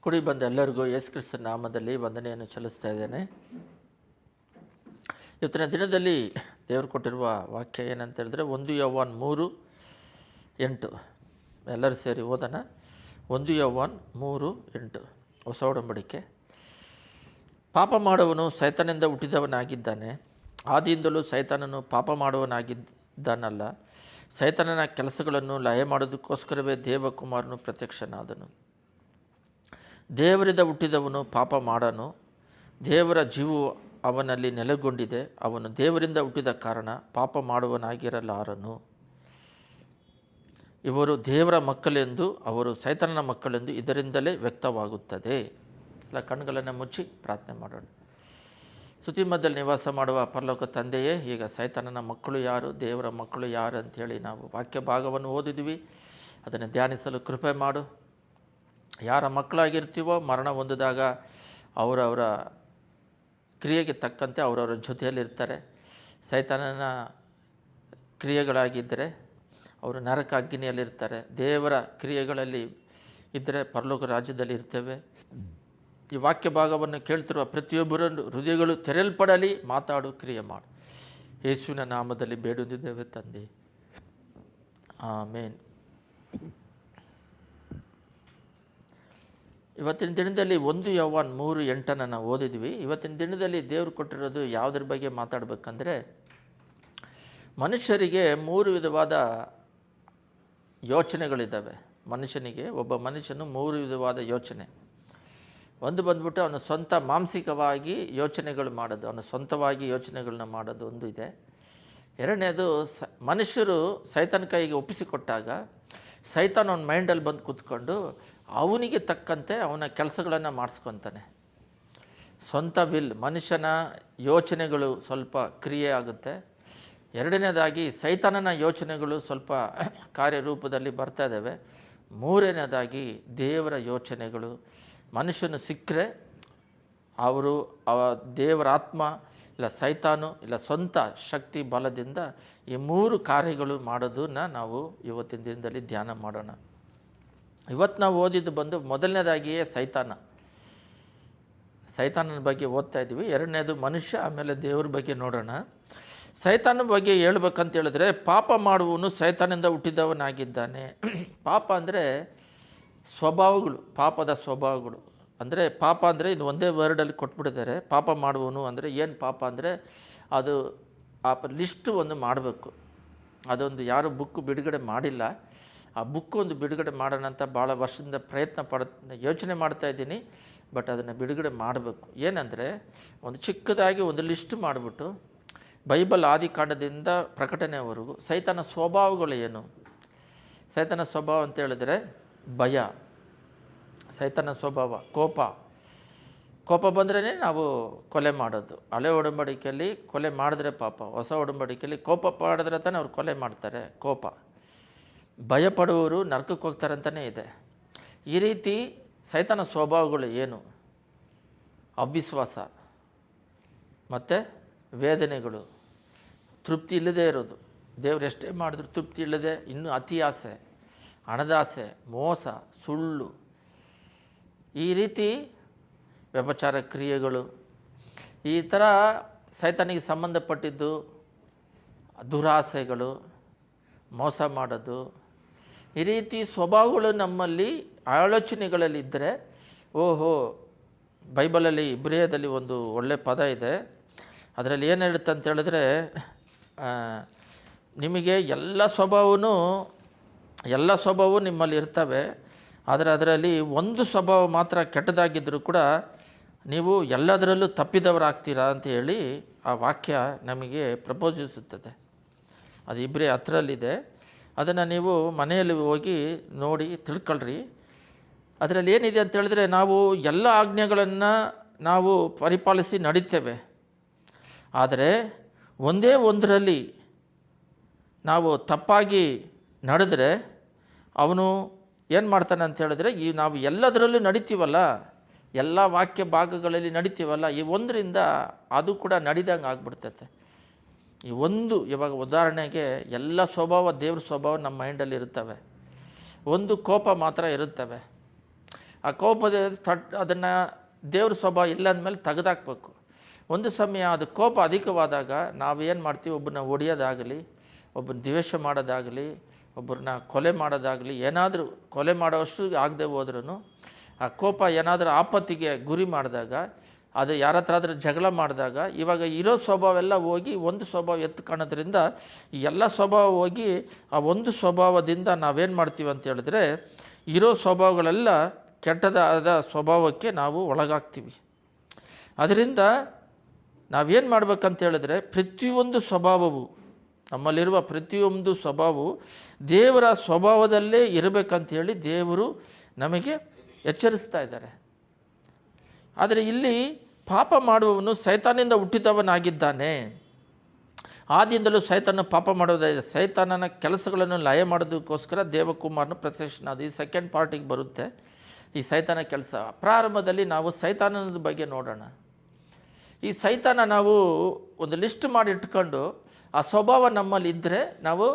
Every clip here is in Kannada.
ಕೂಡಿ ಬಂದ ಎಲ್ಲರಿಗೂ ಯೇಸು ಕ್ರಿಸ್ತನ ನಾಮದಲ್ಲಿ ವಂದನೆಯನ್ನು ಸಲ್ಲಿಸ್ತಾ ಇದ್ದೇನೆ. ಇವತ್ತಿನ ದಿನದಲ್ಲಿ ದೇವರು ಕೊಟ್ಟಿರುವ ವಾಕ್ಯ ಏನಂತ ಹೇಳಿದ್ರೆ 1 ಯೋಹಾನ 3:8 ಎಲ್ಲರೂ ಸೇರಿ ಓದೋಣ. 1 ಯೋಹಾನ 3:8 ಹೊಸ ಒಡಂಬಡಿಕೆ. ಪಾಪ ಮಾಡುವನು ಸೈತಾನನಿಂದ ಹುಟ್ಟಿದವನಾಗಿದ್ದಾನೆ. ಆದಿಯಿಂದಲೂ ಸೈತಾನನು ಪಾಪ ಮಾಡುವವನಾಗಿದ್ದಾನಲ್ಲ, ಸೈತಾನನ ಕೆಲಸಗಳನ್ನು ಲಯ ಮಾಡೋದಕ್ಕೋಸ್ಕರವೇ ದೇವಕುಮಾರನು ಪ್ರತ್ಯಕ್ಷನಾದನು. ದೇವರಿಂದ ಹುಟ್ಟಿದವನು ಪಾಪ ಮಾಡನು, ದೇವರ ಜೀವವು ಅವನಲ್ಲಿ ನೆಲೆಗೊಂಡಿದೆ. ಅವನು ದೇವರಿಂದ ಹುಟ್ಟಿದ ಕಾರಣ ಪಾಪ ಮಾಡುವವನಾಗಿರಲಾರನು. ಇವರು ದೇವರ ಮಕ್ಕಳೆಂದು, ಅವರು ಸೈತಾನನ ಮಕ್ಕಳೆಂದು ಇದರಿಂದಲೇ ವ್ಯಕ್ತವಾಗುತ್ತದೆ. ಎಲ್ಲ ಕಣ್ಣುಗಳನ್ನು ಮುಚ್ಚಿ ಪ್ರಾರ್ಥನೆ ಮಾಡೋಣ. ಸ್ತುತಿಮಧ್ಯದಲ್ಲಿ ನಿವಾಸ ಮಾಡುವ ಪರಲೋಕ ತಂದೆಯೇ, ಈಗ ಸೈತಾನನ ಮಕ್ಕಳು ಯಾರು, ದೇವರ ಮಕ್ಕಳು ಯಾರು ಅಂಥೇಳಿ ನಾವು ವಾಕ್ಯ ಭಾಗವನ್ನು ಓದಿದ್ವಿ. ಅದನ್ನು ಧ್ಯಾನಿಸಲು ಕೃಪೆ ಮಾಡು. ಯಾರ ಮಕ್ಕಳಾಗಿರ್ತೀವೋ ಮರಣ ಹೊಂದಿದಾಗ ಅವರವರ ಕ್ರಿಯೆಗೆ ತಕ್ಕಂತೆ ಅವರವರ ಜೊತೆಯಲ್ಲಿರ್ತಾರೆ. ಸೈತಾನನ ಕ್ರಿಯೆಗಳಾಗಿದ್ದರೆ ಅವರು ನರಕ ಅಗ್ನಿಯಲ್ಲಿರ್ತಾರೆ. ದೇವರ ಕ್ರಿಯೆಗಳಲ್ಲಿ ಇದ್ದರೆ ಪರಲೋಕ ರಾಜ್ಯದಲ್ಲಿ ಇರ್ತೇವೆ. ಈ ವಾಕ್ಯ ಭಾಗವನ್ನು ಕೇಳ್ತಿರುವ ಪ್ರತಿಯೊಬ್ಬರ ಹೃದಯಗಳು ತೆರೆಯಲ್ಪಡಲಿ. ಮಾತಾಡು, ಕ್ರಿಯೆ ಮಾಡು. ಯೇಸುವಿನ ನಾಮದಲ್ಲಿ ಬೇಡುತ್ತಿದ್ದೇವೆ ತಂದೆ, ಆಮೇನ್. ಇವತ್ತಿನ ದಿನದಲ್ಲಿ 1 ಯೋಹಾನ 3:8 ನಾವು ಓದಿದ್ವಿ. ಇವತ್ತಿನ ದಿನದಲ್ಲಿ ದೇವರು ಕೊಟ್ಟಿರೋದು ಯಾವುದ್ರ ಬಗ್ಗೆ ಮಾತಾಡಬೇಕಂದ್ರೆ, ಮನುಷ್ಯರಿಗೆ 3 ವಿಧವಾದ ಯೋಚನೆಗಳಿದ್ದಾವೆ. ಮನುಷ್ಯನಿಗೆ, ಒಬ್ಬ ಮನುಷ್ಯನು 3 ವಿಧವಾದ ಯೋಚನೆ. ಒಂದು ಬಂದ್ಬಿಟ್ಟು ಅವನು ಸ್ವಂತ ಮಾನಸಿಕವಾಗಿ ಯೋಚನೆಗಳು ಮಾಡೋದು, ಅವನು ಸ್ವಂತವಾಗಿ ಯೋಚನೆಗಳನ್ನ ಮಾಡೋದು ಒಂದು ಇದೆ. ಎರಡನೇದು ಮನುಷ್ಯರು ಸೈತಾನ ಕೈಗೆ ಒಪ್ಪಿಸಿಕೊಟ್ಟಾಗ ಸೈತಾನ ಅವನ ಮೈಂಡಲ್ಲಿ ಬಂದು ಕೂತ್ಕೊಂಡು ಅವನಿಗೆ ತಕ್ಕಂತೆ ಅವನ ಕೆಲಸಗಳನ್ನು ಮಾಡಿಸ್ಕೊತಾನೆ. ಸ್ವಂತ ವಿಲ್, ಮನುಷ್ಯನ ಯೋಚನೆಗಳು ಸ್ವಲ್ಪ ಕ್ರಿಯೆ ಆಗುತ್ತೆ. ಎರಡನೇದಾಗಿ ಸೈತಾನನ ಯೋಚನೆಗಳು ಸ್ವಲ್ಪ ಕಾರ್ಯರೂಪದಲ್ಲಿ ಬರ್ತಾ ಇದ್ದಾವೆ. ಮೂರನೇದಾಗಿ ದೇವರ ಯೋಚನೆಗಳು. ಮನುಷ್ಯನು ಸಿಕ್ಕರೆ ಅವರು ದೇವರ ಆತ್ಮ ಇಲ್ಲ ಸೈತಾನು ಇಲ್ಲ ಸ್ವಂತ ಶಕ್ತಿ ಬಲದಿಂದ ಈ 3 ಕಾರ್ಯಗಳು ಮಾಡೋದನ್ನು ನಾವು ಇವತ್ತಿನ ದಿನದಲ್ಲಿ ಧ್ಯಾನ ಮಾಡೋಣ. ಇವತ್ತು ನಾವು ಓದಿದ್ದು ಬಂದು ಮೊದಲನೇದಾಗಿಯೇ ಸೈತಾನನ ಬಗ್ಗೆ ಓದ್ತಾ ಇದ್ದೀವಿ. ಎರಡನೇದು ಮನುಷ್ಯ, ಆಮೇಲೆ ದೇವ್ರ ಬಗ್ಗೆ ನೋಡೋಣ. ಸೈತಾನನ ಬಗ್ಗೆ ಹೇಳ್ಬೇಕಂತ ಹೇಳಿದ್ರೆ, ಪಾಪ ಮಾಡುವವನು ಸೈತಾನನಿಂದ ಹುಟ್ಟಿದವನಾಗಿದ್ದಾನೆ. ಪಾಪ ಅಂದರೆ ಸ್ವಭಾವಗಳು, ಪಾಪದ ಸ್ವಭಾವಗಳು. ಅಂದರೆ ಪಾಪ ಅಂದರೆ ಇದು ಒಂದೇ ವರ್ಡಲ್ಲಿ ಕೊಟ್ಬಿಟ್ಟಿದ್ದಾರೆ. ಪಾಪ ಮಾಡುವವನು ಅಂದರೆ ಏನು ಪಾಪ ಅಂದರೆ, ಅದು ಆ ಲಿಸ್ಟು ಒಂದು ಮಾಡಬೇಕು. ಅದೊಂದು ಯಾರು ಬುಕ್ ಬಿಡುಗಡೆ ಮಾಡಿಲ್ಲ. ಆ ಬುಕ್ ಒಂದು ಬಿಡುಗಡೆ ಮಾಡೋಣ ಅಂತ ಭಾಳ ವರ್ಷದಿಂದ ಯೋಚನೆ ಮಾಡ್ತಾಯಿದ್ದೀನಿ. ಬಟ್ ಅದನ್ನು ಬಿಡುಗಡೆ ಮಾಡಬೇಕು. ಏನಂದರೆ, ಒಂದು ಚಿಕ್ಕದಾಗಿ ಒಂದು ಲಿಸ್ಟ್ ಮಾಡಿಬಿಟ್ಟು ಬೈಬಲ್ ಆದಿಕಾಂಡದಿಂದ ಪ್ರಕಟಣೆವರೆಗೂ ಸೈತಾನ ಸ್ವಭಾವಗಳು ಏನು. ಸೈತಾನ ಸ್ವಭಾವ ಅಂತ ಹೇಳಿದ್ರೆ ಭಯ, ಸೈತಾನ ಸ್ವಭಾವ ಕೋಪ ಬಂದ್ರೇ ನಾವು ಕೊಲೆ ಮಾಡೋದು. ಹಳೆ ಒಡಂಬಡಿಕೆಯಲ್ಲಿ ಕೊಲೆ ಮಾಡಿದ್ರೆ ಪಾಪ, ಹೊಸ ಒಡಂಬಡಿಕೆಯಲ್ಲಿ ಕೋಪ ಮಾಡಿದ್ರೆ ತಾನೇ ಅವ್ರು ಕೊಲೆ ಮಾಡ್ತಾರೆ. ಕೋಪ, ಭಯಪಡುವವರು ನರಕಕ್ಕೆ ಹೋಗ್ತಾರೆ ಅಂತಲೇ ಇದೆ. ಈ ರೀತಿ ಸೈತಾನ ಸ್ವಭಾವಗಳು ಏನು? ಅವಿಶ್ವಾಸ ಮತ್ತು ವೇದನೆಗಳು, ತೃಪ್ತಿ ಇಲ್ಲದೇ ಇರೋದು, ದೇವ್ರು ಎಷ್ಟೇ ಮಾಡಿದ್ರು ತೃಪ್ತಿ ಇಲ್ಲದೆ ಇನ್ನೂ ಅತಿ ಆಸೆ, ಹಣದಾಸೆ, ಮೋಸ, ಸುಳ್ಳು, ಈ ರೀತಿ ವ್ಯಭಿಚಾರ ಕ್ರಿಯೆಗಳು, ಈ ಥರ ಸೈತಾನಿಗೆ ಸಂಬಂಧಪಟ್ಟಿದ್ದು, ದುರಾಸೆಗಳು, ಮೋಸ ಮಾಡೋದು, ಈ ರೀತಿ ಸ್ವಭಾವಗಳು ನಮ್ಮಲ್ಲಿ ಆಲೋಚನೆಗಳಲ್ಲಿದ್ದರೆ, ಓಹೋ, ಬೈಬಲಲ್ಲಿ ಇಬ್ರಿಯದಲ್ಲಿ ಒಂದು ಒಳ್ಳೆಯ ಪದ ಇದೆ. ಅದರಲ್ಲಿ ಏನು ಹೇಳುತ್ತೆ ಅಂತ ಹೇಳಿದ್ರೆ, ನಿಮಗೆ ಎಲ್ಲ ಸ್ವಭಾವವೂ ನಿಮ್ಮಲ್ಲಿ ಇರ್ತವೆ. ಆದರೆ ಅದರಲ್ಲಿ ಒಂದು ಸ್ವಭಾವ ಮಾತ್ರ ಕೆಟ್ಟದಾಗಿದ್ದರೂ ಕೂಡ ನೀವು ಎಲ್ಲದರಲ್ಲೂ ತಪ್ಪಿದವರಾಗ್ತೀರಾ ಅಂತ ಹೇಳಿ ಆ ವಾಕ್ಯ ನಮಗೆ ಪ್ರಪೋಸಿಸುತ್ತದೆ. ಅದು ಇಬ್ಬರೇ 10ರಲ್ಲಿದೆ. ಅದನ್ನು ನೀವು ಮನೆಯಲ್ಲಿ ಹೋಗಿ ನೋಡಿ ತಿಳ್ಕೊಳ್ರಿ. ಅದರಲ್ಲಿ ಏನಿದೆ ಅಂತ ಹೇಳಿದ್ರೆ, ನಾವು ಎಲ್ಲ ಆಜ್ಞೆಗಳನ್ನು ನಾವು ಪರಿಪಾಲಿಸಿ ನಡೀತೇವೆ. ಆದರೆ ಒಂದೇ ಒಂದರಲ್ಲಿ ನಾವು ತಪ್ಪಾಗಿ ನಡೆದರೆ ಅವನು ಏನು ಮಾಡ್ತಾನೆ ಅಂತ ಹೇಳಿದ್ರೆ, ನಾವು ಎಲ್ಲದರಲ್ಲೂ ನಡಿತೀವಲ್ಲ, ಎಲ್ಲ ವಾಕ್ಯ ಭಾಗಗಳಲ್ಲಿ ನಡಿತೀವಲ್ಲ, ಈ ಒಂದರಿಂದ ಅದು ಕೂಡ ನಡಿದಂಗೆ ಆಗ್ಬಿಡ್ತೈತೆ. ಈ ಒಂದು, ಇವಾಗ ಉದಾಹರಣೆಗೆ ಎಲ್ಲ ಸ್ವಭಾವ, ದೇವ್ರ ಸ್ವಭಾವ ನಮ್ಮ ಮೈಂಡಲ್ಲಿ ಇರ್ತವೆ. ಒಂದು ಕೋಪ ಮಾತ್ರ ಇರುತ್ತವೆ. ಆ ಕೋಪದ ಅದನ್ನು ದೇವ್ರ ಸ್ವಭಾವ ಇಲ್ಲ ಅಂದಮೇಲೆ ತೆಗೆದಾಕ್ಬೇಕು. ಒಂದು ಸಮಯ ಅದು ಕೋಪ ಅಧಿಕವಾದಾಗ ನಾವೇನು ಮಾಡ್ತೀವಿ, ಒಬ್ಬನ ಹೊಡೆಯೋದಾಗಲಿ, ಒಬ್ಬನ ದ್ವೇಷ ಮಾಡೋದಾಗಲಿ, ಒಬ್ಬರನ್ನ ಕೊಲೆ ಮಾಡೋದಾಗಲಿ, ಏನಾದರೂ ಕೊಲೆ ಮಾಡೋಷ್ಟು ಆಗದೆ ಹೋದ್ರೂ ಆ ಕೋಪ ಏನಾದರೂ ಆಪತ್ತಿಗೆ ಗುರಿ ಮಾಡಿದಾಗ, ಅದು ಯಾರ ಹತ್ರ ಆದರೂ ಜಗಳ ಮಾಡಿದಾಗ, ಇವಾಗ ಇರೋ ಸ್ವಭಾವ ಎಲ್ಲ ಹೋಗಿ ಒಂದು ಸ್ವಭಾವ ಎತ್ತು ಕಾಣೋದ್ರಿಂದ ಈ ಎಲ್ಲ ಸ್ವಭಾವ ಹೋಗಿ ಆ ಒಂದು ಸ್ವಭಾವದಿಂದ ನಾವೇನು ಮಾಡ್ತೀವಿ ಅಂತ ಹೇಳಿದ್ರೆ, ಇರೋ ಸ್ವಭಾವಗಳೆಲ್ಲ ಕೆಟ್ಟದಾದ ಸ್ವಭಾವಕ್ಕೆ ನಾವು ಒಳಗಾಗ್ತೀವಿ. ಅದರಿಂದ ನಾವೇನು ಮಾಡ್ಬೇಕಂತ ಹೇಳಿದ್ರೆ, ಪ್ರತಿಯೊಂದು ಸ್ವಭಾವವು, ನಮ್ಮಲ್ಲಿರುವ ಪ್ರತಿಯೊಂದು ಸ್ವಭಾವವು ದೇವರ ಸ್ವಭಾವದಲ್ಲೇ ಇರಬೇಕಂತೇಳಿ ದೇವರು ನಮಗೆ ಎಚ್ಚರಿಸ್ತಾ ಇದ್ದಾರೆ. ಆದರೆ ಇಲ್ಲಿ ಪಾಪ ಮಾಡುವವನು ಸೈತಾನಿಂದ ಹುಟ್ಟಿದವನಾಗಿದ್ದಾನೆ. ಆದಿಯಿಂದಲೂ ಸೈತಾನ ಪಾಪ ಮಾಡೋದಾಗಿದೆ. ಸೈತಾನನ ಕೆಲಸಗಳನ್ನು ಲಯ ಮಾಡೋದಕ್ಕೋಸ್ಕರ ದೇವಕುಮಾರನು ಪ್ರತ್ಯಕ್ಷನಾದ. ಈ ಸೆಕೆಂಡ್ ಪಾರ್ಟಿಗೆ ಬರುತ್ತೆ ಈ ಸೈತಾನ ಕೆಲಸ. ಪ್ರಾರಂಭದಲ್ಲಿ ನಾವು ಸೈತಾನದ ಬಗ್ಗೆ ನೋಡೋಣ. ಈ ಸೈತಾನ ನಾವು ಒಂದು ಲಿಸ್ಟ್ ಮಾಡಿ ಇಟ್ಕೊಂಡು, ಆ ಸ್ವಭಾವ ನಮ್ಮಲ್ಲಿ ಇದ್ದರೆ, ನಾವು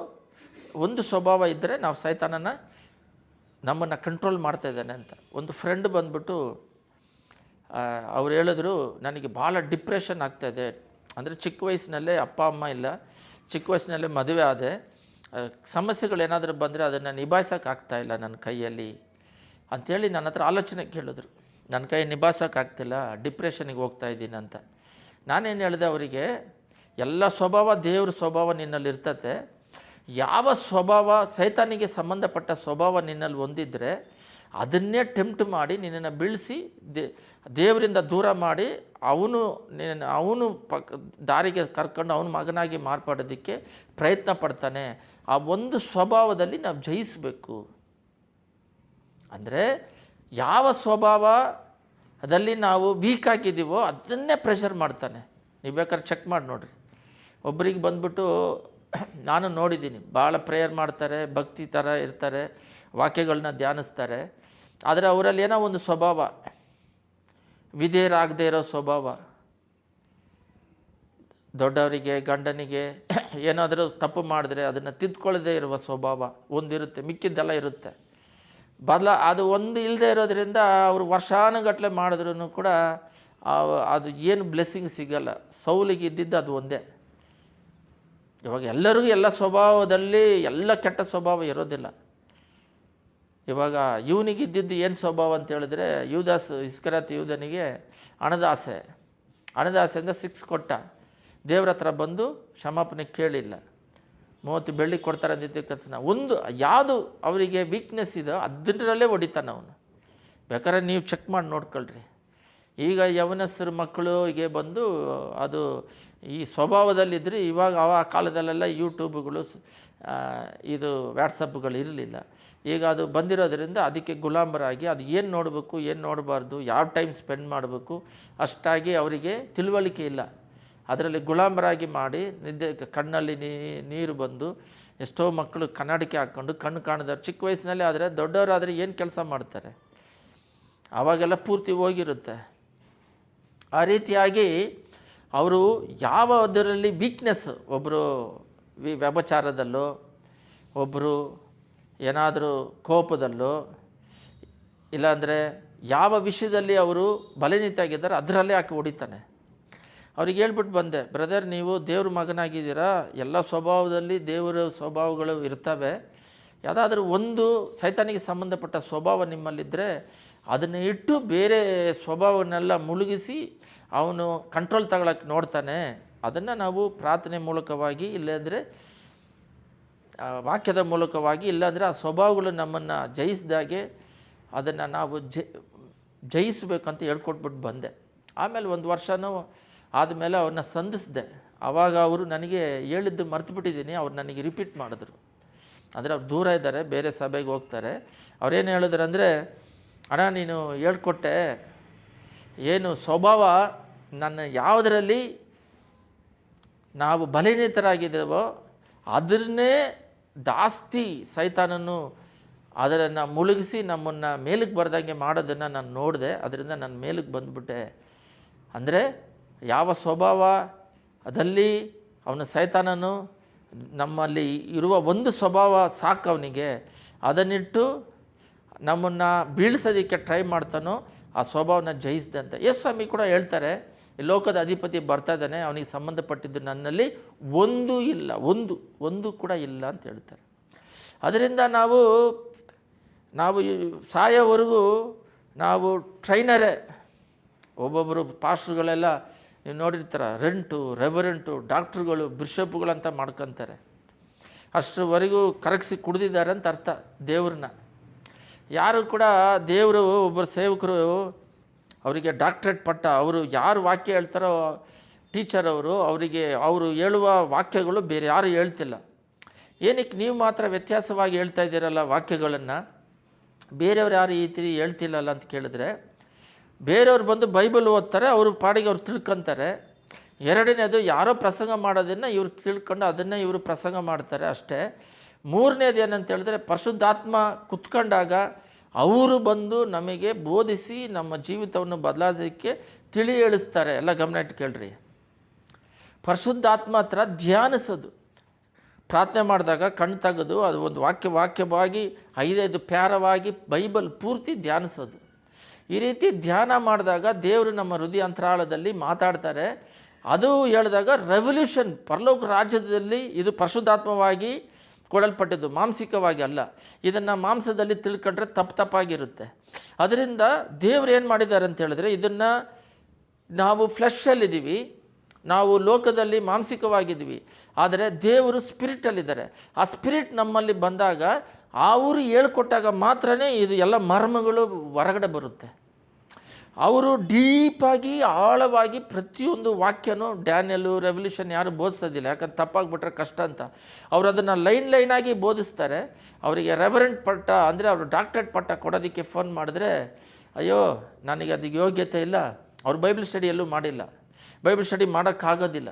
ಒಂದು ಸ್ವಭಾವ ಇದ್ದರೆ ನಾವು ಸೈತಾನನ ನಮ್ಮನ್ನು ಕಂಟ್ರೋಲ್ ಮಾಡ್ತಾಯಿದ್ದಾನೆ ಅಂತ. ಒಂದು ಫ್ರೆಂಡ್ ಬಂದ್ಬಿಟ್ಟು ಅವ್ರು ಹೇಳಿದ್ರು, ನನಗೆ ಭಾಳ ಡಿಪ್ರೆಷನ್ ಆಗ್ತಾಯಿದೆ. ಅಂದರೆ ಚಿಕ್ಕ ವಯಸ್ಸಿನಲ್ಲೇ ಅಪ್ಪ ಅಮ್ಮ ಇಲ್ಲ, ಚಿಕ್ಕ ವಯಸ್ಸಿನಲ್ಲೇ ಮದುವೆ ಆದೆ, ಸಮಸ್ಯೆಗಳೇನಾದರೂ ಬಂದರೆ ಅದನ್ನು ನಿಭಾಯಿಸೋಕ್ಕಾಗ್ತಾಯಿಲ್ಲ ನನ್ನ ಕೈಯಲ್ಲಿ ಅಂಥೇಳಿ ನನ್ನ ಹತ್ರ ಆಲೋಚನೆ ಕೇಳಿದ್ರು. ನನ್ನ ಕೈ ನಿಭಾಯಿಸೋಕ್ಕಾಗ್ತಿಲ್ಲ, ಡಿಪ್ರೆಷನಿಗೆ ಹೋಗ್ತಾಯಿದ್ದೀನಿ ಅಂತ. ನಾನೇನು ಹೇಳಿದೆ ಅವರಿಗೆ, ಎಲ್ಲ ಸ್ವಭಾವ ದೇವ್ರ ಸ್ವಭಾವ ನಿನ್ನಲ್ಲಿ ಇರ್ತದೆ. ಯಾವ ಸ್ವಭಾವ ಸೈತಾನಿಗೆ ಸಂಬಂಧಪಟ್ಟ ಸ್ವಭಾವ ನಿನ್ನಲ್ಲಿ ಹೊಂದಿದ್ರೆ ಅದನ್ನೇ ಟೆಂಪ್ಟ್ ಮಾಡಿ ನಿನ್ನನ್ನು ಬೀಳಿಸಿ ದೇವರಿಂದ ದೂರ ಮಾಡಿ ಅವನು ದಾರಿಗೆ ಕರ್ಕೊಂಡು ಅವನ ಮಗನಾಗಿ ಮಾರ್ಪಡೋದಕ್ಕೆ ಪ್ರಯತ್ನ ಪಡ್ತಾನೆ. ಆ ಒಂದು ಸ್ವಭಾವದಲ್ಲಿ ನಾವು ಜಯಿಸಬೇಕು. ಅಂದರೆ ಯಾವ ಸ್ವಭಾವದಲ್ಲಿ ನಾವು ವೀಕ್ ಆಗಿದ್ದೀವೋ ಅದನ್ನೇ ಪ್ರೆಷರ್ ಮಾಡ್ತಾನೆ. ನೀವು ಬೇಕಾದ್ರೆ ಚೆಕ್ ಮಾಡಿ ನೋಡಿರಿ. ಒಬ್ಬರಿಗೆ ಬಂದ್ಬಿಟ್ಟು ನಾನು ನೋಡಿದ್ದೀನಿ, ಭಾಳ ಪ್ರೇಯರ್ ಮಾಡ್ತಾರೆ, ಭಕ್ತಿ ಥರ ಇರ್ತಾರೆ, ವಾಕ್ಯಗಳನ್ನ ಧ್ಯಾನಿಸ್ತಾರೆ, ಆದರೆ ಅವರಲ್ಲಿ ಏನೋ ಒಂದು ಸ್ವಭಾವ, ವಿಧೇಯರಾಗದೇ ಇರೋ ಸ್ವಭಾವ, ದೊಡ್ಡವರಿಗೆ ಗಂಡನಿಗೆ ಏನಾದರೂ ತಪ್ಪು ಮಾಡಿದ್ರೆ ಅದನ್ನು ತಿದ್ಕೊಳ್ಳದೇ ಇರುವ ಸ್ವಭಾವ ಒಂದಿರುತ್ತೆ, ಮಿಕ್ಕಿದ್ದೆಲ್ಲ ಇರುತ್ತೆ. ಅದು ಒಂದು ಇಲ್ಲದೆ ಇರೋದ್ರಿಂದ ಅವರು ವರ್ಷಾನುಗಟ್ಟಲೆ ಮಾಡಿದ್ರೂ ಕೂಡ ಅದು ಏನು ಬ್ಲೆಸ್ಸಿಂಗ್ ಸಿಗಲ್ಲ. ಸೌಲಿಗೆ ಇದ್ದಿದ್ದು ಅದು ಒಂದೇ. ಇವಾಗ ಎಲ್ಲರಿಗೂ ಎಲ್ಲ ಸ್ವಭಾವದಲ್ಲಿ ಎಲ್ಲ ಕೆಟ್ಟ ಸ್ವಭಾವ ಇರೋದಿಲ್ಲ. ಇವಾಗ ಇವನಿಗಿದ್ದಿದ್ದು ಏನು ಸ್ವಭಾವ ಅಂತ ಹೇಳಿದ್ರೆ, ಇಸ್ಕರಿಯೋತ ಯೂದನಿಗೆ ಹಣದ ಆಸೆಯಿಂದ 6 ಕೊಟ್ಟ. ದೇವ್ರ ಹತ್ರ ಬಂದು ಕ್ಷಮಾಪಣೆ ಕೇಳಿಲ್ಲ. 30 ಬೆಳ್ಳಿ ಕೊಡ್ತಾರೆ ಅಂದಿದ್ದ ತಕ್ಷಣ ಒಂದು ಯಾವುದು ಅವರಿಗೆ ವೀಕ್ನೆಸ್ ಇದೋ ಅದರಲ್ಲೇ ಹೊಡಿತಾನೆ ಅವನು. ಬೇಕಾದ್ರೆ ನೀವು ಚೆಕ್ ಮಾಡಿ ನೋಡ್ಕೊಳ್ರಿ. ಈಗ ಯವನಸ್ಥರ ಮಕ್ಕಳಿಗೆ ಬಂದು ಅದು ಈ ಸ್ವಭಾವದಲ್ಲಿದ್ದರೆ, ಇವಾಗ ಆ ಕಾಲದಲ್ಲೆಲ್ಲ ಯೂಟ್ಯೂಬ್ಗಳು ಇದು ವ್ಯಾಟ್ಸಪ್ಗಳು ಇರಲಿಲ್ಲ. ಈಗ ಅದು ಬಂದಿರೋದ್ರಿಂದ ಅದಕ್ಕೆ ಗುಲಾಮರಾಗಿ ಅದು ಏನು ನೋಡಬೇಕು, ಏನು ನೋಡಬಾರ್ದು, ಯಾವ ಟೈಮ್ ಸ್ಪೆಂಡ್ ಮಾಡಬೇಕು ಅಷ್ಟಾಗಿ ಅವರಿಗೆ ತಿಳುವಳಿಕೆ ಇಲ್ಲ. ಅದರಲ್ಲಿ ಗುಲಾಮರಾಗಿ ಮಾಡಿ ಕಣ್ಣಲ್ಲಿ ನೀರು ಬಂದು ಎಷ್ಟೋ ಮಕ್ಕಳು ಕನ್ನಡಕ್ಕೆ ಹಾಕ್ಕೊಂಡು ಕಣ್ಣು ಕಾಣದವ್ರು ಚಿಕ್ಕ ವಯಸ್ಸಿನಲ್ಲಿ. ಆದರೆ ದೊಡ್ಡವರಾದರೆ ಏನು ಕೆಲಸ ಮಾಡ್ತಾರೆ, ಆವಾಗೆಲ್ಲ ಪೂರ್ತಿ ಹೋಗಿರುತ್ತೆ. ಆ ರೀತಿಯಾಗಿ ಅವರು ಯಾವುದರಲ್ಲಿ ವೀಕ್ನೆಸ್, ಒಬ್ಬರು ವ್ಯಭಿಚಾರದಲ್ಲೋ, ಒಬ್ಬರು ಏನಾದರೂ ಕೋಪದಲ್ಲೋ, ಇಲ್ಲಾಂದರೆ ಯಾವ ವಿಷಯದಲ್ಲಿ ಅವರು ಬಲನಿತಾಗಿದ್ದಾರೆ ಅದರಲ್ಲೇ ಹಾಕಿ ಹೊಡಿತಾನೆ. ಅವ್ರಿಗೆ ಹೇಳ್ಬಿಟ್ಟು ಬಂದೆ, ಬ್ರದರ್ ನೀವು ದೇವ್ರ ಮಗನಾಗಿದ್ದೀರಾ, ಎಲ್ಲ ಸ್ವಭಾವದಲ್ಲಿ ದೇವರ ಸ್ವಭಾವಗಳು ಇರ್ತವೆ. ಯಾವುದಾದ್ರೂ ಒಂದು ಸೈತಾನಿಗೆ ಸಂಬಂಧಪಟ್ಟ ಸ್ವಭಾವ ನಿಮ್ಮಲ್ಲಿದ್ದರೆ ಅದನ್ನು ಇಟ್ಟು ಬೇರೆ ಸ್ವಭಾವನ್ನೆಲ್ಲ ಮುಳುಗಿಸಿ ಅವನು ಕಂಟ್ರೋಲ್ ತಗೊಳ್ಳೋಕ್ಕೆ ನೋಡ್ತಾನೆ. ಅದನ್ನು ನಾವು ಪ್ರಾರ್ಥನೆ ಮೂಲಕವಾಗಿ, ಇಲ್ಲಾಂದರೆ ವಾಕ್ಯದ ಮೂಲಕವಾಗಿ, ಇಲ್ಲಾಂದರೆ ಆ ಸ್ವಭಾವಗಳು ನಮ್ಮನ್ನು ಜಯಿಸಿದಾಗೆ ಅದನ್ನು ನಾವು ಜಯಿಸಬೇಕಂತ ಹೇಳ್ಕೊಟ್ಬಿಟ್ಟು ಬಂದೆ. ಆಮೇಲೆ 1 ವರ್ಷನೂ ಆದಮೇಲೆ ಅವ್ರನ್ನ ಸಂಧಿಸಿದೆ. ಆವಾಗ ಅವರು ನನಗೆ ಹೇಳಿದ್ದು ಮರ್ತುಬಿಟ್ಟಿದ್ದೀನಿ. ಅವ್ರು ನನಗೆ ರಿಪೀಟ್ ಮಾಡಿದ್ರು. ಅಂದರೆ ಅವ್ರು ದೂರ ಇದ್ದಾರೆ, ಬೇರೆ ಸಭೆಗೆ ಹೋಗ್ತಾರೆ. ಅವ್ರೇನು ಹೇಳಿದ್ರು ಅಂದರೆ, ಅಣ್ಣ ನೀನು ಹೇಳ್ಕೊಟ್ಟೆ, ಏನು ಸ್ವಭಾವ ನನ್ನ ಯಾವುದರಲ್ಲಿ ನಾವು ಬಲಹೀನರಾಗಿದ್ದೇವೋ ಅದನ್ನೇ ಜಾಸ್ತಿ ಸೈತಾನನು ಅದನ್ನು ಮುಳುಗಿಸಿ ನಮ್ಮನ್ನು ಮೇಲಕ್ಕೆ ಬರ್ದಂಗೆ ಮಾಡೋದನ್ನು ನಾನು ನೋಡಿದೆ. ಅದರಿಂದ ನಾನು ಮೇಲಕ್ಕೆ ಬಂದುಬಿಟ್ಟೆ. ಅಂದರೆ ಯಾವ ಸ್ವಭಾವ ಅದಲ್ಲಿ ಅವನ ಸೈತಾನನು ನಮ್ಮಲ್ಲಿ ಇರುವ ಒಂದು ಸ್ವಭಾವ ಸಾಕು ಅವನಿಗೆ, ಅದನ್ನಿಟ್ಟು ನಮ್ಮನ್ನು ಬೀಳಿಸೋದಕ್ಕೆ ಟ್ರೈ ಮಾಡ್ತಾನೋ ಆ ಸ್ವಭಾವನ ಜಯಿಸಿದಂತೆ. ಯೇಸು ಸ್ವಾಮಿ ಕೂಡ ಹೇಳ್ತಾರೆ, ಈ ಲೋಕದ ಅಧಿಪತಿ ಬರ್ತಾ ಇದ್ದಾನೆ, ಅವನಿಗೆ ಸಂಬಂಧಪಟ್ಟಿದ್ದು ನನ್ನಲ್ಲಿ ಒಂದು ಕೂಡ ಇಲ್ಲ ಅಂತ ಹೇಳ್ತಾರೆ. ಅದರಿಂದ ನಾವು ಸಾಯೋವರೆಗೂ ನಾವು ಟ್ರೈನರೇ. ಒಬ್ಬೊಬ್ಬರು ಪಾಸ್ಟ್ರುಗಳೆಲ್ಲ ನೀವು ನೋಡಿರ್ತಾರೆ, ರೆವರೆಂಟು ಡಾಕ್ಟ್ರುಗಳು ಬಿಷಪ್ಗಳಂತ ಮಾಡ್ಕೊತಾರೆ. ಅಷ್ಟರವರೆಗೂ ಕರಗಿಸಿ ಕುಡ್ದಿದ್ದಾರೆ ಅಂತ ಅರ್ಥ ದೇವ್ರನ್ನ. ಯಾರು ಕೂಡ ದೇವರು ಒಬ್ಬರು ಸೇವಕರು ಅವರಿಗೆ ಡಾಕ್ಟ್ರೇಟ್ ಪಟ್ಟ, ಅವರು ಯಾರು ವಾಕ್ಯ ಹೇಳ್ತಾರೋ ಟೀಚರ್ ಅವರು ಹೇಳುವ ವಾಕ್ಯಗಳು ಬೇರೆ ಯಾರು ಹೇಳ್ತಿಲ್ಲ. ಏನಕ್ಕೆ ನೀವು ಮಾತ್ರ ವ್ಯತ್ಯಾಸವಾಗಿ ಹೇಳ್ತಾ ಇದ್ದೀರಲ್ಲ ವಾಕ್ಯಗಳನ್ನು, ಬೇರೆಯವ್ರು ಯಾರು ಈ ರೀತಿ ಹೇಳ್ತಿಲ್ಲಲ್ಲ ಅಂತ ಕೇಳಿದ್ರೆ, ಬೇರೆಯವ್ರು ಬಂದು ಬೈಬಲ್ ಓದ್ತಾರೆ, ಅವರು ಪಾಡಿಗೆ ಅವ್ರು ತಿಳ್ಕೊತಾರೆ. ಎರಡನೇದು ಯಾರೋ ಪ್ರಸಂಗ ಮಾಡೋದನ್ನು ಇವ್ರು ತಿಳ್ಕೊಂಡು ಅದನ್ನೇ ಇವರು ಪ್ರಸಂಗ ಮಾಡ್ತಾರೆ ಅಷ್ಟೇ. ಮೂರನೇದು ಏನಂತ ಹೇಳಿದ್ರೆ, ಪರಿಶುದ್ಧಾತ್ಮ ಕುತ್ಕೊಂಡಾಗ ಅವರು ಬಂದು ನಮಗೆ ಬೋಧಿಸಿ ನಮ್ಮ ಜೀವಿತವನ್ನು ಬದಲಾಯಿಸೋಕ್ಕೆ ತಿಳಿ ಹೇಳಿಸ್ತಾರೆ. ಎಲ್ಲ ಗಮನ ಇಟ್ಟು ಕೇಳ್ರಿ. ಪರಿಶುದ್ಧಾತ್ಮ ಹತ್ರ ಧ್ಯಾನಿಸೋದು, ಪ್ರಾರ್ಥನೆ ಮಾಡಿದಾಗ ಕಣ್ಣು ತೆಗೆದು ಅದು ಒಂದು ವಾಕ್ಯವಾಗಿ 5 ಪ್ಯಾರವಾಗಿ ಬೈಬಲ್ ಪೂರ್ತಿ ಧ್ಯಾನಿಸೋದು. ಈ ರೀತಿ ಧ್ಯಾನ ಮಾಡಿದಾಗ ದೇವರು ನಮ್ಮ ಹೃದಯ ಅಂತರಾಳದಲ್ಲಿ ಮಾತಾಡ್ತಾರೆ. ಅದು ಹೇಳಿದಾಗ ರೆವಲ್ಯೂಷನ್, ಪರಲೋಕ ರಾಜ್ಯದಲ್ಲಿ ಇದು ಪರಿಶುದ್ಧಾತ್ಮವಾಗಿ ಕೊಡಲ್ಪಟ್ಟಿದ್ದು, ಮಾಂಸಿಕವಾಗಿ ಅಲ್ಲ. ಇದನ್ನು ಮಾಂಸದಲ್ಲಿ ತಿಳ್ಕೊಂಡ್ರೆ ತಪ್ಪಾಗಿರುತ್ತೆ. ಅದರಿಂದ ದೇವರು ಏನು ಮಾಡಿದ್ದಾರೆ ಅಂತ ಹೇಳಿದ್ರೆ, ಇದನ್ನು ನಾವು ಫ್ಲೆಶಲ್ಲಿದ್ದೀವಿ, ನಾವು ಲೋಕದಲ್ಲಿ ಮಾಂಸಿಕವಾಗಿದ್ದೀವಿ, ಆದರೆ ದೇವರು ಸ್ಪಿರಿಟಲ್ಲಿದ್ದಾರೆ. ಆ ಸ್ಪಿರಿಟ್ ನಮ್ಮಲ್ಲಿ ಬಂದಾಗ ಅವರು ಹೇಳ್ಕೊಟ್ಟಾಗ ಮಾತ್ರ ಇದು ಎಲ್ಲ ಮರ್ಮಗಳು ಹೊರಗಡೆ ಬರುತ್ತೆ. ಅವರು ಡೀಪಾಗಿ ಆಳವಾಗಿ ಪ್ರತಿಯೊಂದು ವಾಕ್ಯನೂ ಡ್ಯಾನಿಯಲು ರೆವಲ್ಯೂಷನ್ ಯಾರು ಬೋಧಿಸೋದಿಲ್ಲ, ಯಾಕಂದ್ರೆ ತಪ್ಪಾಗಿಬಿಟ್ರೆ ಕಷ್ಟ ಅಂತ. ಅವರು ಅದನ್ನು ಲೈನಾಗಿ ಬೋಧಿಸ್ತಾರೆ. ಅವರಿಗೆ ರೆವರೆಂಟ್ ಪಟ್ಟ ಅಂದರೆ ಅವರು ಡಾಕ್ಟ್ರೇಟ್ ಪಟ್ಟ ಕೊಡೋದಕ್ಕೆ ಫೋನ್ ಮಾಡಿದ್ರೆ, ಅಯ್ಯೋ ನನಗೆ ಅದಕ್ಕೆ ಯೋಗ್ಯತೆ ಇಲ್ಲ, ಅವ್ರು ಬೈಬಲ್ ಸ್ಟಡಿ ಎಲ್ಲೂ ಮಾಡಿಲ್ಲ, ಬೈಬಲ್ ಸ್ಟಡಿ ಮಾಡೋಕ್ಕಾಗೋದಿಲ್ಲ.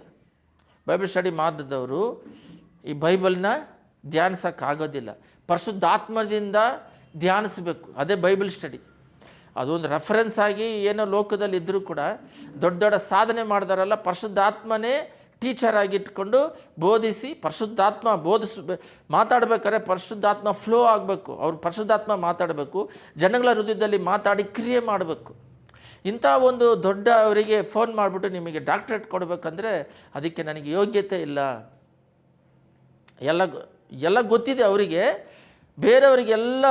ಬೈಬಲ್ ಸ್ಟಡಿ ಮಾಡಿದವರು ಈ ಬೈಬಲ್ನ ಧ್ಯಾನಿಸೋಕ್ಕಾಗೋದಿಲ್ಲ. ಪರಿಶುದ್ಧಾತ್ಮದಿಂದ ಧ್ಯಾನಿಸಬೇಕು, ಅದೇ ಬೈಬಲ್ ಸ್ಟಡಿ. ಅದೊಂದು ರೆಫರೆನ್ಸ್ ಆಗಿ ಏನೋ ಲೋಕದಲ್ಲಿ ಇದ್ದರೂ ಕೂಡ ದೊಡ್ಡ ಸಾಧನೆ ಮಾಡಿದಾರಲ್ಲ, ಪರಿಶುದ್ಧಾತ್ಮನೇ ಟೀಚರ್ ಆಗಿಟ್ಕೊಂಡು ಬೋಧಿಸಿ, ಪರಿಶುದ್ಧಾತ್ಮ ಮಾತಾಡಬೇಕಾದ್ರೆ ಪರಿಶುದ್ಧಾತ್ಮ ಫ್ಲೋ ಆಗಬೇಕು. ಅವ್ರು ಪರಿಶುದ್ಧಾತ್ಮ ಮಾತಾಡಬೇಕು, ಜನಗಳ ಹೃದಯದಲ್ಲಿ ಮಾತಾಡಿ ಕ್ರಿಯೆ ಮಾಡಬೇಕು. ಇಂಥ ಒಂದು ದೊಡ್ಡ ಅವರಿಗೆ ಫೋನ್ ಮಾಡಿಬಿಟ್ಟು ನಿಮಗೆ ಡಾಕ್ಟ್ರೇಟ್ ಕೊಡಬೇಕಂದ್ರೆ ಅದಕ್ಕೆ ನನಗೆ ಯೋಗ್ಯತೆ ಇಲ್ಲ, ಎಲ್ಲ ಗೊತ್ತಿದೆ ಅವರಿಗೆ. ಬೇರೆಯವರಿಗೆಲ್ಲ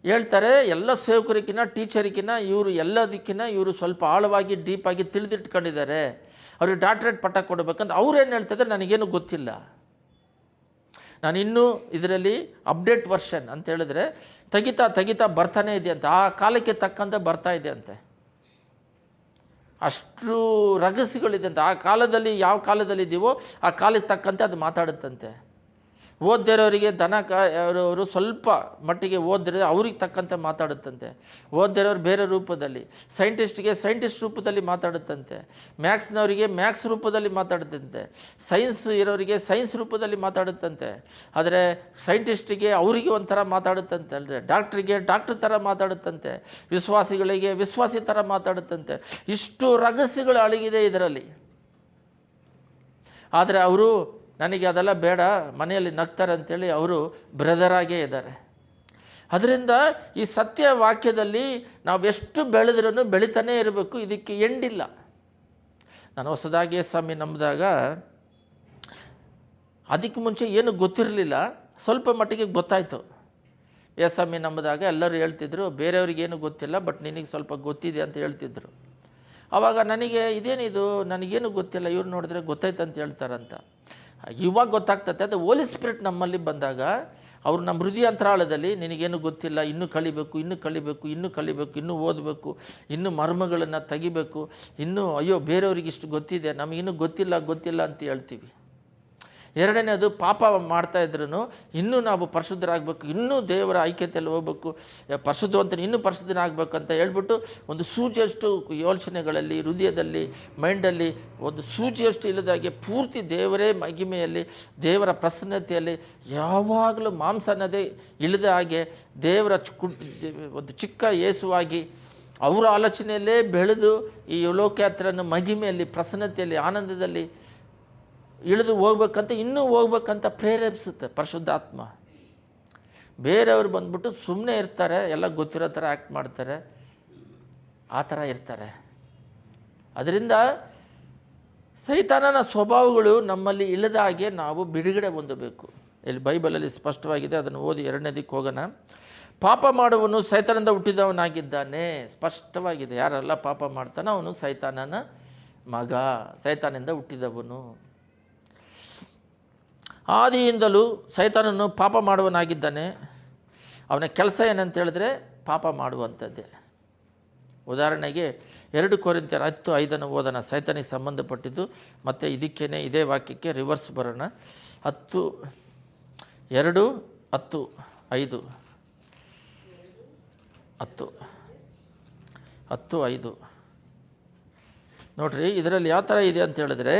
ಹೇಳ್ತಾರೆ, ಎಲ್ಲ ಸೇವಕರಿಗಿನ್ನ ಟೀಚರಿಗಿನ್ನ ಇವರು ಸ್ವಲ್ಪ ಆಳವಾಗಿ ಡೀಪಾಗಿ ತಿಳಿದಿಟ್ಕೊಂಡಿದ್ದಾರೆ, ಅವ್ರಿಗೆ ಡಾಕ್ಟ್ರೇಟ್ ಪಟ್ಟ ಕೊಡಬೇಕಂತ ಅವ್ರೇನು ಹೇಳ್ತಿದ್ದಾರೆ, ನನಗೇನು ಗೊತ್ತಿಲ್ಲ, ನಾನು ಇನ್ನೂ ಇದರಲ್ಲಿ ಅಪ್ಡೇಟ್ ವರ್ಷನ್ ಅಂತ ಹೇಳಿದ್ರೆ ತೆಗಿತಾ ಬರ್ತಾನೆ ಇದೆ ಅಂತ, ಆ ಕಾಲಕ್ಕೆ ತಕ್ಕಂತೆ ಬರ್ತಾ ಇದೆ ಅಂತೆ. ಅಷ್ಟು ರಹಸ್ಯಗಳಿದೆ ಅಂತ. ಆ ಕಾಲದಲ್ಲಿ ಯಾವ ಕಾಲದಲ್ಲಿದ್ದೀವೋ ಆ ಕಾಲಕ್ಕೆ ತಕ್ಕಂತೆ ಅದು ಮಾತಾಡುತ್ತಂತೆ. ಓದ್ದಿರೋರಿಗೆ ಅವರು ಸ್ವಲ್ಪ ಮಟ್ಟಿಗೆ ಓದಿದ್ರೆ ಅವ್ರಿಗೆ ತಕ್ಕಂತೆ ಮಾತಾಡುತ್ತಂತೆ. ಓದ್ದಿರೋರು ಬೇರೆ ರೂಪದಲ್ಲಿ, ಸೈಂಟಿಸ್ಟ್ಗೆ ಸೈಂಟಿಸ್ಟ್ ರೂಪದಲ್ಲಿ ಮಾತಾಡುತ್ತಂತೆ, ಮ್ಯಾಥ್ಸ್ನವರಿಗೆ ಮ್ಯಾಥ್ಸ್ ರೂಪದಲ್ಲಿ ಮಾತಾಡುತ್ತಂತೆ, ಸೈನ್ಸ್ ಇರೋರಿಗೆ ಸೈನ್ಸ್ ರೂಪದಲ್ಲಿ ಮಾತಾಡುತ್ತಂತೆ. ಆದರೆ ಸೈಂಟಿಸ್ಟಿಗೆ ಅವರಿಗೆ ಒಂಥರ ಮಾತಾಡುತ್ತಂತೆ, ಅಲ್ಲದೆ ಡಾಕ್ಟ್ರಿಗೆ ಡಾಕ್ಟ್ರ್ ಥರ ಮಾತಾಡುತ್ತಂತೆ, ವಿಶ್ವಾಸಿಗಳಿಗೆ ವಿಶ್ವಾಸಿ ಥರ ಮಾತಾಡುತ್ತಂತೆ. ಇಷ್ಟು ರಹಸ್ಯಗಳು ಅಡಗಿದೆ ಇದರಲ್ಲಿ. ಆದರೆ ಅವರು ನನಗೆ ಅದೆಲ್ಲ ಬೇಡ, ಮನೆಯಲ್ಲಿ ನಗ್ತಾರೆ ಅಂಥೇಳಿ ಅವರು ಬ್ರದರಾಗೇ ಇದ್ದಾರೆ. ಅದರಿಂದ ಈ ಸತ್ಯ ವಾಕ್ಯದಲ್ಲಿ ನಾವು ಎಷ್ಟು ಬೆಳೆದ್ರೂ ಬೆಳೀತಾನೇ ಇರಬೇಕು, ಇದಕ್ಕೆ ಎಂಡಿಲ್ಲ. ನಾನು ಹೊಸದಾಗಿ ಸ್ವಾಮಿ ನಂಬಿದಾಗ ಅದಕ್ಕೆ ಮುಂಚೆ ಏನು ಗೊತ್ತಿರಲಿಲ್ಲ, ಸ್ವಲ್ಪ ಮಟ್ಟಿಗೆ ಗೊತ್ತಾಯಿತು. ಸ್ವಾಮಿ ನಂಬಿದಾಗ ಎಲ್ಲರೂ ಹೇಳ್ತಿದ್ರು, ಬೇರೆಯವ್ರಿಗೇನು ಗೊತ್ತಿಲ್ಲ, ಬಟ್ ನಿನಗೆ ಸ್ವಲ್ಪ ಗೊತ್ತಿದೆ ಅಂತ ಹೇಳ್ತಿದ್ರು. ಆವಾಗ ನನಗೆ ಇದೇನಿದು, ನನಗೇನು ಗೊತ್ತಿಲ್ಲ, ಇವ್ರು ನೋಡಿದ್ರೆ ಗೊತ್ತಾಯ್ತು ಅಂತ ಹೇಳ್ತಾರಂತ. ಇವಾಗ ಗೊತ್ತಾಗ್ತದೆ. ಅದು ಹೋಲಿ ಸ್ಪಿರಿಟ್ ನಮ್ಮಲ್ಲಿ ಬಂದಾಗ ಅವರು ನಮ್ಮ ಹೃದಯ ಅಂತರಾಳದಲ್ಲಿ ನಿನಗೇನು ಗೊತ್ತಿಲ್ಲ, ಇನ್ನೂ ಕಲಿಬೇಕು, ಇನ್ನೂ ಓದಬೇಕು, ಇನ್ನೂ ಮರ್ಮಗಳನ್ನು ತೆಗಿಬೇಕು, ಇನ್ನೂ ಅಯ್ಯೋ ಬೇರೆಯವ್ರಿಗೆ ಇಷ್ಟು ಗೊತ್ತಿದೆ, ನಮಗಿನ್ನೂ ಗೊತ್ತಿಲ್ಲ ಅಂತ ಹೇಳ್ತೀವಿ. ಎರಡನೇದು, ಪಾಪ ಮಾಡ್ತಾಯಿದ್ರು ಇನ್ನೂ ನಾವು ಪರಿಶುದ್ಧರಾಗಬೇಕು, ಇನ್ನೂ ದೇವರ ಐಕ್ಯತೆಯಲ್ಲಿ ಹೋಗ್ಬೇಕು, ಪರಿಶುದ್ಧವಂತನ ಇನ್ನೂ ಪರಿಶುದ್ಧನಾಗಬೇಕು ಅಂತ ಹೇಳ್ಬಿಟ್ಟು ಒಂದು ಸೂಜಿಯಷ್ಟು ಯೋಚನೆಗಳಲ್ಲಿ, ಹೃದಯದಲ್ಲಿ, ಮೈಂಡಲ್ಲಿ ಒಂದು ಸೂಜಿಯಷ್ಟು ಇಲ್ಲದಾಗೆ ಪೂರ್ತಿ ದೇವರೇ ಮಹಿಮೆಯಲ್ಲಿ, ದೇವರ ಪ್ರಸನ್ನತೆಯಲ್ಲಿ ಯಾವಾಗಲೂ ಮಾಂಸ ಅನ್ನೋದೇ ಇಳಿದ ಹಾಗೆ ದೇವರ ಒಂದು ಚಿಕ್ಕ ಯೇಸುವಾಗಿ ಅವರ ಆಲೋಚನೆಯಲ್ಲೇ ಬೆಳೆದು ಈ ಲೋಕಯಾತ್ರೆಯನ್ನು ಮಹಿಮೆಯಲ್ಲಿ, ಪ್ರಸನ್ನತೆಯಲ್ಲಿ, ಆನಂದದಲ್ಲಿ ಇಳಿದು ಹೋಗ್ಬೇಕಂತ, ಇನ್ನೂ ಹೋಗ್ಬೇಕಂತ ಪ್ರೇರೇಪಿಸುತ್ತೆ ಪರಿಶುದ್ಧಾತ್ಮ. ಬೇರೆಯವರು ಬಂದ್ಬಿಟ್ಟು ಸುಮ್ಮನೆ ಇರ್ತಾರೆ, ಎಲ್ಲ ಗೊತ್ತಿರೋ ಥರ ಆ್ಯಕ್ಟ್ ಮಾಡ್ತಾರೆ, ಆ ಥರ ಇರ್ತಾರೆ. ಅದರಿಂದ ಸೈತಾನನ ಸ್ವಭಾವಗಳು ನಮ್ಮಲ್ಲಿ ಇಲ್ಲದ ಹಾಗೆ ನಾವು ಬಿಡುಗಡೆ ಹೊಂದಬೇಕು. ಇಲ್ಲಿ ಬೈಬಲಲ್ಲಿ ಸ್ಪಷ್ಟವಾಗಿದೆ, ಅದನ್ನು ಓದಿ 2ನೇದಕ್ಕೆ ಹೋಗೋಣ. ಪಾಪ ಮಾಡುವನು ಸೈತಾನದಿಂದ ಹುಟ್ಟಿದವನಾಗಿದ್ದಾನೆ. ಸ್ಪಷ್ಟವಾಗಿದೆ, ಯಾರೆಲ್ಲ ಪಾಪ ಮಾಡ್ತಾನೋ ಅವನು ಸೈತಾನನ ಮಗ, ಸೈತಾನದಿಂದ ಹುಟ್ಟಿದವನು. ಆದಿಯಿಂದಲೂ ಸೈತಾನನು ಪಾಪ ಮಾಡುವನಾಗಿದ್ದಾನೆ. ಅವನ ಕೆಲಸ ಏನಂತ ಹೇಳಿದ್ರೆ ಪಾಪ ಮಾಡುವಂಥದ್ದೇ. ಉದಾಹರಣೆಗೆ 2 ಕೊರಿಂಥಿಯರ್ 10:5 ಓದೋಣ, ಸೈತಾನಿಗೆ ಸಂಬಂಧಪಟ್ಟಿದ್ದು. ಮತ್ತು ಇದಕ್ಕೇನೆ ಇದೇ ವಾಕ್ಯಕ್ಕೆ ರಿವರ್ಸ್ ಬರೋಣ. 10:5 ನೋಡ್ರಿ, ಇದರಲ್ಲಿ ಯಾವ ಥರ ಇದೆ ಅಂತ ಹೇಳಿದ್ರೆ,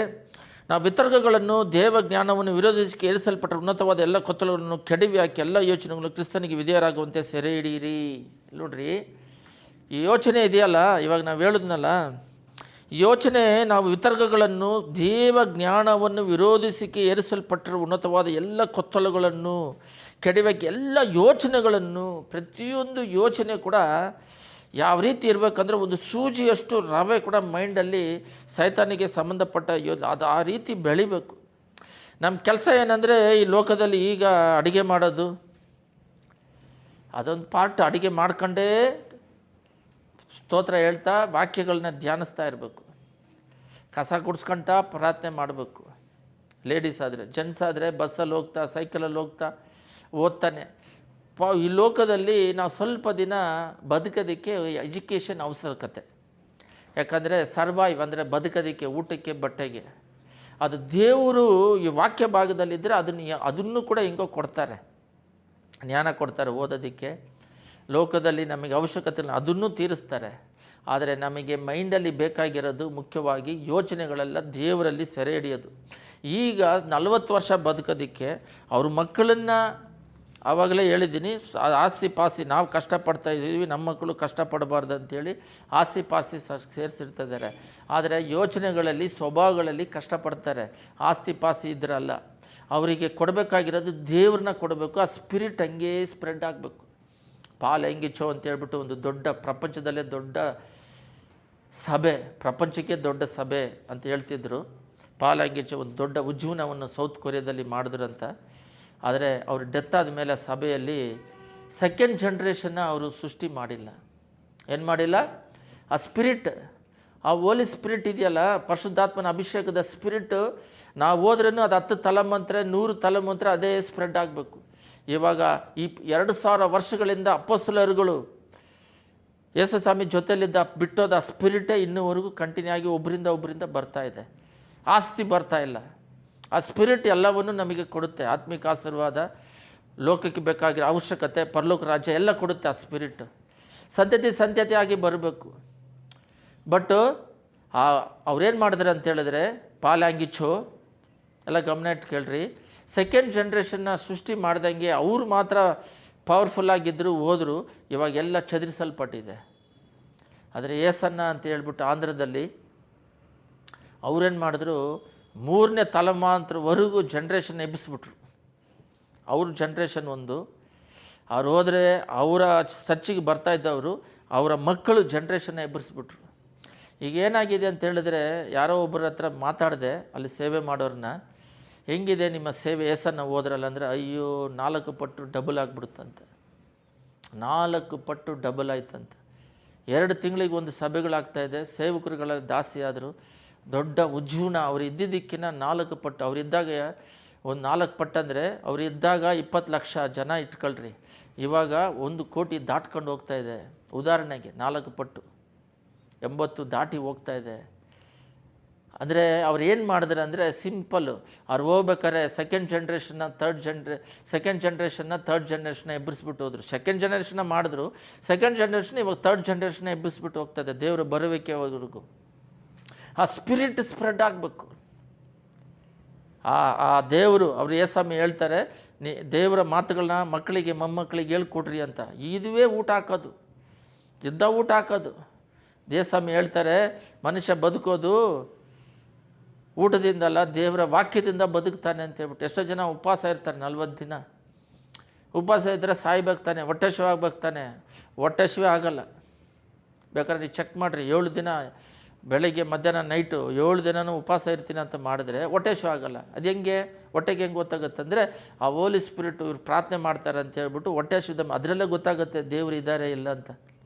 ನಾವು ವಿತರ್ಕಗಳನ್ನು ದೇವಜ್ಞಾನವನ್ನು ವಿರೋಧಿಸಿ ಏರಿಸಲ್ಪಟ್ಟ ಉನ್ನತವಾದ ಎಲ್ಲ ಕೊತ್ತಲಗಳನ್ನು ಕೆಡವಿ ಹಾಕಿ ಎಲ್ಲ ಯೋಚನೆಗಳು ಕ್ರಿಸ್ತನಿಗೆ ವಿಧೇಯರಾಗುವಂತೆ ಸೆರೆ ಹಿಡಿಯಿರಿ. ನೋಡ್ರಿ, ಈ ಯೋಚನೆ ಇದೆಯಲ್ಲ, ಇವಾಗ ನಾವು ಹೇಳಿದ್ನಲ್ಲ, ಯೋಚನೆ, ನಾವು ವಿತರ್ಕಗಳನ್ನು ದೇವಜ್ಞಾನವನ್ನು ವಿರೋಧಿಸಿಕೆ ಏರಿಸಲ್ಪಟ್ಟಿರುವ ಉನ್ನತವಾದ ಎಲ್ಲ ಕೊತ್ತಲಗಳನ್ನು ಕೆಡವಾಗಿ ಎಲ್ಲ ಯೋಚನೆಗಳನ್ನು, ಪ್ರತಿಯೊಂದು ಯೋಚನೆ ಕೂಡ ಯಾವ ರೀತಿ ಇರಬೇಕಂದ್ರೆ ಒಂದು ಸೂಜಿಯಷ್ಟು ರವೆ ಕೂಡ ಮೈಂಡಲ್ಲಿ ಸೈತಾನಿಗೆ ಸಂಬಂಧಪಟ್ಟ ಅದು ಆ ರೀತಿ ಬೆಳಿಬೇಕು. ನಮ್ಮ ಕೆಲಸ ಏನಂದರೆ ಈ ಲೋಕದಲ್ಲಿ ಈಗ ಅಡುಗೆ ಮಾಡೋದು, ಅದೊಂದು ಪಾರ್ಟ್. ಅಡುಗೆ ಮಾಡ್ಕೊಂಡೇ ಸ್ತೋತ್ರ ಹೇಳ್ತಾ ವಾಕ್ಯಗಳನ್ನ ಧ್ಯಾನಿಸ್ತಾ ಇರಬೇಕು. ಕಸ ಗುಡಿಸ್ಕೊಂತ ಪ್ರಾರ್ಥನೆ ಮಾಡಬೇಕು. ಲೇಡೀಸ್ ಆದರೆ, ಜೆಂಟ್ಸ್ ಆದರೆ ಬಸ್ಸಲ್ಲಿ ಹೋಗ್ತಾ, ಸೈಕಲಲ್ಲಿ ಹೋಗ್ತಾ ಓದ್ತಾನೆ. ಈ ಲೋಕದಲ್ಲಿ ನಾವು ಸ್ವಲ್ಪ ದಿನ ಬದುಕೋದಕ್ಕೆ ಎಜುಕೇಷನ್ ಅವಶ್ಯಕತೆ. ಯಾಕಂದರೆ ಸರ್ವೈವ್ ಅಂದರೆ ಬದುಕೋದಕ್ಕೆ, ಊಟಕ್ಕೆ, ಬಟ್ಟೆಗೆ. ಅದು ದೇವರು ಈ ವಾಕ್ಯ ಭಾಗದಲ್ಲಿದ್ದರೆ ಅದನ್ನು ಕೂಡ ಹಿಂಗೋ ಕೊಡ್ತಾರೆ, ಜ್ಞಾನ ಕೊಡ್ತಾರೆ ಓದೋದಕ್ಕೆ. ಲೋಕದಲ್ಲಿ ನಮಗೆ ಅವಶ್ಯಕತೆ ಇಲ್ಲ, ಅದನ್ನು ತೀರಿಸ್ತಾರೆ. ಆದರೆ ನಮಗೆ ಮೈಂಡಲ್ಲಿ ಬೇಕಾಗಿರೋದು ಮುಖ್ಯವಾಗಿ ಯೋಚನೆಗಳೆಲ್ಲ ದೇವರಲ್ಲಿ ಸೆರೆ ಹಿಡಿಯೋದು. ಈಗ 40 ವರ್ಷ ಬದುಕೋದಕ್ಕೆ ಅವ್ರ ಮಕ್ಕಳನ್ನು, ಆವಾಗಲೇ ಹೇಳಿದ್ದೀನಿ, ಆಸ್ತಿ ಪಾಸಿ ನಾವು ಕಷ್ಟಪಡ್ತಾ ಇದ್ದೀವಿ, ನಮ್ಮ ಮಕ್ಕಳು ಕಷ್ಟಪಡಬಾರ್ದು ಅಂಥೇಳಿ ಆಸ್ತಿ ಪಾಸಿ ಸೇರಿಸಿರ್ತಿದ್ದಾರೆ. ಆದರೆ ಯೋಚನೆಗಳಲ್ಲಿ, ಸ್ವಭಾವಗಳಲ್ಲಿ ಕಷ್ಟಪಡ್ತಾರೆ. ಆಸ್ತಿ ಪಾಸಿ ಇದ್ರಲ್ಲ, ಅವರಿಗೆ ಕೊಡಬೇಕಾಗಿರೋದು ದೇವ್ರನ್ನ ಕೊಡಬೇಕು. ಆ ಸ್ಪಿರಿಟ್ ಹಂಗೆ ಸ್ಪ್ರೆಡ್ ಆಗಬೇಕು. ಪಾಲ್ ಹೆಂಗಿಚ್ಚೋ ಅಂತೇಳ್ಬಿಟ್ಟು ಒಂದು ದೊಡ್ಡ, ಪ್ರಪಂಚದಲ್ಲೇ ದೊಡ್ಡ ಸಭೆ, ಪ್ರಪಂಚಕ್ಕೆ ದೊಡ್ಡ ಸಭೆ ಅಂತ ಹೇಳ್ತಿದ್ರು. ಪಾಲ್ ಹೆಂಗಿಚ್ಚೋ ಒಂದು ದೊಡ್ಡ ಉಜ್ಜೀವನವನ್ನು ಸೌತ್ ಕೊರಿಯಾದಲ್ಲಿ ಮಾಡಿದ್ರಂತ. ಆದರೆ ಅವರು ಡೆತ್ ಆದಮೇಲೆ ಸಭೆಯಲ್ಲಿ ಸೆಕೆಂಡ್ ಜನ್ರೇಷನ್ನ ಅವರು ಸೃಷ್ಟಿ ಮಾಡಿಲ್ಲ. ಏನು ಮಾಡಿಲ್ಲ? ಆ ಸ್ಪಿರಿಟ್, ಆ ಹೋಲಿ ಸ್ಪಿರಿಟ್ ಇದೆಯಲ್ಲ, ಪರಿಶುದ್ಧಾತ್ಮನ ಅಭಿಷೇಕದ ಸ್ಪಿರಿಟ್, ನಾವು ಹೋದ್ರೂ ಅದು 10 ತಲೆಮಂತ್ರ 100 ತಲೆಮಂತ್ರ ಅದೇ ಸ್ಪ್ರೆಡ್ ಆಗಬೇಕು. ಇವಾಗ ಈ 2000 ವರ್ಷಗಳಿಂದ ಅಪೊಸ್ತಲರುಗಳು ಯೇಸು ಸ್ವಾಮಿ ಜೊತೆಯಲ್ಲಿದ್ದ ಬಿಟ್ಟೋದ ಆ ಸ್ಪಿರಿಟೇ ಇನ್ನೂವರೆಗೂ ಕಂಟಿನ್ಯೂ ಆಗಿ ಒಬ್ಬರಿಂದ ಬರ್ತಾ ಇದೆ. ಆಸ್ತಿ ಬರ್ತಾ ಇಲ್ಲ. ಆ ಸ್ಪಿರಿಟ್ ಎಲ್ಲವನ್ನು ನಮಗೆ ಕೊಡುತ್ತೆ. ಆತ್ಮಿಕ ಆಶೀರ್ವಾದ, ಲೋಕಕ್ಕೆ ಬೇಕಾಗಿರೋ ಅವಶ್ಯಕತೆ, ಪರಲೋಕ ರಾಜ್ಯ ಎಲ್ಲ ಕೊಡುತ್ತೆ ಆ ಸ್ಪಿರಿಟ್. ಸಂತತಿಯಾಗಿ ಬರಬೇಕು. ಬಟ್ ಅವ್ರೇನು ಮಾಡಿದ್ರೆ ಅಂತೇಳಿದ್ರೆ, ಪಾಲ್ಯಾಂಗಿಚ್ಚು ಎಲ್ಲ ಗಮನ ಇಟ್ಟು ಕೇಳ್ರಿ, ಸೆಕೆಂಡ್ ಜನ್ರೇಷನ್ನ ಸೃಷ್ಟಿ ಮಾಡ್ದಂಗೆ ಅವರು ಮಾತ್ರ ಪವರ್ಫುಲ್ಲಾಗಿದ್ದರು, ಹೋದರು. ಇವಾಗೆಲ್ಲ ಚದುರಿಸಲ್ಪಟ್ಟಿದೆ. ಆದರೆ ಏಸನ್ನ ಅಂತ ಹೇಳ್ಬಿಟ್ಟು ಆಂಧ್ರದಲ್ಲಿ ಅವ್ರೇನು ಮಾಡಿದ್ರು, 3ನೇ ತಲೆಮಾಂತರವರೆಗೂ ಜನ್ರೇಷನ್ ಎಬ್ಬಿಸ್ಬಿಟ್ರು. ಅವ್ರ ಜನ್ರೇಷನ್ ಒಂದು, ಅವ್ರು ಹೋದರೆ ಅವರ ಚರ್ಚಿಗೆ ಬರ್ತಾಯಿದ್ದವರು ಅವರ ಮಕ್ಕಳು ಜನ್ರೇಷನ್ನ ಎಬ್ಬರಿಸ್ಬಿಟ್ರು. ಈಗ ಏನಾಗಿದೆ ಅಂತ ಹೇಳಿದ್ರೆ, ಯಾರೋ ಒಬ್ಬರ ಹತ್ರ ಮಾತಾಡಿದೆ ಅಲ್ಲಿ ಸೇವೆ ಮಾಡೋರನ್ನ, ಹೆಂಗಿದೆ ನಿಮ್ಮ ಸೇವೆ ಏಸನ್ನು ಹೋದ್ರಲ್ಲ ಅಂದರೆ, ಅಯ್ಯೋ 4 ಪಟ್ಟು ಡಬಲ್ ಆಗಿಬಿಡುತ್ತಂತೆ. 4 ಪಟ್ಟು ಡಬಲ್ ಆಯ್ತಂತೆ. 2 ತಿಂಗಳಿಗೆ ಒಂದು ಸಭೆಗಳಾಗ್ತಾಯಿದೆ, ಸೇವಕರುಗಳ ದಾಸಿ ಆದರು. ದೊಡ್ಡ ಉಜ್ಜೀವನ ಅವ್ರು ಇದ್ದಿದ್ದಕ್ಕಿಂತ 4 ಪಟ್ಟು. ಅವರಿದ್ದಾಗ ಒಂದು 4 ಪಟ್ಟು ಅಂದರೆ ಅವರಿದ್ದಾಗ 20 ಲಕ್ಷ ಜನ ಇಟ್ಕೊಳ್ರಿ. ಇವಾಗ 1 ಕೋಟಿ ದಾಟ್ಕೊಂಡು ಹೋಗ್ತಾಯಿದೆ. ಉದಾಹರಣೆಗೆ 4 ಪಟ್ಟು 80 ದಾಟಿ ಹೋಗ್ತಾಯಿದೆ. ಅಂದರೆ ಅವ್ರು ಏನು ಮಾಡಿದ್ರೆ ಅಂದರೆ ಸಿಂಪಲ್ಲು, ಅವ್ರು ಹೋಗ್ಬೇಕಾದ್ರೆ ಸೆಕೆಂಡ್ ಜನ್ರೇಷನ್ನ ಥರ್ಡ್ ಜನ್ರೇಷನ್ನ ಎಬ್ಬರಿಸ್ಬಿಟ್ಟು ಹೋದರು. ಸೆಕೆಂಡ್ ಜನ್ರೇಷನ್ನ ಮಾಡಿದ್ರು, ಸೆಕೆಂಡ್ ಜನ್ರೇಷನ್ ಇವಾಗ ಥರ್ಡ್ ಜನ್ರೇಷನ್ನ ಎಬ್ಬರಿಸ್ಬಿಟ್ಟು ಹೋಗ್ತಾಯಿದೆ. ದೇವರ ಬರುವಿಕೆವರೆಗೂ ಆ ಸ್ಪಿರಿಟ್ ಸ್ಪ್ರೆಡ್ ಆಗಬೇಕು. ಆ ದೇವರು, ಅವರು ಯೇಸಮ್ಮ ಹೇಳ್ತಾರೆ, ದೇವರ ಮಾತುಗಳನ್ನ ಮಕ್ಕಳಿಗೆ ಮೊಮ್ಮಕ್ಕಳಿಗೆ ಹೇಳ್ಕೊಡ್ರಿ ಅಂತ. ಇದುವೇ ಊಟ ಹಾಕೋದು, ಊಟ ಹಾಕೋದು. ಯೇಸಮ್ಮ ಹೇಳ್ತಾರೆ, ಮನುಷ್ಯ ಬದುಕೋದು ಊಟದಿಂದಲ್ಲ ದೇವರ ವಾಕ್ಯದಿಂದ ಬದುಕ್ತಾನೆ ಅಂತ ಹೇಳ್ಬಿಟ್ಟು. ಎಷ್ಟೋ ಜನ ಉಪವಾಸ ಇರ್ತಾರೆ, 40 ದಿನ ಉಪವಾಸ ಇದ್ದರೆ ಸಾಯ್ಬೇಕು ತಾನೆ, ಹೊಟ್ಟೆ ಹಸಿವು ಆಗ್ಬೇಕು ತಾನೆ. ಹೊಟ್ಟೆ ಹಸಿವೆ ಆಗಲ್ಲ. ಬೇಕಾದ್ರೆ ನೀವು ಚೆಕ್ ಮಾಡಿರಿ, 7 ದಿನ ಬೆಳಗ್ಗೆ ಮಧ್ಯಾಹ್ನ ನೈಟು 7 ದಿನನೂ ಉಪವಾಸ ಇರ್ತೀನಿ ಅಂತ ಮಾಡಿದ್ರೆ ಹೊಟ್ಟೆ ಹಸಿವು ಆಗಲ್ಲ. ಅದು ಹೆಂಗೆ ಹೊಟ್ಟೆಗೆ ಹೆಂಗೆ ಗೊತ್ತಾಗುತ್ತೆ ಅಂದರೆ ಆ ಹೋಲಿ ಸ್ಪಿರಿಟ್ ಇವ್ರು ಪ್ರಾರ್ಥನೆ ಮಾಡ್ತಾರೆ ಅಂತ ಹೇಳ್ಬಿಟ್ಟು ಹೊಟ್ಟೆ ಹಸಿದ ಅದರಲ್ಲೇ ಗೊತ್ತಾಗುತ್ತೆ ದೇವರು ಇದ್ದಾರೆ ಇಲ್ಲ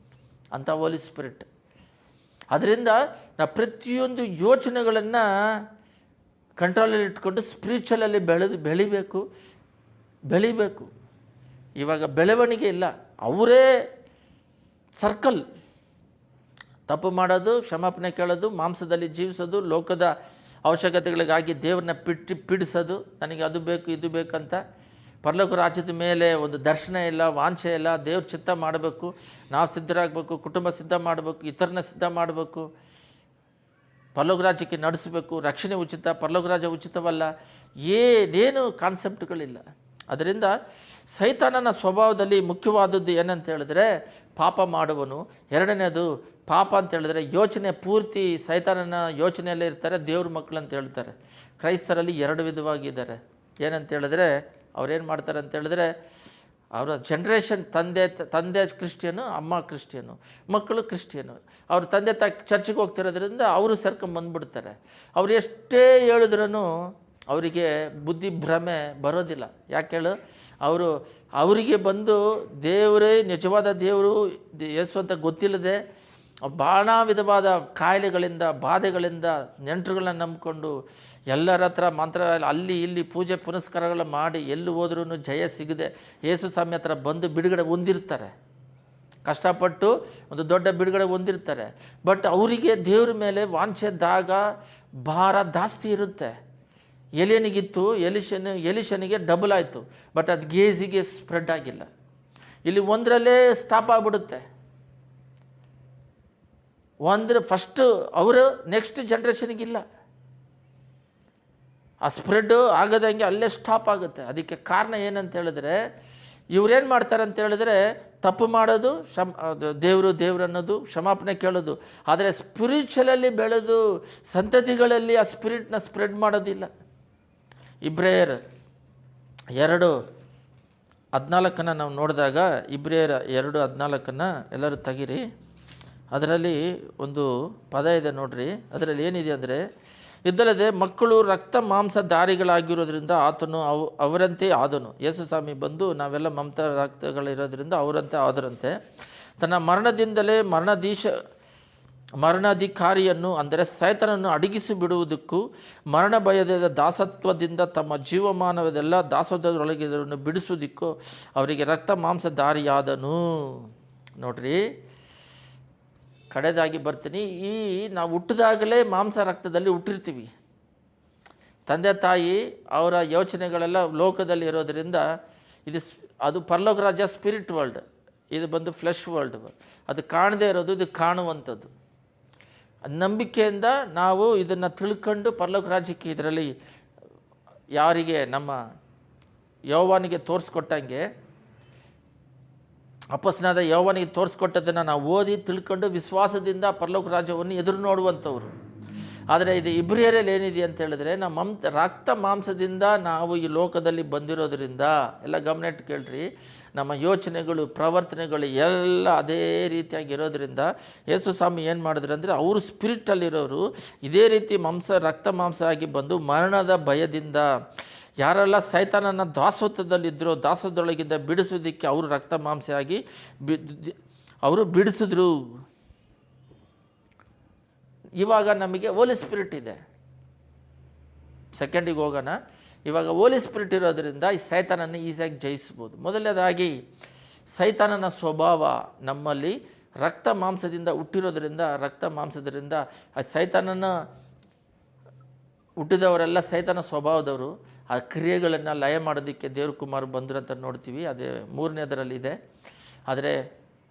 ಅಂತ ಹೋಲಿ ಸ್ಪಿರಿಟ್. ಅದರಿಂದ ನಾವು ಪ್ರತಿಯೊಂದು ಯೋಚನೆಗಳನ್ನು ಕಂಟ್ರೋಲಲ್ಲಿ ಇಟ್ಕೊಂಡು ಸ್ಪಿರಿಚುವಲಲ್ಲಿ ಬೆಳಿಬೇಕು. ಇವಾಗ ಬೆಳವಣಿಗೆ ಇಲ್ಲ, ಅವರೇ ಸರ್ಕಲ್. ತಪ್ಪು ಮಾಡೋದು, ಕ್ಷಮಾಪಣೆ ಕೇಳೋದು, ಮಾಂಸದಲ್ಲಿ ಜೀವಿಸೋದು, ಲೋಕದ ಅವಶ್ಯಕತೆಗಳಿಗಾಗಿ ದೇವ್ರನ್ನ ಪೀಡಿಸೋದು, ನನಗೆ ಅದು ಬೇಕು ಇದು ಬೇಕಂತ. ಪರಲೋಕ ರಾಜ್ಯದ ಮೇಲೆ ಒಂದು ದರ್ಶನ ಇಲ್ಲ, ವಾಂಛೆ ಇಲ್ಲ. ದೇವ್ರ ಚಿತ್ತ ಮಾಡಬೇಕು, ನಾವು ಸಿದ್ಧರಾಗಬೇಕು, ಕುಟುಂಬ ಸಿದ್ಧ ಮಾಡಬೇಕು, ಇತರನ್ನ ಸಿದ್ಧ ಮಾಡಬೇಕು, ಪರಲೋಕ ರಾಜ್ಯಕ್ಕೆ ನಡೆಸಬೇಕು. ರಕ್ಷಣೆ ಉಚಿತ, ಪರಲೋಕ ರಾಜ್ಯ ಉಚಿತವಲ್ಲ, ಏನೇನು ಕಾನ್ಸೆಪ್ಟ್ಗಳಿಲ್ಲ. ಅದರಿಂದ ಸೈತಾನನ ಸ್ವಭಾವದಲ್ಲಿ ಮುಖ್ಯವಾದದ್ದು ಏನಂತ ಹೇಳಿದ್ರೆ ಪಾಪ ಮಾಡುವನು. ಎರಡನೇದು ಪಾಪ ಅಂತ ಹೇಳಿದ್ರೆ ಯೋಚನೆ ಪೂರ್ತಿ ಸೈತಾನನ ಯೋಚನೆಯಲ್ಲೇ ಇರ್ತಾರೆ. ದೇವ್ರ ಮಕ್ಕಳು ಅಂತ ಹೇಳ್ತಾರೆ. ಕ್ರೈಸ್ತರಲ್ಲಿ 2 ವಿಧವಾಗಿದ್ದಾರೆ. ಏನಂತ ಹೇಳಿದ್ರೆ ಅವ್ರೇನು ಮಾಡ್ತಾರೆ ಅಂತ ಹೇಳಿದ್ರೆ ಅವರ ಜನ್ರೇಷನ್ ತಂದೆ ಕ್ರಿಶ್ಚಿಯನು, ಅಮ್ಮ ಕ್ರಿಶ್ಚಿಯನು, ಮಕ್ಕಳು ಕ್ರಿಶ್ಚಿಯನು. ಅವ್ರ ತಂದೆ ಚರ್ಚಿಗೆ ಹೋಗ್ತಿರೋದ್ರಿಂದ ಅವರು ಸೇರ್ಕೊಂಡ್ಬಂದ್ಬಿಡ್ತಾರೆ. ಅವ್ರು ಎಷ್ಟೇ ಹೇಳಿದ್ರೂ ಅವರಿಗೆ ಬುದ್ಧಿ ಭ್ರಮೆ ಬರೋದಿಲ್ಲ. ಯಾಕೆ ಹೇಳು, ಅವರಿಗೆ ಬಂದು ದೇವರೇ ನಿಜವಾದ ದೇವರು ಯೇಸು ಅಂತ ಗೊತ್ತಿಲ್ಲದೆ ಭಾಳ ವಿಧವಾದ ಕಾಯಿಲೆಗಳಿಂದ ಬಾಧೆಗಳಿಂದ ನೆಂಟರುಗಳನ್ನ ನಂಬಿಕೊಂಡು ಎಲ್ಲರ ಹತ್ರ ಮಂತ್ರ ಅಲ್ಲಿ ಇಲ್ಲಿ ಪೂಜೆ ಪುನಸ್ಕಾರಗಳ ಮಾಡಿ ಎಲ್ಲಿ ಹೋದ್ರೂ ಜಯ ಸಿಗದೆ ಯೇಸು ಸ್ವಾಮಿ ಹತ್ರ ಬಂದು ಬಿಡುಗಡೆ ಹೊಂದಿರ್ತಾರೆ. ಕಷ್ಟಪಟ್ಟು ಒಂದು ದೊಡ್ಡ ಬಿಡುಗಡೆ ಹೊಂದಿರ್ತಾರೆ. ಬಟ್ ಅವರಿಗೆ ದೇವ್ರ ಮೇಲೆ ವಾಂಛೆ ದಾಗ ಭಾರ ಜಾಸ್ತಿ ಇರುತ್ತೆ. ಎಲಿಯನಿಗಿತ್ತು, ಎಲಿಶನಿಗೆ ಡಬಲ್ ಆಯಿತು. ಬಟ್ ಅದು ಗೇಜಿಗೆ ಸ್ಪ್ರೆಡ್ ಆಗಿಲ್ಲ. ಇಲ್ಲಿ ಒಂದರಲ್ಲೇ ಸ್ಟಾಪ್ ಆಗಿಬಿಡುತ್ತೆ. ಫಸ್ಟು ಅವರು ನೆಕ್ಸ್ಟ್ ಜನ್ರೇಷನಿಗಿಲ್ಲ. ಆ ಸ್ಪ್ರೆಡ್ಡು ಆಗದಂಗೆ ಅಲ್ಲೇ ಸ್ಟಾಪ್ ಆಗುತ್ತೆ. ಅದಕ್ಕೆ ಕಾರಣ ಏನಂತ ಹೇಳಿದ್ರೆ ಇವ್ರೇನು ಮಾಡ್ತಾರೆ ಅಂತ ಹೇಳಿದ್ರೆ ತಪ್ಪು ಮಾಡೋದು, ದೇವರು ಅನ್ನೋದು, ಕ್ಷಮಾಪಣೆ ಕೇಳೋದು. ಆದರೆ ಸ್ಪಿರಿಚುವಲಲ್ಲಿ ಬೆಳೆದು ಸಂತತಿಗಳಲ್ಲಿ ಆ ಸ್ಪಿರಿಟ್ನ ಸ್ಪ್ರೆಡ್ ಮಾಡೋದಿಲ್ಲ. ಇಬ್ರಿಯರ್ 2:14 ನಾವು ನೋಡಿದಾಗ, ಇಬ್ರಿಯರ್ 2:14 ಎಲ್ಲರೂ ತೆಗೀರಿ. ಅದರಲ್ಲಿ ಒಂದು ಪದ ಇದೆ ನೋಡ್ರಿ. ಅದರಲ್ಲಿ ಏನಿದೆ ಅಂದರೆ, ಇದಲ್ಲದೆ ಮಕ್ಕಳು ರಕ್ತ ಮಾಂಸ ದಾರಿಗಳಾಗಿರೋದ್ರಿಂದ ಆತನು ಅವರಂತೆ ಆದನು. ಯೇಸು ಸ್ವಾಮಿ ಬಂದು ನಾವೆಲ್ಲ ಮಮತಾ ರಕ್ತಗಳಿರೋದ್ರಿಂದ ಅವರಂತೆ ಆದರಂತೆ. ತನ್ನ ಮರಣದಿಂದಲೇ ಮರಣಾಧಿಕಾರಿಯನ್ನು ಅಂದರೆ ಸೈತಾನನ್ನು ಅಡಗಿಸಿ ಬಿಡುವುದಕ್ಕೂ ಮರಣ ಭಯದ ದಾಸತ್ವದಿಂದ ತಮ್ಮ ಜೀವಮಾನವದೆಲ್ಲ ದಾಸತ್ವದೊಳಗಿದರನ್ನು ಬಿಡಿಸುವುದಕ್ಕೂ ಅವರಿಗೆ ರಕ್ತ ಮಾಂಸ ದಾರಿಯಾದನು. ನೋಡ್ರಿ, ಕಡೆದಾಗಿ ಬರ್ತೀನಿ. ನಾವು ಹುಟ್ಟಿದಾಗಲೇ ಮಾಂಸ ರಕ್ತದಲ್ಲಿ ಹುಟ್ಟಿರ್ತೀವಿ. ತಂದೆ ತಾಯಿ ಅವರ ಯೋಚನೆಗಳೆಲ್ಲ ಲೋಕದಲ್ಲಿ ಇರೋದರಿಂದ ಅದು ಪರಲೋಕ ರಾಜ್ಯ ಸ್ಪಿರಿಟ್ ವರ್ಲ್ಡ್, ಇದು ಬಂದು ಫ್ಲೆಶ್ ವರ್ಲ್ಡ್. ಅದು ಕಾಣದೇ ಇರೋದು, ಇದು ಕಾಣುವಂಥದ್ದು. ನಂಬಿಕೆಯಿಂದ ನಾವು ಇದನ್ನು ತಿಳ್ಕೊಂಡು ಪರಲೋಕ ರಾಜ್ಯಕ್ಕೆ, ಇದರಲ್ಲಿ ಯಾರಿಗೆ ನಮ್ಮ ಯೋವಾನಿಗೆ ತೋರಿಸ್ಕೊಟ್ಟಂಗೆ, ಅಪಸ್ನಾದ ಯೋವಾನಿಗೆ ತೋರಿಸ್ಕೊಟ್ಟದನ್ನು ನಾವು ಓದಿ ತಿಳ್ಕೊಂಡು ವಿಶ್ವಾಸದಿಂದ ಪರಲೋಕ ರಾಜ್ಯವನ್ನು ಎದುರು ನೋಡುವಂಥವ್ರು. ಆದರೆ ಇದು ಇಬ್ರಿಯರಲ್ಲಿ ಏನಿದೆ ಅಂತ ಹೇಳಿದ್ರೆ, ನಮ್ಮ ರಕ್ತ ಮಾಂಸದಿಂದ ನಾವು ಈ ಲೋಕದಲ್ಲಿ ಬಂದಿರೋದ್ರಿಂದ, ಎಲ್ಲ ಗಮನ ಇಟ್ಟು ಕೇಳ್ರಿ, ನಮ್ಮ ಯೋಚನೆಗಳು ಪ್ರವರ್ತನೆಗಳು ಎಲ್ಲ ಅದೇ ರೀತಿಯಾಗಿರೋದ್ರಿಂದ ಯೇಸು ಸ್ವಾಮಿ ಏನು ಮಾಡಿದ್ರು ಅಂದರೆ, ಅವರು ಸ್ಪಿರಿಟಲ್ಲಿರೋರು ಇದೇ ರೀತಿ ರಕ್ತ ಮಾಂಸ ಆಗಿ ಬಂದು ಮರಣದ ಭಯದಿಂದ ಯಾರೆಲ್ಲ ಸೈತಾನನ ದಾಸತ್ವದಲ್ಲಿದ್ದರೋ ದಾಸದೊಳಗಿಂದ ಬಿಡಿಸೋದಕ್ಕೆ ಅವರು ರಕ್ತ ಮಾಂಸ ಆಗಿ ಅವರು ಬಿಡಿಸಿದ್ರು. ಇವಾಗ ನಮಗೆ ಹೋಲಿ ಸ್ಪಿರಿಟ್ ಇದೆ. ಸೆಕೆಂಡಿಗೆ ಹೋಗೋಣ. ಇವಾಗ ಹೋಲಿ ಸ್ಪಿರಿಟ್ ಇರೋದರಿಂದ ಈ ಸೈತಾನನ್ನು ಈಸಿಯಾಗಿ ಜಯಿಸ್ಬೋದು. ಮೊದಲನೇದಾಗಿ ಸೈತಾನನ ಸ್ವಭಾವ ನಮ್ಮಲ್ಲಿ ರಕ್ತ ಮಾಂಸದಿಂದ ಹುಟ್ಟಿರೋದ್ರಿಂದ, ರಕ್ತ ಮಾಂಸದಿಂದ ಆ ಸೈತಾನನ ಹುಟ್ಟಿದವರೆಲ್ಲ ಸೈತಾನ ಸ್ವಭಾವದವರು. ಆ ಕ್ರಿಯೆಗಳನ್ನು ಲಯ ಮಾಡೋದಕ್ಕೆ ದೇವ್ರ ಕುಮಾರ್ ಬಂದರು ಅಂತ ನೋಡ್ತೀವಿ. ಅದೇ 3ನೇದರಲ್ಲಿದೆ. ಆದರೆ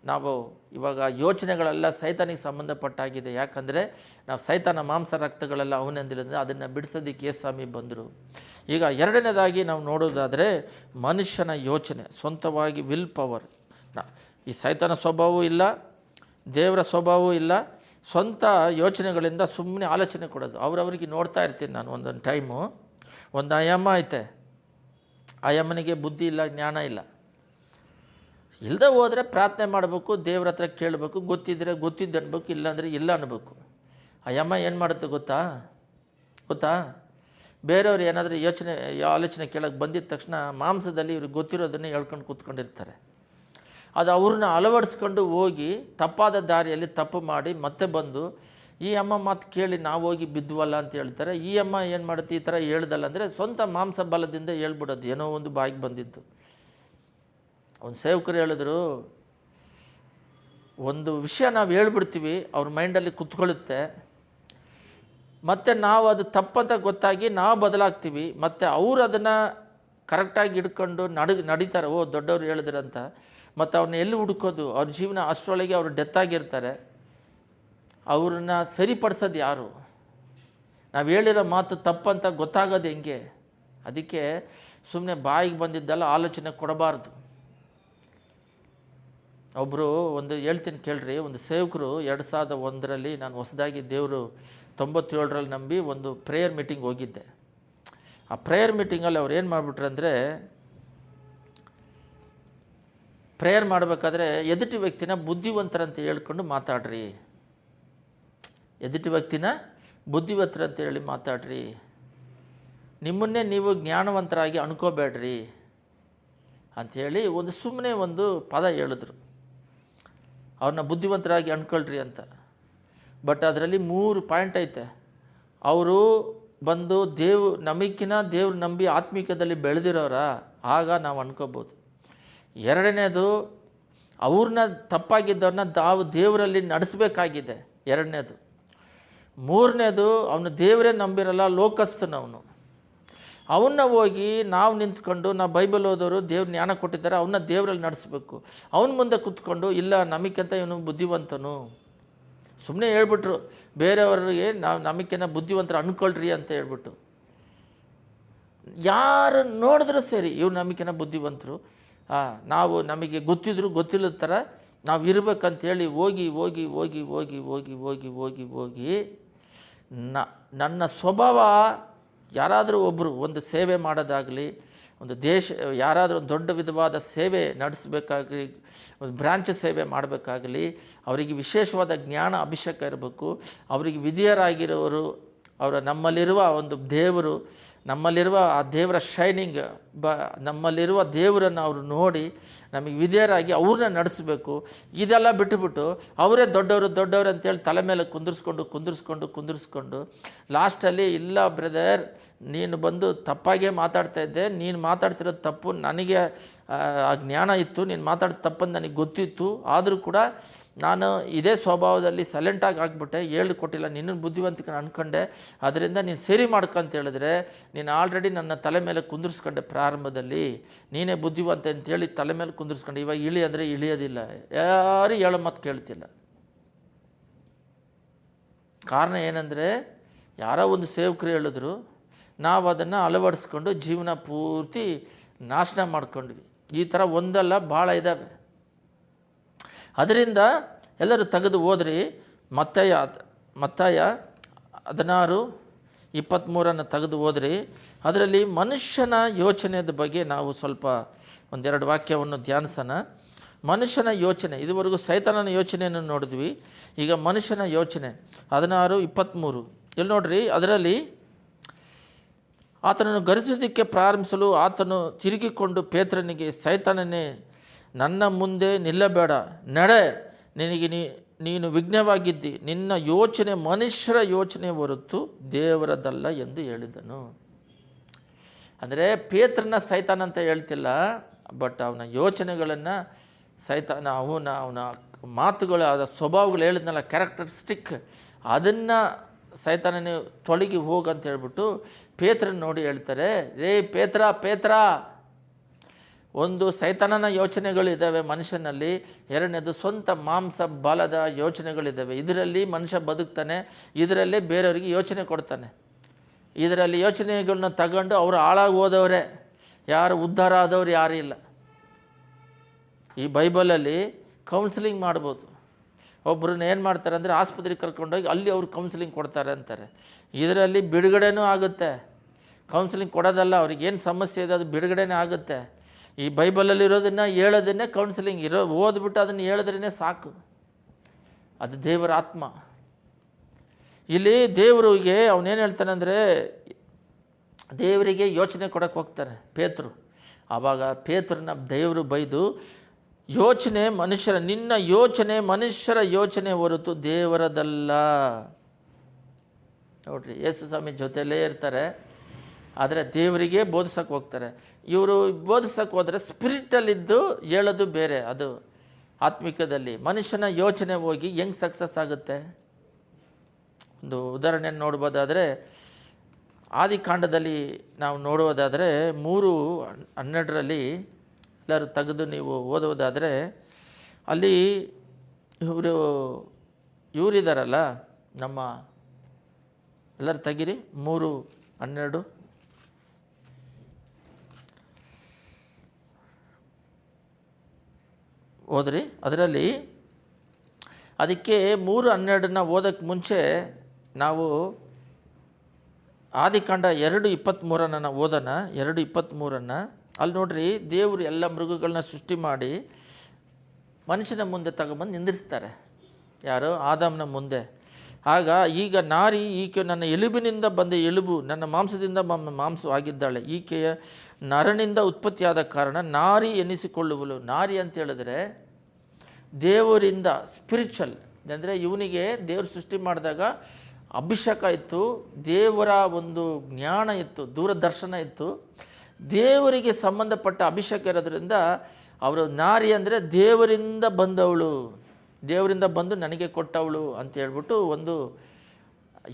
ನಾವು ಇವಾಗ ಯೋಚನೆಗಳೆಲ್ಲ ಸೈತಾನಿಗೆ ಸಂಬಂಧಪಟ್ಟಾಗಿದೆ. ಯಾಕಂದರೆ ನಾವು ಸೈತಾನ ಮಾಂಸ ರಕ್ತಗಳೆಲ್ಲ ಅವನಂದಿರೋದ್ರಿಂದ ಅದನ್ನು ಬಿಡಿಸೋದಕ್ಕೆ ಯೇಸು ಸ್ವಾಮಿ ಬಂದರು. ಈಗ 2ನೇದಾಗಿ ನಾವು ನೋಡೋದಾದರೆ ಮನುಷ್ಯನ ಯೋಚನೆ, ಸ್ವಂತವಾಗಿ ವಿಲ್ ಪವರ್. ಈ ಸೈತಾನ ಸ್ವಭಾವವೂ ಇಲ್ಲ, ದೇವರ ಸ್ವಭಾವವೂ ಇಲ್ಲ. ಸ್ವಂತ ಯೋಚನೆಗಳಿಂದ ಸುಮ್ಮನೆ ಆಲೋಚನೆ ಕೊಡೋದು. ಅವ್ರವ್ರಿಗೆ ನೋಡ್ತಾ ಇರ್ತೀನಿ ನಾನು. ಒಂದೊಂದು ಟೈಮು ಒಂದು ಅಯ್ಯಮ್ಮ ಐತೆ, ಅಯ್ಯಮ್ಮನಿಗೆ ಬುದ್ಧಿ ಇಲ್ಲ, ಜ್ಞಾನ ಇಲ್ಲ. ಇಲ್ಲದೆ ಹೋದರೆ ಪ್ರಾರ್ಥನೆ ಮಾಡಬೇಕು, ದೇವ್ರ ಹತ್ರ ಕೇಳಬೇಕು, ಗೊತ್ತಿದ್ದರೆ ಗೊತ್ತಿದ್ದು ಅನ್ಬೇಕು, ಇಲ್ಲಾಂದರೆ ಇಲ್ಲ ಅನ್ಬೇಕು. ಆ ಯಮ್ಮ ಏನು ಮಾಡುತ್ತೆ ಗೊತ್ತಾ, ಬೇರೆಯವ್ರು ಏನಾದರೂ ಆಲೋಚನೆ ಕೇಳೋಕ್ಕೆ ಬಂದಿದ್ದ ತಕ್ಷಣ ಮಾಂಸದಲ್ಲಿ ಇವ್ರಿಗೆ ಗೊತ್ತಿರೋದನ್ನೇ ಹೇಳ್ಕೊಂಡು ಕೂತ್ಕೊಂಡಿರ್ತಾರೆ. ಅದು ಅವ್ರನ್ನ ಅಳವಡಿಸ್ಕೊಂಡು ಹೋಗಿ ತಪ್ಪಾದ ದಾರಿಯಲ್ಲಿ ತಪ್ಪು ಮಾಡಿ ಮತ್ತೆ ಬಂದು ಈ ಅಮ್ಮ ಮಾತು ಕೇಳಿ ನಾವು ಹೋಗಿ ಬಿದ್ವಲ್ಲ ಅಂತ ಹೇಳ್ತಾರೆ. ಈ ಅಮ್ಮ ಏನು ಮಾಡುತ್ತೆ, ಈ ಥರ ಹೇಳ್ದಲ್ಲ ಅಂದರೆ ಸ್ವಂತ ಮಾಂಸ ಬಲದಿಂದ ಹೇಳ್ಬಿಡೋದು, ಏನೋ ಒಂದು ಬಾಯಿಗೆ ಬಂದಿದ್ದು. ಒಂದು ಸೇವಕರು ಹೇಳಿದ್ರು, ಒಂದು ವಿಷಯ ನಾವು ಹೇಳ್ಬಿಡ್ತೀವಿ, ಅವ್ರ ಮೈಂಡಲ್ಲಿ ಕುತ್ಕೊಳ್ಳುತ್ತೆ, ಮತ್ತು ನಾವು ಅದು ತಪ್ಪಂತ ಗೊತ್ತಾಗಿ ನಾವು ಬದಲಾಗ್ತೀವಿ, ಮತ್ತು ಅವರು ಅದನ್ನು ಕರೆಕ್ಟಾಗಿ ಹಿಡ್ಕೊಂಡು ನಡೀತಾರೆ. ಓ ದೊಡ್ಡವ್ರು ಹೇಳಿದ್ರಂತ. ಮತ್ತು ಅವ್ರನ್ನ ಎಲ್ಲಿ ಹುಡುಕೋದು? ಅವ್ರ ಜೀವನ ಅಷ್ಟರೊಳಗೆ ಅವರು ಡೆತ್ ಆಗಿರ್ತಾರೆ. ಅವ್ರನ್ನ ಸರಿಪಡಿಸೋದು ಯಾರು? ನಾವು ಹೇಳಿರೋ ಮಾತು ತಪ್ಪಂತ ಗೊತ್ತಾಗೋದು ಹೆಂಗೆ? ಅದಕ್ಕೆ ಸುಮ್ಮನೆ ಬಾಯಿಗೆ ಬಂದಿದ್ದೆಲ್ಲ ಆಲೋಚನೆ ಕೊಡಬಾರ್ದು. ಒಬ್ಬರು ಹೇಳ್ತೀನಿ ಕೇಳ್ರಿ, ಒಂದು ಸೇವಕರು 2001ರಲ್ಲಿ ನಾನು ಹೊಸದಾಗಿ ದೇವರು 97ರಲ್ಲಿ ನಂಬಿ ಒಂದು ಪ್ರೇಯರ್ ಮೀಟಿಂಗ್ ಹೋಗಿದ್ದೆ. ಆ ಪ್ರೇಯರ್ ಮೀಟಿಂಗಲ್ಲಿ ಅವ್ರು ಏನು ಮಾಡಿಬಿಟ್ರು ಅಂದರೆ, ಪ್ರೇಯರ್ ಮಾಡಬೇಕಾದ್ರೆ ಎದುಟಿ ವ್ಯಕ್ತಿನ ಬುದ್ಧಿವಂತರಂತ ಹೇಳ್ಕೊಂಡು ಮಾತಾಡ್ರಿ, ಎದುಟಿ ವ್ಯಕ್ತಿನ ಬುದ್ಧಿವಂತರಂತ ಹೇಳಿ ಮಾತಾಡ್ರಿ, ನಿಮ್ಮನ್ನೇ ನೀವು ಜ್ಞಾನವಂತರಾಗಿ ಅನ್ಕೋಬೇಡ್ರಿ ಅಂಥೇಳಿ ಸುಮ್ಮನೆ ಒಂದು ಪದ ಹೇಳಿದ್ರು. ಅವ್ರನ್ನ ಬುದ್ಧಿವಂತರಾಗಿ ಅನ್ಕೊಳ್ರಿ ಅಂತ. ಬಟ್ ಅದರಲ್ಲಿ 3 ಪಾಯಿಂಟ್ ಐತೆ. ಅವರು ಬಂದು ನಮಗಿನ್ನ ದೇವ್ರು ನಂಬಿ ಆತ್ಮಿಕದಲ್ಲಿ ಬೆಳೆದಿರೋರ, ಆಗ ನಾವು ಅನ್ಕೋಬೋದು. ಎರಡನೇದು, ಅವ್ರನ್ನ ತಪ್ಪಾಗಿದ್ದವ್ರನ್ನ ನಾವು ದೇವರಲ್ಲಿ ನಡೆಸಬೇಕಾಗಿದೆ, ಎರಡನೇದು. ಮೂರನೇದು, ಅವನು ದೇವರೇ ನಂಬಿರಲ್ಲ, ಲೋಕಸ್ಥನವನು. ಅವನ್ನ ಹೋಗಿ ನಾವು ನಿಂತ್ಕೊಂಡು, ನಾವು ಬೈಬಲ್ ಓದೋರು ದೇವ್ರ ಜ್ಞಾನ ಕೊಟ್ಟಿದ್ದಾರೆ, ಅವನ್ನ ದೇವರಲ್ಲಿ ನಡೆಸಬೇಕು. ಅವನ ಮುಂದೆ ಕೂತ್ಕೊಂಡು ಇಲ್ಲ ನಮಗಿಂತ ಇವನು ಬುದ್ಧಿವಂತನು, ಸುಮ್ಮನೆ ಹೇಳ್ಬಿಟ್ರು ಬೇರೆಯವ್ರಿಗೆ, ನಮಗಿಂತ ಬುದ್ಧಿವಂತರು ಅಂದ್ಕೊಳ್ರಿ ಅಂತ ಹೇಳ್ಬಿಟ್ಟು. ಯಾರು ನೋಡಿದ್ರೂ ಸರಿ ಇವ್ರು ನಮಗಿಂತ ಬುದ್ಧಿವಂತರು, ನಮಗೆ ಗೊತ್ತಿಲ್ಲದ ಥರ ನಾವು ಇರಬೇಕಂತೇಳಿ ಹೋಗಿ ನನ್ನ ಸ್ವಭಾವ, ಯಾರಾದರೂ ಒಬ್ಬರು ಒಂದು ಸೇವೆ ಮಾಡೋದಾಗಲಿ, ಒಂದು ಯಾರಾದರೂ ಒಂದು ದೊಡ್ಡ ವಿಧವಾದ ಸೇವೆ ನಡೆಸಬೇಕಾಗಲಿ, ಒಂದು ಬ್ರಾಂಚ್ ಸೇವೆ ಮಾಡಬೇಕಾಗಲಿ, ಅವರಿಗೆ ವಿಶೇಷವಾದ ಜ್ಞಾನ ಅಭಿಷೇಕ ಇರಬೇಕು. ಅವರಿಗೆ ವಿಧಿಯರಾಗಿರೋರು, ನಮ್ಮಲ್ಲಿರುವ ಒಂದು ದೇವರು, ನಮ್ಮಲ್ಲಿರುವ ಆ ದೇವರ ಶೈನಿಂಗ್, ನಮ್ಮಲ್ಲಿರುವ ದೇವರನ್ನು ಅವರು ನೋಡಿ ನಮಗೆ ವಿಧೇಯರಾಗಿ ಅವ್ರನ್ನ ನಡೆಸಬೇಕು. ಇದೆಲ್ಲ ಬಿಟ್ಟುಬಿಟ್ಟು ಅವರೇ ದೊಡ್ಡವರು ಅಂತೇಳಿ ತಲೆ ಮೇಲೆ ಕುಂದಿರಿಸ್ಕೊಂಡು ಲಾಸ್ಟಲ್ಲಿ ಇಲ್ಲ ಬ್ರದರ್, ನೀನು ಬಂದು ತಪ್ಪಾಗೇ ಮಾತಾಡ್ತಾ ಇದ್ದೆ, ನೀನು ಮಾತಾಡ್ತಿರೋದು ತಪ್ಪು, ನನಗೆ ಆ ಜ್ಞಾನ ಇತ್ತು, ನೀನು ಮಾತಾಡೋದು ತಪ್ಪಂದು ನನಗೆ ಗೊತ್ತಿತ್ತು, ಆದರೂ ಕೂಡ ನಾನು ಇದೇ ಸ್ವಭಾವದಲ್ಲಿ ಸೈಲೆಂಟಾಗಿ ಆಗಿಬಿಟ್ಟೆ, ಕೊಟ್ಟಿಲ್ಲ, ನಿನ್ನನ್ನು ಬುದ್ಧಿವಂತಿಕೆ ಅಂದ್ಕೊಂಡೆ, ಅದರಿಂದ ನೀನು ಸರಿ ಮಾಡ್ಕೊಂತ ಹೇಳಿದ್ರೆ ನೀನು ಆಲ್ರೆಡಿ ನನ್ನ ತಲೆ ಮೇಲೆ ಕುಂದಿರಿಸ್ಕೊಂಡೆ ಪ್ರಾರಂಭದಲ್ಲಿ, ನೀನೇ ಬುದ್ಧಿವಂತ ಅಂತೇಳಿ ತಲೆ ಮೇಲೆ ಕುಂದಿರಿಸ್ಕೊಂಡೆ. ಇವಾಗ ಇಳಿ ಅಂದರೆ ಇಳಿಯೋದಿಲ್ಲ, ಯಾರು ಹೇಳೋ ಮಾತು ಕೇಳ್ತಿಲ್ಲ. ಕಾರಣ ಏನಂದರೆ, ಯಾರೋ ಒಂದು ಸೇವಕರು ಹೇಳಿದ್ರು, ನಾವು ಅದನ್ನು ಅಳವಡಿಸ್ಕೊಂಡು ಜೀವನ ಪೂರ್ತಿ ನಾಶನ ಮಾಡ್ಕೊಂಡ್ವಿ. ಈ ಥರ ಒಂದಲ್ಲ ಭಾಳ ಇದ್ದಾವೆ. ಅದರಿಂದ ಎಲ್ಲರೂ ತೆಗೆದು ಓದ್ರಿ. ಮತ್ತಾಯ 16:23 ತೆಗೆದು ಓದ್ರಿ. ಅದರಲ್ಲಿ ಮನುಷ್ಯನ ಯೋಚನೆಯ ಬಗ್ಗೆ ನಾವು ಸ್ವಲ್ಪ ಒಂದೆರಡು ವಾಕ್ಯವನ್ನು ಧ್ಯಾನಿಸೋಣ. ಮನುಷ್ಯನ ಯೋಚನೆ, ಇದುವರೆಗೂ ಸೈತಾನನ ಯೋಚನೆಯನ್ನು ನೋಡಿದ್ವಿ, ಈಗ ಮನುಷ್ಯನ ಯೋಚನೆ 16:23 ಇಲ್ಲಿ ನೋಡ್ರಿ. ಅದರಲ್ಲಿ ಆತನನ್ನು ಗರ್ಜಿಸೋದಕ್ಕೆ ಪ್ರಾರಂಭಿಸಲು ಆತನು ತಿರುಗಿಕೊಂಡು ಪೇತ್ರನಿಗೆ, ಸೈತಾನನೇ, ನನ್ನ ಮುಂದೆ ನಿಲ್ಲಬೇಡ, ನಡೆ, ನೀನು ವಿಘ್ನವಾಗಿದ್ದಿ, ನಿನ್ನ ಯೋಚನೆ ಮನುಷ್ಯರ ಯೋಚನೆ ಹೊರತು ದೇವರದಲ್ಲ ಎಂದು ಹೇಳಿದನು. ಅಂದರೆ ಪೇತ್ರನ ಸೈತಾನ ಅಂತ ಹೇಳ್ತಿಲ್ಲ, ಬಟ್ ಅವನ ಯೋಚನೆಗಳನ್ನು ಸೈತಾನ, ಅವನ ಮಾತುಗಳು, ಅದರ ಸ್ವಭಾವಗಳು ಹೇಳಿದ್ನಲ್ಲ, ಕ್ಯಾರೆಕ್ಟರಿಸ್ಟಿಕ್, ಅದನ್ನು ಸೈತಾನನೇ ತೊಳಗಿ ಹೋಗಂತ ಹೇಳ್ಬಿಟ್ಟು ಪೇತ್ರನ ನೋಡಿ ಹೇಳ್ತಾರೆ, ರೇ ಪೇತ್ರ, ಒಂದು ಸೈತಾನನ ಯೋಚನೆಗಳಿದ್ದಾವೆ ಮನುಷ್ಯನಲ್ಲಿ, ಎರಡನೇದು ಸ್ವಂತ ಮಾಂಸ ಬಲದ ಯೋಚನೆಗಳಿದ್ದಾವೆ. ಇದರಲ್ಲಿ ಮನುಷ್ಯ ಬದುಕ್ತಾನೆ, ಇದರಲ್ಲೇ ಬೇರೆಯವರಿಗೆ ಯೋಚನೆ ಕೊಡ್ತಾನೆ. ಇದರಲ್ಲಿ ಯೋಚನೆಗಳನ್ನ ತಗೊಂಡು ಅವರು ಹಾಳಾಗಿ ಹೋದವರೇ, ಯಾರು ಉದ್ಧಾರ ಆದವ್ರು ಯಾರೂ ಇಲ್ಲ. ಈ ಬೈಬಲಲ್ಲಿ ಕೌನ್ಸಿಲಿಂಗ್ ಮಾಡ್ಬೋದು. ಒಬ್ಬರನ್ನ ಏನು ಮಾಡ್ತಾರೆ ಅಂದರೆ ಆಸ್ಪತ್ರೆಗೆ ಕರ್ಕೊಂಡೋಗಿ ಅಲ್ಲಿ ಅವ್ರು ಕೌನ್ಸಿಲಿಂಗ್ ಕೊಡ್ತಾರೆ ಅಂತಾರೆ. ಇದರಲ್ಲಿ ಬಿಡುಗಡೆನೂ ಆಗುತ್ತೆ. ಕೌನ್ಸಿಲಿಂಗ್ ಕೊಡೋದಲ್ಲ, ಅವ್ರಿಗೆ ಏನು ಸಮಸ್ಯೆ ಇದೆ ಅದು ಬಿಡುಗಡೆನೇ ಆಗುತ್ತೆ. ಈ ಬೈಬಲಲ್ಲಿರೋದನ್ನು ಹೇಳೋದನ್ನೇ ಕೌನ್ಸಿಲಿಂಗ್, ಓದ್ಬಿಟ್ಟು ಅದನ್ನು ಹೇಳಿದ್ರೇ ಸಾಕು. ಅದು ದೇವರ ಆತ್ಮ. ಇಲ್ಲಿ ದೇವರಿಗೆ ಅವನೇನು ಹೇಳ್ತಾನೆ ಅಂದರೆ, ದೇವರಿಗೆ ಯೋಚನೆ ಕೊಡೋಕ್ಕೆ ಹೋಗ್ತಾರೆ ಪೇತ್ರರು. ಆವಾಗ ಪೇತ್ರನ ದೇವರು ಬೈದು, ಯೋಚನೆ ಮನುಷ್ಯರ, ನಿನ್ನ ಯೋಚನೆ ಮನುಷ್ಯರ ಯೋಚನೆ ಹೊರತು ದೇವರದಲ್ಲ. ನೋಡ್ರಿ, ಯೇಸು ಸ್ವಾಮಿ ಜೊತೆಯಲ್ಲೇ ಇರ್ತಾರೆ, ಆದರೆ ದೇವರಿಗೆ ಬೋಧಿಸೋಕ್ಕೆ ಹೋಗ್ತಾರೆ. ಇವರು ಬೋಧಿಸೋಕ್ಕೆ ಹೋದರೆ ಸ್ಪಿರಿಟಲ್ಲಿದ್ದು ಹೇಳೋದು ಬೇರೆ, ಅದು ಆತ್ಮಿಕದಲ್ಲಿ. ಮನುಷ್ಯನ ಯೋಚನೆ ಹೋಗಿ ಹೆಂಗೆ ಸಕ್ಸಸ್ ಆಗುತ್ತೆ? ಒಂದು ಉದಾಹರಣೆಯನ್ನು ನೋಡ್ಬೋದಾದರೆ, ಆದಿಕಾಂಡದಲ್ಲಿ ನಾವು ನೋಡುವುದಾದರೆ 3:12 ಎಲ್ಲರೂ ತೆಗೆದು ನೀವು ಓದುವುದಾದರೆ, ಅಲ್ಲಿ ಇವರಿದ್ದಾರಲ್ಲ, ನಮ್ಮ ಎಲ್ಲರೂ ತೆಗೀರಿ 3:12 ಓದ್ರಿ. ಅದರಲ್ಲಿ ಅದಕ್ಕೆ 3:12 ಓದೋಕ್ಕೆ ಮುಂಚೆ ನಾವು ಆದಿಕಾಂಡ 2:23 ಓದೋಣ. 2:23 ಅಲ್ಲಿ ನೋಡ್ರಿ, ದೇವರು ಎಲ್ಲ ಮೃಗಗಳನ್ನ ಸೃಷ್ಟಿ ಮಾಡಿ ಮನುಷ್ಯನ ಮುಂದೆ ತಗೊಂಬಂದು ನಿಂದಿರ್ಸ್ತಾರೆ. ಯಾರು? ಆದಾಮನ ಮುಂದೆ. ಆಗ ಈಗ ನಾರಿ, ಈಕೆ ನನ್ನ ಎಲುಬಿನಿಂದ ಬಂದ ಎಲುಬು, ನನ್ನ ಮಾಂಸದಿಂದ ಮಾಂಸವಾಗಿದ್ದಾಳೆ, ಈಕೆಯ ನರನಿಂದ ಉತ್ಪತ್ತಿಯಾದ ಕಾರಣ ನಾರಿ ಎನ್ನಿಸಿಕೊಳ್ಳುವಳು. ನಾರಿ ಅಂತ ಹೇಳಿದ್ರೆ ದೇವರಿಂದ ಸ್ಪಿರಿಚುವಲ್, ಅಂದರೆ ಇವನಿಗೆ ದೇವರು ಸೃಷ್ಟಿ ಮಾಡಿದಾಗ ಅಭಿಷೇಕ ಇತ್ತು, ದೇವರ ಒಂದು ಜ್ಞಾನ ಇತ್ತು, ದೂರದರ್ಶನ ಇತ್ತು, ದೇವರಿಗೆ ಸಂಬಂಧಪಟ್ಟ ಅಭಿಷೇಕ ಇರೋದ್ರಿಂದ ಅವರು ನಾರಿ ಅಂದರೆ ದೇವರಿಂದ ಬಂದವಳು, ದೇವರಿಂದ ಬಂದು ನನಗೆ ಕೊಟ್ಟವಳು ಅಂತ ಹೇಳ್ಬಿಟ್ಟು ಒಂದು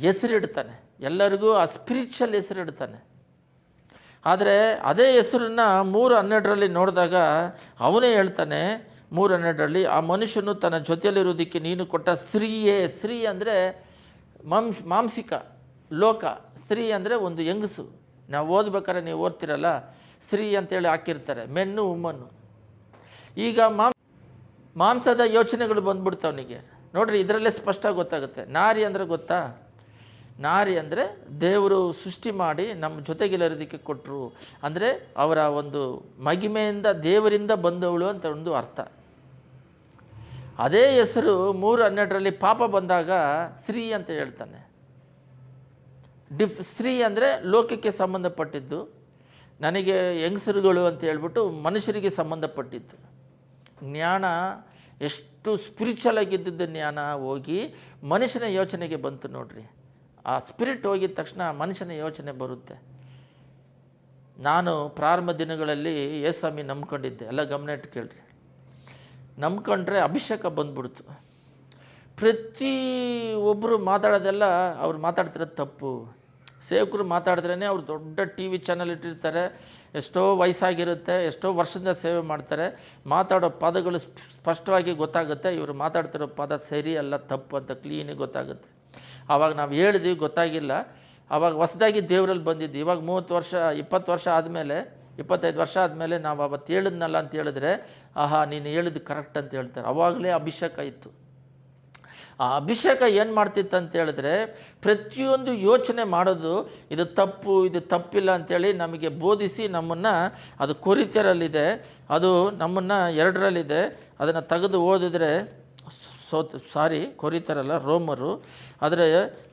ಹೆಸರಿಡ್ತಾನೆ. ಎಲ್ಲರಿಗೂ ಆ ಸ್ಪಿರಿಚುವಲ್ ಹೆಸರಿಡ್ತಾನೆ. ಆದರೆ ಅದೇ ಹೆಸರನ್ನ 3:12 ನೋಡಿದಾಗ ಅವನೇ ಹೇಳ್ತಾನೆ, 3:12 ಆ ಮನುಷ್ಯನು ತನ್ನ ಜೊತೆಯಲ್ಲಿರೋದಕ್ಕೆ ನೀನು ಕೊಟ್ಟ ಸ್ತ್ರೀಯೇ. ಸ್ತ್ರೀ ಅಂದರೆ ಮಾಂಸಿಕ ಲೋಕ, ಸ್ತ್ರೀ ಅಂದರೆ ಒಂದು ಹೆಂಗಸು. ನಾವು ಓದ್ಬೇಕಾದ್ರೆ ನೀವು ಓದ್ತಿರಲ್ಲ, ಸ್ತ್ರೀ ಅಂತೇಳಿ ಹಾಕಿರ್ತಾರೆ, ಮೆನ್ನು ಉಮ್ಮನ್ನು. ಈಗ ಮಾಂಸದ ಯೋಚನೆಗಳು ಬಂದ್ಬಿಡ್ತವನಿಗೆ. ನೋಡ್ರಿ, ಇದರಲ್ಲೇ ಸ್ಪಷ್ಟ ಗೊತ್ತಾಗುತ್ತೆ. ನಾರಿ ಅಂದರೆ ಗೊತ್ತಾ? ನಾರಿ ಅಂದರೆ ದೇವರು ಸೃಷ್ಟಿ ಮಾಡಿ ನಮ್ಮ ಜೊತೆಗಿಲ್ಲರೋದಕ್ಕೆ ಕೊಟ್ಟರು, ಅಂದರೆ ಅವರ ಒಂದು ಮಹಿಮೆಯಿಂದ ದೇವರಿಂದ ಬಂದವಳು ಅಂತ ಒಂದು ಅರ್ಥ. ಅದೇ ಹೆಸರು 3:12 ಪಾಪ ಬಂದಾಗ ಸ್ತ್ರೀ ಅಂತ ಹೇಳ್ತಾನೆ. ಸ್ತ್ರೀ ಅಂದರೆ ಲೋಕಕ್ಕೆ ಸಂಬಂಧಪಟ್ಟಿದ್ದು, ನನಗೆ ಹೆಂಗಸರುಗಳು ಅಂತ ಹೇಳ್ಬಿಟ್ಟು ಮನುಷ್ಯರಿಗೆ ಸಂಬಂಧಪಟ್ಟಿದ್ದು. ಜ್ಞಾನ ಎಷ್ಟು ಸ್ಪಿರಿಚುವಲ್ ಆಗಿದ್ದ ಜ್ಞಾನ ಹೋಗಿ ಮನುಷ್ಯನ ಯೋಚನೆಗೆ ಬಂತು. ನೋಡ್ರಿ, ಆ ಸ್ಪಿರಿಟ್ ಹೋಗಿದ ತಕ್ಷಣ ಮನುಷ್ಯನ ಯೋಚನೆ ಬರುತ್ತೆ. ನಾನು ಪ್ರಾರಂಭ ದಿನಗಳಲ್ಲಿ ಯೇಸ್ವಾಮಿ ನಂಬ್ಕೊಂಡಿದ್ದೆ, ಎಲ್ಲ ಗಮನ ಇಟ್ಟು ಕೇಳ್ರಿ. ನಂಬ್ಕೊಂಡ್ರೆ ಅಭಿಷೇಕ ಬಂದ್ಬಿಡ್ತು. ಪ್ರತಿ ಒಬ್ಬರು ಮಾತಾಡೋದೆಲ್ಲ ಅವ್ರು ಮಾತಾಡ್ತಿರೋದು ತಪ್ಪು. ಸೇವಕರು ಮಾತಾಡಿದ್ರೇ ಅವ್ರು ದೊಡ್ಡ TV ಚಾನಲ್ ಇಟ್ಟಿರ್ತಾರೆ, ಎಷ್ಟೋ ವಯಸ್ಸಾಗಿರುತ್ತೆ, ಎಷ್ಟೋ ವರ್ಷದಿಂದ ಸೇವೆ ಮಾಡ್ತಾರೆ, ಮಾತಾಡೋ ಪದಗಳು ಸ್ಪಷ್ಟವಾಗಿ ಗೊತ್ತಾಗುತ್ತೆ, ಇವರು ಮಾತಾಡ್ತಿರೋ ಪದ ಸರಿ ಅಲ್ಲ ತಪ್ಪು ಅಂತ ಕ್ಲೀನಾಗಿ ಗೊತ್ತಾಗುತ್ತೆ. ಆವಾಗ ನಾವು ಹೇಳಿದ್ವಿ, ಗೊತ್ತಾಗಿಲ್ಲ. ಆವಾಗ ಹೊಸದಾಗಿ ದೇವರಲ್ಲಿ ಬಂದಿದ್ದು. ಇವಾಗ 30 ವರ್ಷ 20 ವರ್ಷ ಆದಮೇಲೆ 25 ವರ್ಷ ಆದಮೇಲೆ ನಾವು ಅವತ್ತು ಹೇಳಿದ್ನಲ್ಲ ಅಂತ ಹೇಳಿದ್ರೆ, ಆಹಾ ನೀನು ಹೇಳಿದ್ದು ಕರೆಕ್ಟ್ ಅಂತ ಹೇಳ್ತಾರೆ. ಆವಾಗಲೇ ಅಭಿಷೇಕ ಇತ್ತು. ಆ ಅಭಿಷೇಕ ಏನು ಮಾಡ್ತಿತ್ತು ಅಂತ ಹೇಳಿದ್ರೆ, ಪ್ರತಿಯೊಂದು ಯೋಚನೆ ಮಾಡೋದು, ಇದು ತಪ್ಪು ಇದು ತಪ್ಪಿಲ್ಲ ಅಂಥೇಳಿ ನಮಗೆ ಬೋಧಿಸಿ ನಮ್ಮನ್ನು, ಅದು ಕೊರಿತ್ಯರಲ್ಲಿದೆ, ಅದು ನಮ್ಮನ್ನು 2ರಲ್ಲಿದೆ, ಅದನ್ನು ತೆಗೆದು ಓದಿದ್ರೆ ಕೊರಿತ್ಯರಲ್ಲ, ರೋಮರು,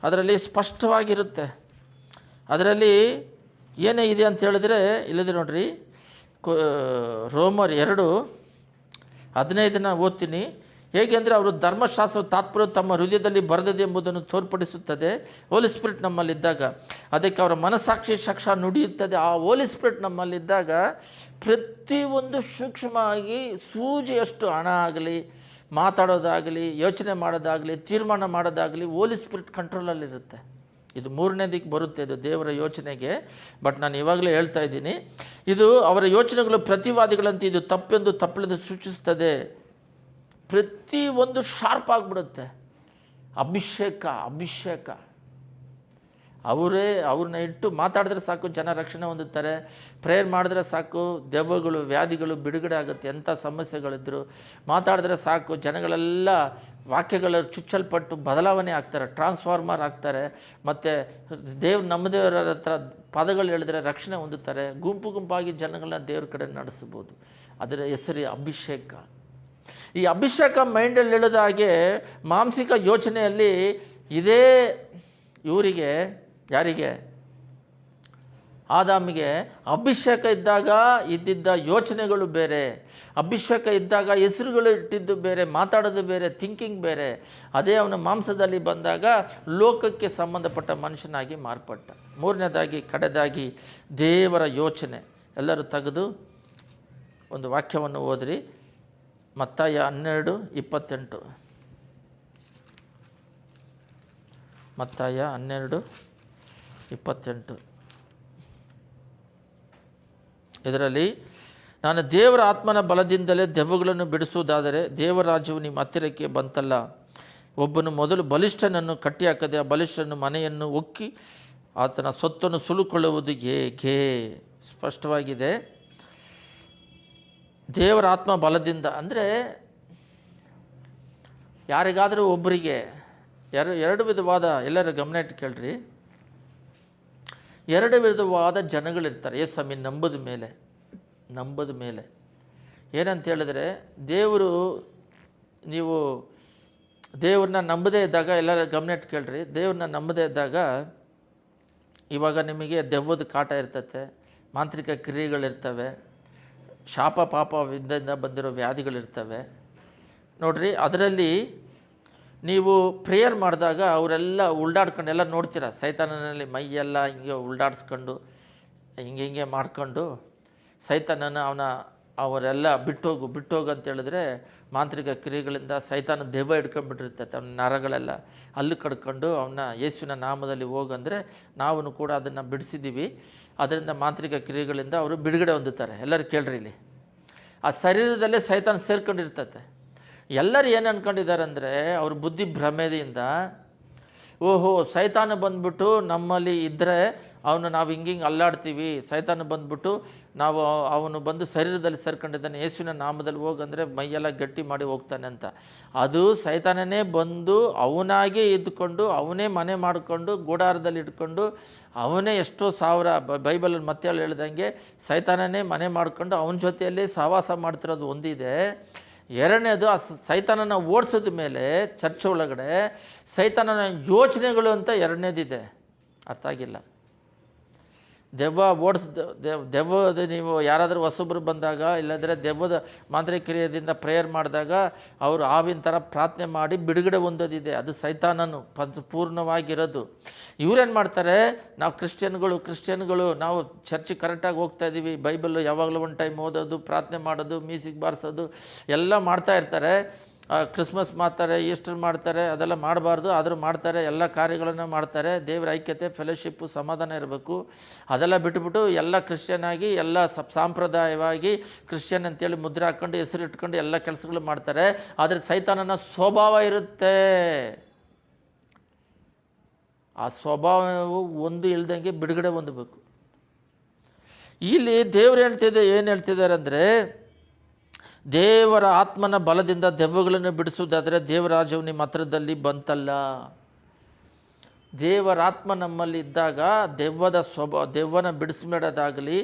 ಅದರಲ್ಲಿ ಸ್ಪಷ್ಟವಾಗಿರುತ್ತೆ. ಅದರಲ್ಲಿ ಏನೇ ಇದೆ ಅಂತ ಹೇಳಿದ್ರೆ, ಇಲ್ಲದೆ ನೋಡ್ರಿ, ರೋಮರ್ 2:15 ಓದ್ತೀನಿ. ಹೇಗೆ ಅಂದರೆ, ಅವರು ಧರ್ಮಶಾಸ್ತ್ರ ತಾತ್ಪರ್ಯ ತಮ್ಮ ಹೃದಯದಲ್ಲಿ ಬರೆದಿದೆ ಎಂಬುದನ್ನು ತೋರ್ಪಡಿಸುತ್ತದೆ. ಹೋಲಿ ಸ್ಪಿರಿಟ್ ನಮ್ಮಲ್ಲಿದ್ದಾಗ ಅದಕ್ಕೆ ಅವರ ಮನಸ್ಸಾಕ್ಷಿ ಸಾಕ್ಷ ನುಡಿಯುತ್ತದೆ. ಆ ಹೋಲಿ ಸ್ಪಿರಿಟ್ ನಮ್ಮಲ್ಲಿದ್ದಾಗ ಪ್ರತಿಯೊಂದು ಸೂಕ್ಷ್ಮವಾಗಿ ಸೂಜಿಯಷ್ಟು ಹಣ ಆಗಲಿ, ಮಾತಾಡೋದಾಗಲಿ, ಯೋಚನೆ ಮಾಡೋದಾಗಲಿ, ತೀರ್ಮಾನ ಮಾಡೋದಾಗಲಿ ಹೋಲಿ ಸ್ಪಿರಿಟ್ ಕಂಟ್ರೋಲಲ್ಲಿರುತ್ತೆ. ಇದು 3ನೇದಕ್ಕೆ ಬರುತ್ತೆ, ಇದು ದೇವರ ಯೋಚನೆಗೆ. ಬಟ್ ನಾನು ಇವಾಗಲೇ ಹೇಳ್ತಾ ಇದ್ದೀನಿ, ಇದು ಅವರ ಯೋಚನೆಗಳು ಪ್ರತಿವಾದಿಗಳಂತೆ ಇದು ತಪ್ಪೆಂದು ತಪ್ಪಲೆಂದು ಸೂಚಿಸುತ್ತದೆ. ಪ್ರತಿಯೊಂದು ಶಾರ್ಪ್ ಆಗಿಬಿಡುತ್ತೆ. ಅಭಿಷೇಕ ಅವ್ರನ್ನ ಇಟ್ಟು ಮಾತಾಡಿದ್ರೆ ಸಾಕು, ಜನ ರಕ್ಷಣೆ ಹೊಂದುತ್ತಾರೆ. ಪ್ರೇಯರ್ ಮಾಡಿದ್ರೆ ಸಾಕು, ದೆವ್ವಗಳು ವ್ಯಾಧಿಗಳು ಬಿಡುಗಡೆ ಆಗುತ್ತೆ. ಎಂಥ ಸಮಸ್ಯೆಗಳಿದ್ರು ಮಾತಾಡಿದ್ರೆ ಸಾಕು, ಜನಗಳೆಲ್ಲ ವಾಕ್ಯಗಳು ಚುಚ್ಚಲ್ಪಟ್ಟು ಬದಲಾವಣೆ ಆಗ್ತಾರೆ, ಟ್ರಾನ್ಸ್ಫಾರ್ಮರ್ ಆಗ್ತಾರೆ. ಮತ್ತು ನಮ್ಮ ದೇವರ ಹತ್ರ ಪದಗಳು ಹೇಳಿದ್ರೆ ರಕ್ಷಣೆ ಹೊಂದುತ್ತಾರೆ. ಗುಂಪು ಗುಂಪಾಗಿ ಜನಗಳನ್ನ ದೇವ್ರ ಕಡೆ ನಡೆಸ್ಬೋದು. ಅದರ ಹೆಸರು ಅಭಿಷೇಕ. ಈ ಅಭಿಷೇಕ ಮೈಂಡಲ್ಲಿ ಹೇಳಿದ ಹಾಗೆ ಮಾನಸಿಕ ಯೋಚನೆಯಲ್ಲಿ ಇದೇ ಇವರಿಗೆ, ಯಾರಿಗೆ, ಆದಾಮಿಗೆ ಅಭಿಷೇಕ ಇದ್ದಾಗ ಇದ್ದಿದ್ದ ಯೋಚನೆಗಳು ಬೇರೆ, ಅಭಿಷೇಕ ಇದ್ದಾಗ ಹೆಸರುಗಳು ಇಟ್ಟಿದ್ದು ಬೇರೆ, ಮಾತಾಡೋದು ಬೇರೆ, ಥಿಂಕಿಂಗ್ ಬೇರೆ. ಅದೇ ಅವನ ಮಾಂಸದಲ್ಲಿ ಬಂದಾಗ ಲೋಕಕ್ಕೆ ಸಂಬಂಧಪಟ್ಟ ಮನುಷ್ಯನಾಗಿ ಮಾರ್ಪಟ್ಟ. ಮೂರನೇದಾಗಿ, ಕಡೆದಾಗಿ ದೇವರ ಯೋಚನೆ. ಎಲ್ಲರೂ ತೆಗೆದು ಒಂದು ವಾಕ್ಯವನ್ನು ಓದ್ರಿ. ಮತ್ತಾಯ 12:28. ಮತ್ತಾಯ 12:28. ಇದರಲ್ಲಿ, ನಾನು ದೇವರ ಆತ್ಮನ ಬಲದಿಂದಲೇ ದೆವ್ವಗಳನ್ನು ಬಿಡಿಸುವುದಾದರೆ ದೇವರ ರಾಜ್ಯವು ನಿಮ್ಮ ಹತ್ತಿರಕ್ಕೆ ಬಂತಲ್ಲ. ಒಬ್ಬನು ಮೊದಲು ಬಲಿಷ್ಠನನ್ನು ಕಟ್ಟಿಹಾಕದೆ ಆ ಬಲಿಷ್ಠನ ಮನೆಯನ್ನು ಒಕ್ಕಿ ಆತನ ಸೊತ್ತನ್ನು ಸುಲುಕೊಳ್ಳುವುದು ಹೇಗೆ? ಸ್ಪಷ್ಟವಾಗಿದೆ. ದೇವರ ಆತ್ಮ ಬಲದಿಂದ ಅಂದರೆ ಯಾರಿಗಾದರೂ ಒಬ್ಬರಿಗೆ ಎರಡು ವಿಧವಾದ, ಎಲ್ಲರೂ ಗಮನ ಇಟ್ಟು ಕೇಳ್ರಿ, ಎರಡು ವಿಧವಾದ ಜನಗಳಿರ್ತಾರೆ ಯೇಸು ನಂಬದ ಮೇಲೆ. ಏನಂತ ಹೇಳಿದ್ರೆ, ನೀವು ದೇವ್ರನ್ನ ನಂಬದೇ ಇದ್ದಾಗ, ಎಲ್ಲರ ಗಮನ ಇಟ್ಟು ಕೇಳ್ರಿ, ದೇವ್ರನ್ನ ನಂಬದೇ ಇದ್ದಾಗ ಇವಾಗ ನಿಮಗೆ ದೆವ್ವದ ಕಾಟ ಇರ್ತತೆ, ಮಾಂತ್ರಿಕ ಕ್ರಿಯೆಗಳಿರ್ತವೆ, ಶಾಪ ಪಾಪದಿಂದ ಬಂದಿರೋ ವ್ಯಾಧಿಗಳಿರ್ತವೆ ನೋಡ್ರಿ. ಅದರಲ್ಲಿ ನೀವು ಪ್ರೇಯರ್ ಮಾಡಿದಾಗ ಅವರೆಲ್ಲ ಉಲ್ಡಾಡ್ಕೊಂಡು, ಎಲ್ಲ ನೋಡ್ತೀರ, ಸೈತಾನನಲ್ಲಿ ಮೈಯೆಲ್ಲ ಹಿಂಗೆ ಉಲ್ಡಾಡಿಸ್ಕೊಂಡು ಹಿಂಗೆ ಮಾಡ್ಕೊಂಡು ಸೈತಾನನ ಅವರೆಲ್ಲ ಬಿಟ್ಟೋಗು ಅಂತ ಹೇಳಿದ್ರೆ, ಮಾಂತ್ರಿಕ ಕ್ರಿಯೆಗಳಿಂದ ಸೈತಾನ ದೆವ್ವ ಹಿಡ್ಕೊಂಡ್ಬಿಟ್ಟಿರ್ತೈತೆ. ಅವನ ನರಗಳೆಲ್ಲ ಹಲ್ಲು ಕಡ್ಕೊಂಡು ಅವನ್ನ ಯೇಸುವಿನ ನಾಮದಲ್ಲಿ ಹೋಗಂದರೆ ನಾವು ಕೂಡ ಅದನ್ನು ಬಿಡಿಸಿದ್ದೀವಿ. ಅದರಿಂದ ಮಾಂತ್ರಿಕ ಕ್ರಿಯೆಗಳಿಂದ ಅವರು ಬಿಡುಗಡೆ ಹೊಂದುತ್ತಾರೆ. ಎಲ್ಲರೂ ಕೇಳ್ರಿ, ಇಲ್ಲಿ ಆ ಶರೀರದಲ್ಲೇ ಸೈತಾನ ಸೇರ್ಕೊಂಡಿರ್ತತೆ. ಎಲ್ಲರೂ ಏನು ಅಂದ್ಕೊಂಡಿದ್ದಾರೆ ಅಂದರೆ, ಅವ್ರ ಬುದ್ಧಿ ಭ್ರಮೆದಿಂದ, ಓಹೋ ಸೈತಾನ ಬಂದ್ಬಿಟ್ಟು ನಮ್ಮಲ್ಲಿ ಇದ್ದರೆ ನಾವು ಹಿಂಗೆ ಅಲ್ಲಾಡ್ತೀವಿ, ಸೈತಾನ ಬಂದ್ಬಿಟ್ಟು ಅವನು ಬಂದು ಶರೀರದಲ್ಲಿ ಸೇರ್ಕೊಂಡಿದ್ದಾನೆ, ಯೇಸುವಿನ ನಾಮದಲ್ಲಿ ಹೋಗಂದರೆ ಮೈಯೆಲ್ಲ ಗಟ್ಟಿ ಮಾಡಿ ಹೋಗ್ತಾನೆ ಅಂತ. ಅದು ಸೈತಾನನೇ ಬಂದು ಅವನಾಗೇ ಇದ್ದುಕೊಂಡು, ಅವನೇ ಮನೆ ಮಾಡಿಕೊಂಡು, ಗೂಡಾರದಲ್ಲಿ ಇಟ್ಕೊಂಡು, ಅವನೇ ಎಷ್ಟೋ ಸಾವಿರ, ಬೈಬಲಲ್ಲಿ ಮತ್ತೆ ಹೇಳ್ದಂಗೆ ಸೈತಾನನೇ ಮನೆ ಮಾಡಿಕೊಂಡು ಅವನ ಜೊತೆಯಲ್ಲೇ ಸಹವಾಸ ಮಾಡ್ತಿರೋದು ಒಂದಿದೆ. ಎರಡನೇದು, ಆ ಸೈತಾನನ ಓಡಿಸಿದ ಮೇಲೆ ಚರ್ಚ್ ಒಳಗಡೆ ಸೈತಾನನ ಯೋಚನೆಗಳು ಅಂತ ಎರಡನೇದಿದೆ. ಅರ್ಥ ಆಗಿಲ್ಲ. ದೆವ್ವದ ನೀವು ಯಾರಾದರೂ ಹೊಸಬ್ರು ಬಂದಾಗ, ಇಲ್ಲಾಂದರೆ ದೆವ್ವದ ಮಾಂತ್ರಿಕ ಕ್ರಿಯೆಯಿಂದ ಪ್ರೇಯರ್ ಮಾಡಿದಾಗ ಅವರು ಆವಿನ ಥರ ಪ್ರಾರ್ಥನೆ ಮಾಡಿ ಬಿಡುಗಡೆ ಹೊಂದೋದಿದೆ. ಅದು ಸೈತಾನನು ಪೂರ್ಣವಾಗಿರೋದು. ಇವರೇನು ಮಾಡ್ತಾರೆ, ನಾವು ಕ್ರಿಶ್ಚಿಯನ್ಗಳು ನಾವು ಚರ್ಚಿಗೆ ಕರೆಕ್ಟಾಗಿ ಹೋಗ್ತಾ ಇದ್ದೀವಿ, ಬೈಬಲ್ಲು ಯಾವಾಗಲೂ ಒಂದು ಟೈಮ್ ಓದೋದು, ಪ್ರಾರ್ಥನೆ ಮಾಡೋದು, ಮ್ಯೂಸಿಕ್ ಬಾರಿಸೋದು ಎಲ್ಲ ಮಾಡ್ತಾ ಇರ್ತಾರೆ. ಕ್ರಿಸ್ಮಸ್ ಮಾಡ್ತಾರೆ, ಈಸ್ಟರ್ ಮಾಡ್ತಾರೆ, ಅದೆಲ್ಲ ಮಾಡಬಾರ್ದು, ಆದರೂ ಮಾಡ್ತಾರೆ. ಎಲ್ಲ ಕಾರ್ಯಗಳನ್ನು ಮಾಡ್ತಾರೆ. ದೇವರ ಐಕ್ಯತೆ, ಫೆಲೋಶಿಪ್ಪು, ಸಮಾಧಾನ ಇರಬೇಕು. ಅದೆಲ್ಲ ಬಿಟ್ಟುಬಿಟ್ಟು ಎಲ್ಲ ಕ್ರಿಶ್ಚಿಯನ್ ಆಗಿ, ಎಲ್ಲ ಸಾಂಪ್ರದಾಯವಾಗಿ ಕ್ರಿಶ್ಚಿಯನ್ ಅಂತೇಳಿ ಮುದ್ರೆ ಹಾಕ್ಕೊಂಡು ಹೆಸರು ಇಟ್ಕೊಂಡು ಎಲ್ಲ ಕೆಲಸಗಳು ಮಾಡ್ತಾರೆ. ಆದರೆ ಸೈತಾನನ ಸ್ವಭಾವ ಇರುತ್ತೆ. ಆ ಸ್ವಭಾವವು ಒಂದು ಇಲ್ದಂಗೆ ಬಿಡುಗಡೆ ಹೊಂದಬೇಕು. ಇಲ್ಲಿ ದೇವರು ಏನು ಹೇಳ್ತಿದ್ದಾರೆ ಅಂದರೆ, ದೇವರ ಆತ್ಮನ ಬಲದಿಂದ ದೆವ್ವಗಳನ್ನು ಬಿಡಿಸುವುದಾದರೆ ದೇವರ ರಾಜ್ಯವು ನಿಮ್ಮ ಹತ್ರದಲ್ಲಿ ಬಂತಲ್ಲ. ದೇವರ ಆತ್ಮ ನಮ್ಮಲ್ಲಿ ಇದ್ದಾಗ ದೆವ್ವನ ಬಿಡಿಸ್ಬಿಡೋದಾಗಲಿ,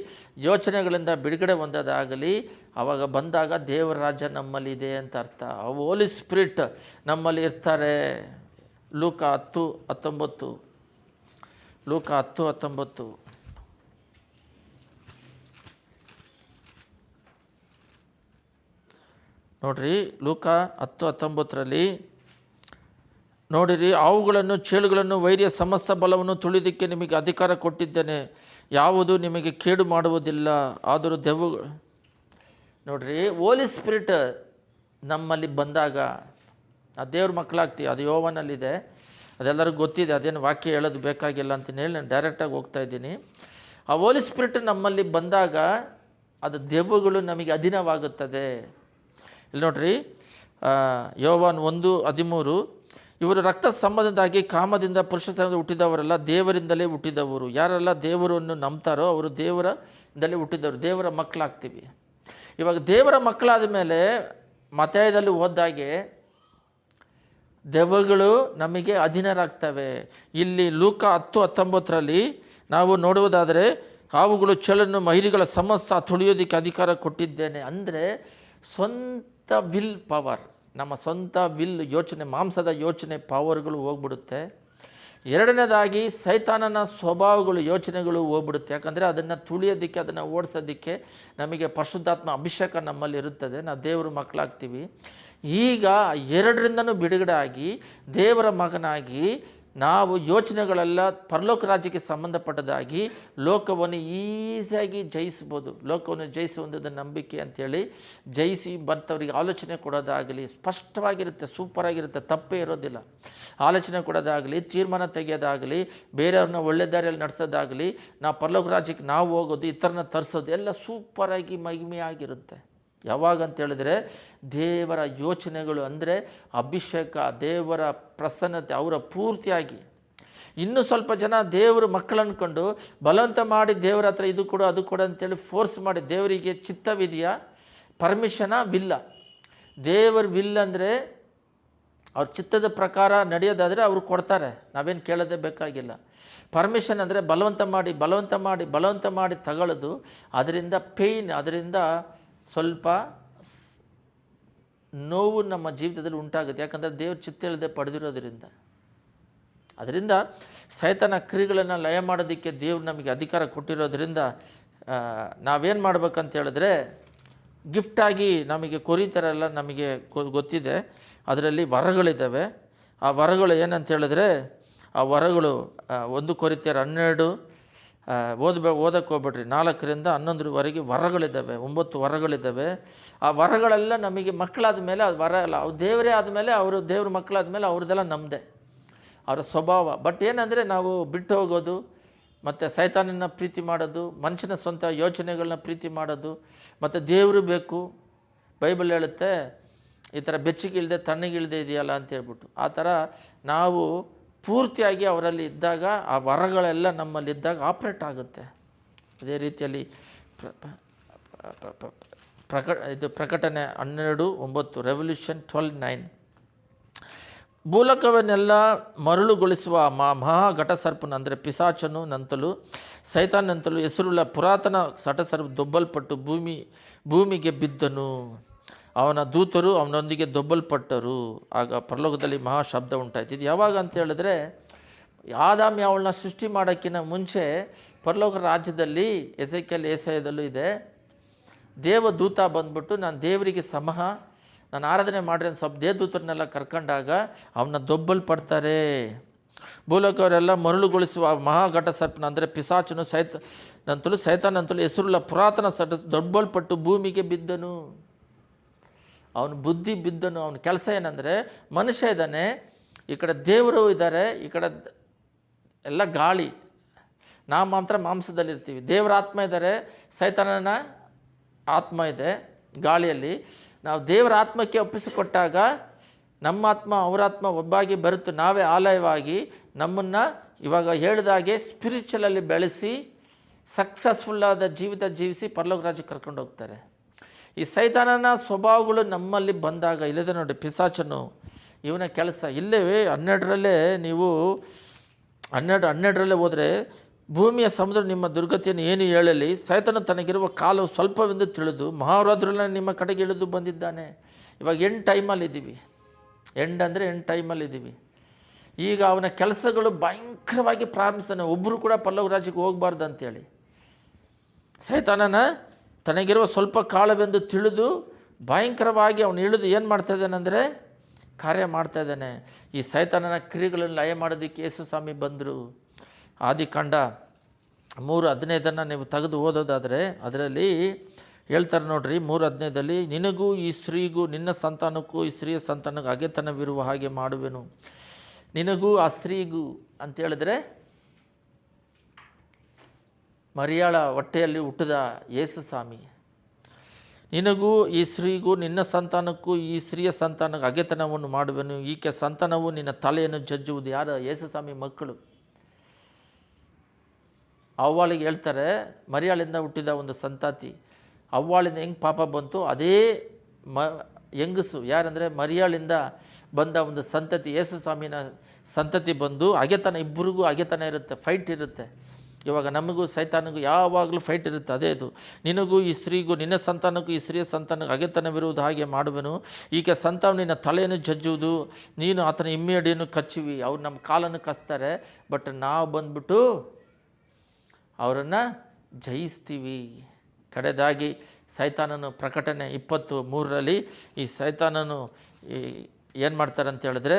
ಯೋಚನೆಗಳಿಂದ ಬಿಡುಗಡೆ ಹೊಂದೋದಾಗಲಿ, ಆವಾಗ ಬಂದಾಗ ದೇವರ ರಾಜ್ಯ ನಮ್ಮಲ್ಲಿದೆ ಅಂತ ಅರ್ಥ. ಹೋಲಿ ಸ್ಪಿರಿಟ್ ನಮ್ಮಲ್ಲಿ ಇರ್ತಾರೆ. ಲೂಕ 10:19 ನೋಡಿರಿ. ಲೂಕ 10:19 ನೋಡಿರಿ, ಅವುಗಳನ್ನು, ಚೇಳುಗಳನ್ನು, ವೈರ್ಯ ಸಮಸ್ತ ಬಲವನ್ನು ತುಳಿದಕ್ಕೆ ನಿಮಗೆ ಅಧಿಕಾರ ಕೊಟ್ಟಿದ್ದೇನೆ, ಯಾವುದು ನಿಮಗೆ ಕೇಡು ಮಾಡುವುದಿಲ್ಲ. ಆದರೂ ದೆವ್ವಗಳು ನೋಡಿರಿ, ಹೋಲಿ ಸ್ಪಿರಿಟ್ ನಮ್ಮಲ್ಲಿ ಬಂದಾಗ ಆ ದೇವ್ರ ಮಕ್ಕಳಾಗ್ತೀವಿ. ಅದು ಯೋವನಲ್ಲಿದೆ, ಅದೆಲ್ಲರಿಗೂ ಗೊತ್ತಿದೆ, ಅದೇನು ವಾಕ್ಯ ಹೇಳೋದು ಬೇಕಾಗಿಲ್ಲ ಅಂತೇಳಿ ನಾನು ಡೈರೆಕ್ಟಾಗಿ ಹೋಗ್ತಾ ಇದ್ದೀನಿ. ಆ ಹೋಲಿ ಸ್ಪಿರಿಟ್ ನಮ್ಮಲ್ಲಿ ಬಂದಾಗ ಅದು ದೆವ್ವಗಳು ನಮಗೆ ಅಧೀನವಾಗುತ್ತದೆ. ಇಲ್ಲಿ ನೋಡ್ರಿ, ಯೋವಾನ್ 1:13 ಇವರು ರಕ್ತ ಸಂಬಂಧದಾಗಿ ಕಾಮದಿಂದ ಪುರುಷ ಹುಟ್ಟಿದವರೆಲ್ಲ ದೇವರಿಂದಲೇ ಹುಟ್ಟಿದವರು. ಯಾರೆಲ್ಲ ದೇವರನ್ನು ನಂಬ್ತಾರೋ ಅವರು ದೇವರಿಂದಲೇ ಹುಟ್ಟಿದವರು, ದೇವರ ಮಕ್ಕಳಾಗ್ತೀವಿ. ಇವಾಗ ದೇವರ ಮಕ್ಕಳಾದ ಮೇಲೆ ಮತ್ತಾಯದಲ್ಲಿ ಓದಾಗೆ ದೆವ್ವಗಳು ನಮಗೆ ಅಧೀನರಾಗ್ತವೆ. ಇಲ್ಲಿ ಲೂಕ 10:19 ನಾವು ನೋಡುವುದಾದರೆ ಹಾವುಗಳು ಚೇಳನ್ನು ಮಹಿಳೆಗಳ ಸಮಸ್ತ ತುಳಿಯೋದಕ್ಕೆ ಅಧಿಕಾರ ಕೊಟ್ಟಿದ್ದೇನೆ. ಅಂದರೆ ಸ್ವಂತ ವಿಲ್ ಪವರ್, ನಮ್ಮ ಸ್ವಂತ ವಿಲ್ ಯೋಚನೆ, ಮಾಂಸದ ಯೋಚನೆ ಪವರ್ಗಳು ಹೋಗ್ಬಿಡುತ್ತೆ. ಎರಡನೇದಾಗಿ ಸೈತಾನನ ಸ್ವಭಾವಗಳು, ಯೋಚನೆಗಳು ಹೋಗ್ಬಿಡುತ್ತೆ. ಯಾಕಂದರೆ ಅದನ್ನು ತುಳಿಯೋದಕ್ಕೆ, ಅದನ್ನು ಓಡಿಸೋದಕ್ಕೆ ನಮಗೆ ಪರಿಶುದ್ಧಾತ್ಮ ಅಭಿಷೇಕ ನಮ್ಮಲ್ಲಿ ಇರುತ್ತದೆ, ನಾವು ದೇವರ ಮಕ್ಕಳಾಗ್ತೀವಿ. ಈಗ ಎರಡರಿಂದನೂ ಬಿಡುಗಡೆ ಆಗಿ ದೇವರ ಮಗನಾಗಿ ನಾವು ಯೋಚನೆಗಳೆಲ್ಲ ಪರಲೋಕ ರಾಜ್ಯಕ್ಕೆ ಸಂಬಂಧಪಟ್ಟದಾಗಿ ಲೋಕವನ್ನು ಈಸಿಯಾಗಿ ಜಯಿಸ್ಬೋದು. ಲೋಕವನ್ನು ಜಯಿಸುವಂಥದ್ದು ನಂಬಿಕೆ ಅಂಥೇಳಿ ಜಯಿಸಿ ಬಂತವರಿಗೆ ಆಲೋಚನೆ ಕೊಡೋದಾಗಲಿ ಸ್ಪಷ್ಟವಾಗಿರುತ್ತೆ, ಸೂಪರಾಗಿರುತ್ತೆ, ತಪ್ಪೇ ಇರೋದಿಲ್ಲ. ಆಲೋಚನೆ ಕೊಡೋದಾಗಲಿ, ತೀರ್ಮಾನ ತೆಗೆಯೋದಾಗಲಿ, ಬೇರೆಯವ್ರನ್ನ ಒಳ್ಳೆ ದಾರಿಯಲ್ಲಿ ನಡೆಸೋದಾಗಲಿ, ನಾವು ಪರಲೋಕ ರಾಜ್ಯಕ್ಕೆ ನಾವು ಹೋಗೋದು, ಇತರನ್ನ ತರಿಸೋದು ಎಲ್ಲ ಸೂಪರಾಗಿ ಮಹಿಮೆಯಾಗಿರುತ್ತೆ. ಯಾವಾಗ ಅಂತೇಳಿದ್ರೆ ದೇವರ ಯೋಚನೆಗಳು, ಅಂದರೆ ಅಭಿಷೇಕ, ದೇವರ ಪ್ರಸನ್ನತೆ ಅವರ ಪೂರ್ತಿಯಾಗಿ. ಇನ್ನೂ ಸ್ವಲ್ಪ ಜನ ದೇವರು ಮಕ್ಕಳು ಅಂದ್ಕೊಂಡು ಬಲವಂತ ಮಾಡಿ ದೇವರ ಹತ್ರ ಇದು ಕೊಡು ಅದು ಕೊಡು ಅಂತೇಳಿ ಫೋರ್ಸ್ ಮಾಡಿ, ದೇವರಿಗೆ ಚಿತ್ತವಿದೆಯಾ, ಪರ್ಮಿಷನ, ವಿಲ್ಲ. ದೇವರ ವಿಲ್ ಅಂದರೆ ಅವ್ರ ಚಿತ್ತದ ಪ್ರಕಾರ ನಡೆಯೋದಾದರೆ ಅವರು ಕೊಡ್ತಾರೆ, ನಾವೇನು ಕೇಳೋದೇ ಬೇಕಾಗಿಲ್ಲ. ಪರ್ಮಿಷನ್ ಅಂದರೆ ಬಲವಂತ ಮಾಡಿ ಬಲವಂತ ಮಾಡಿ ಬಲವಂತ ಮಾಡಿ ತಗೊಳ್ಳೋದು, ಅದರಿಂದ ಪೇಯ್ನ್, ಅದರಿಂದ ಸ್ವಲ್ಪ ನೋವು ನಮ್ಮ ಜೀವಿತದಲ್ಲಿ ಉಂಟಾಗುತ್ತೆ. ಯಾಕಂದರೆ ದೇವ್ರ ಚಿತ್ತ ಇಲ್ಲದೆ ಪಡೆದಿರೋದ್ರಿಂದ. ಅದರಿಂದ ಸೈತಾನ ಕ್ರಿಯೆಗಳನ್ನು ಲಯ ಮಾಡೋದಕ್ಕೆ ದೇವ್ರು ನಮಗೆ ಅಧಿಕಾರ ಕೊಟ್ಟಿರೋದ್ರಿಂದ ನಾವೇನು ಮಾಡ್ಬೇಕಂತ ಹೇಳಿದ್ರೆ, ಗಿಫ್ಟಾಗಿ ನಮಗೆ ಕೊರಿತಾರಲ್ಲ, ನಮಗೆ ಗೊತ್ತಿದೆ, ಅದರಲ್ಲಿ ವರಗಳಿದ್ದಾವೆ. ಆ ವರಗಳು ಏನಂತ ಹೇಳಿದ್ರೆ, ಆ ವರಗಳು 1 ಕೊರಿಂಥಿಯರ್ 12 ಓದಕ್ಕೆ ಹೋಗ್ಬಿಟ್ರಿ, 4ರಿಂದ 11 ವರಗಳಿದ್ದಾವೆ, 9 ವರಗಳಿದ್ದಾವೆ. ಆ ವರಗಳೆಲ್ಲ ನಮಗೆ ಮಕ್ಕಳಾದ ಮೇಲೆ ಅದು ವರ ಅಲ್ಲ, ಅವ್ರು ದೇವರೇ ಆದಮೇಲೆ, ಅವರು ದೇವ್ರ ಮಕ್ಕಳಾದ ಮೇಲೆ ಅವ್ರದ್ದೆಲ್ಲ ನಮ್ಮದೇ, ಅವರ ಸ್ವಭಾವ. ಬಟ್ ಏನಂದರೆ ನಾವು ಬಿಟ್ಟು ಹೋಗೋದು, ಮತ್ತು ಸೈತಾನನ ಪ್ರೀತಿ ಮಾಡೋದು, ಮನುಷ್ಯನ ಸ್ವಂತ ಯೋಚನೆಗಳನ್ನ ಪ್ರೀತಿ ಮಾಡೋದು, ಮತ್ತು ದೇವರು ಬೇಕು. ಬೈಬಲ್ ಹೇಳುತ್ತೆ ಈ ಥರ ಬೆಚ್ಚಗಿಲ್ಲದೆ ತಣ್ಣಗಿಲ್ಲದೆ ಇದೆಯಲ್ಲ ಅಂತ ಹೇಳ್ಬಿಟ್ಟು. ಆ ಥರ ನಾವು ಪೂರ್ತಿಯಾಗಿ ಅವರಲ್ಲಿ ಇದ್ದಾಗ, ಆ ವರಗಳೆಲ್ಲ ನಮ್ಮಲ್ಲಿದ್ದಾಗ ಆಪ್ರೇಟ್ ಆಗುತ್ತೆ. ಅದೇ ರೀತಿಯಲ್ಲಿ ಪ್ರಕಟಣೆ 12:9, ರೆವಲ್ಯೂಷನ್ 12:9. ಭೂಲೋಕವನ್ನೆಲ್ಲ ಮರಳುಗೊಳಿಸುವ ಮಹಾಘಟಸರ್ಪನು, ಅಂದರೆ ಪಿಶಾಚನು ನಂತಲೂ ಸೈತಾನಂತಲೂ ಹೆಸರುಳ್ಳ ಪುರಾತನ ಸಟಸರ್ಪ ದೊಬ್ಬಲ್ಪಟ್ಟು ಭೂಮಿಗೆ ಬಿದ್ದನು. ಅವನ ದೂತರು ಅವನೊಂದಿಗೆ ದೊಬ್ಬಲ್ಪಟ್ಟರು. ಆಗ ಪರಲೋಕದಲ್ಲಿ ಮಹಾ ಶಬ್ದ ಉಂಟಾಯ್ತು. ಇದು ಯಾವಾಗ ಅಂತ ಹೇಳಿದ್ರೆ, ಆದಾಮ ಅವಳನ್ನ ಸೃಷ್ಟಿ ಮಾಡೋಕ್ಕಿಂತ ಮುಂಚೆ ಪರಲೋಕ ರಾಜ್ಯದಲ್ಲಿ ಎಸೆಕಿಯೇಲ್ ಯೆಶಾಯದಲ್ಲೂ ಇದೆ. ದೇವದೂತ ಬಂದ್ಬಿಟ್ಟು ನಾನು ದೇವರಿಗೆ ನಾನು ಆರಾಧನೆ ಮಾಡ್ರಿ ಅಂತ ಸ್ವಲ್ಪ ದೇವದೂತರನ್ನೆಲ್ಲ ಕರ್ಕೊಂಡಾಗ ಅವನ್ನ ದೊಬ್ಬಲ್ಪಡ್ತಾರೆ. ಭೂಲೋಕವರೆಲ್ಲ ಮರಳುಗೊಳಿಸುವ ಮಹಾಘಟ ಸರ್ಪನ, ಅಂದರೆ ಪಿಶಾಚನು ಸೈತಾನಂತಲೂ ಹೆಸರುಳ್ಳ ಪುರಾತನ ದೊಬ್ಬಲ್ಪಟ್ಟು ಭೂಮಿಗೆ ಬಿದ್ದನು. ಅವನು ಬುದ್ಧಿ ಬಿದ್ದನು. ಅವನ ಕೆಲಸ ಏನಂದರೆ, ಮನುಷ್ಯ ಇದ್ದಾನೆ, ಈ ಕಡೆ ದೇವರು ಇದ್ದಾರೆ, ಈ ಕಡೆ ಎಲ್ಲ ಗಾಳಿ, ನಾವು ಮಾತ್ರ ಮಾಂಸದಲ್ಲಿರ್ತೀವಿ. ದೇವರ ಆತ್ಮ ಇದ್ದಾರೆ, ಸೈತಾನನ ಆತ್ಮ ಇದೆ ಗಾಳಿಯಲ್ಲಿ. ನಾವು ದೇವರ ಆತ್ಮಕ್ಕೆ ಒಪ್ಪಿಸಿಕೊಟ್ಟಾಗ ನಮ್ಮ ಆತ್ಮ ಅವರ ಆತ್ಮ ಒಬ್ಬಾಗಿ ಬರುತ್ತೆ. ನಾವೇ ಆಲಯವಾಗಿ ನಮ್ಮನ್ನು ಇವಾಗ ಹೇಳಿದಾಗೆ ಸ್ಪಿರಿಚುವಲಲ್ಲಿ ಬೆಳೆಸಿ ಸಕ್ಸಸ್ಫುಲ್ಲಾದ ಜೀವಿತ ಜೀವಿಸಿ ಪರಲೋಕ ರಾಜ್ಯಕ್ಕೆ ಕರ್ಕೊಂಡು ಹೋಗ್ತಾರೆ. ಈ ಸೈತಾನನ ಸ್ವಭಾವಗಳು ನಮ್ಮಲ್ಲಿ ಬಂದಾಗ, ಇಲ್ಲದೆ ನೋಡಿ ಪಿಶಾಚನು ಇವನ ಕೆಲಸ ಇಲ್ಲೇ 12ರಲ್ಲೇ ನೀವು 12ರಲ್ಲೇ ಹೋದರೆ, ಭೂಮಿಯ ಸಮುದ್ರ ನಿಮ್ಮ ದುರ್ಗತಿಯನ್ನು ಏನು ಹೇಳಲಿ, ಸೈತಾನ ತನಗಿರುವ ಕಾಲವು ಸ್ವಲ್ಪವೆಂದು ತಿಳಿದು ಮಹಾರೌದ್ರನ ನಿಮ್ಮ ಕಡೆಗೆ ಇಳಿದು ಬಂದಿದ್ದಾನೆ. ಇವಾಗ ಎಂಡ್ ಟೈಮಲ್ಲಿದ್ದೀವಿ. ಅಂದರೆ ಎಂಡ್ ಟೈಮಲ್ಲಿದ್ದೀವಿ. ಈಗ ಅವನ ಕೆಲಸಗಳು ಭಯಂಕರವಾಗಿ ಪ್ರಾರಂಭಿಸ್ತಾನೆ. ಒಬ್ಬರು ಕೂಡ ಪರಲೋಕ ರಾಜ್ಯಕ್ಕೆ ಹೋಗಬಾರ್ದು ಅಂತೇಳಿ ಸೈತಾನನ ತನಗಿರುವ ಸ್ವಲ್ಪ ಕಾಲವೆಂದು ತಿಳಿದು ಭಯಂಕರವಾಗಿ ಅವನು ಇಳಿದು ಏನು ಮಾಡ್ತಾಯಿದ್ದಾನೆಂದರೆ ಕಾರ್ಯ ಮಾಡ್ತಾಯಿದ್ದಾನೆ. ಈ ಸೈತಾನನ ಕ್ರಿಯೆಗಳನ್ನು ಲಯ ಮಾಡೋದಕ್ಕೆ ಯೇಸು ಸ್ವಾಮಿ ಬಂದರು. ಆದಿಕಾಂಡ 3:15 ನೀವು ತೆಗೆದು ಓದೋದಾದರೆ ಅದರಲ್ಲಿ ಹೇಳ್ತಾರೆ ನೋಡ್ರಿ. 3:15 ನಿನಗೂ ಈ ಸ್ತ್ರೀಗೂ ನಿನ್ನ ಸಂತಾನಕ್ಕೂ ಈ ಸ್ತ್ರೀಯ ಸಂತಾನಕ್ಕೂ ಹಗೆತನವಿರುವ ಹಾಗೆ ಮಾಡುವೆನು. ನಿನಗೂ ಆ ಸ್ತ್ರೀಗೂ ಅಂತೇಳಿದ್ರೆ ಮರಿಯಾಳ ಹೊಟ್ಟೆಯಲ್ಲಿ ಹುಟ್ಟಿದ ಯೇಸು ಸ್ವಾಮಿ. ನಿನಗೂ ಈ ಸ್ತ್ರೀಗೂ ನಿನ್ನ ಸಂತಾನಕ್ಕೂ ಈ ಸ್ತ್ರೀಯ ಸಂತಾನಕ್ಕೆ ಹಗೆತನವನ್ನು ಮಾಡುವೆನು. ಈಕೆ ಸಂತಾನವು ನಿನ್ನ ತಲೆಯನ್ನು ಜಜ್ಜುವುದು. ಯಾರು? ಯೇಸು ಸ್ವಾಮಿ ಮಕ್ಕಳು. ಅವ್ವಾಳಿಗೆ ಹೇಳ್ತಾರೆ, ಮರಿಯಾಳಿಂದ ಹುಟ್ಟಿದ ಒಂದು ಸಂತತಿ. ಅವ್ವಾಳಿಂದ ಹೆಂಗೆ ಪಾಪ ಬಂತು, ಅದೇ ಹೆಂಗಸು ಯಾರಂದರೆ ಮರಿಯಾಳಿಂದ ಬಂದ ಒಂದು ಸಂತತಿ, ಯೇಸು ಸ್ವಾಮಿನ ಸಂತತಿ ಬಂದು ಹಗೆತನ, ಇಬ್ಬರಿಗೂ ಹಗೆತನ ಇರುತ್ತೆ, ಫೈಟ್ ಇರುತ್ತೆ. ಇವಾಗ ನಮಗೂ ಸೈತಾನಿಗೂ ಯಾವಾಗಲೂ ಫೈಟ್ ಇರುತ್ತೆ. ಅದೇ ಇದು, ನಿನಗೂ ಈ ಸ್ತ್ರೀಗೂ, ನಿನ್ನ ಸಂತಾನಕ್ಕೂ ಈ ಸ್ತ್ರೀಯ ಸಂತಾನಕ್ಕೂ ಹಗೆತನವಿರುವುದು ಹಾಗೆ ಮಾಡುವೆನು. ಈಗ ಸಂತಾನ ನಿನ್ನ ತಲೆಯನ್ನು ಜಜ್ಜುವುದು, ನೀನು ಆತನ ಇಮ್ಮಿಡಿಯನ್ನು ಕಚ್ಚುವಿ. ಅವ್ರು ನಮ್ಮ ಕಾಲನ್ನು ಕಚ್ತಾರೆ, ಬಟ್ ನಾವು ಬಂದ್ಬಿಟ್ಟು ಅವರನ್ನು ಜಯಿಸ್ತೀವಿ. ಕಡೆದಾಗಿ ಸೈತಾನನು ಪ್ರಕಟಣೆ 23ರಲ್ಲಿ ಈ ಸೈತಾನನು ಏನು ಮಾಡ್ತಾರೆ ಅಂತ ಹೇಳಿದ್ರೆ,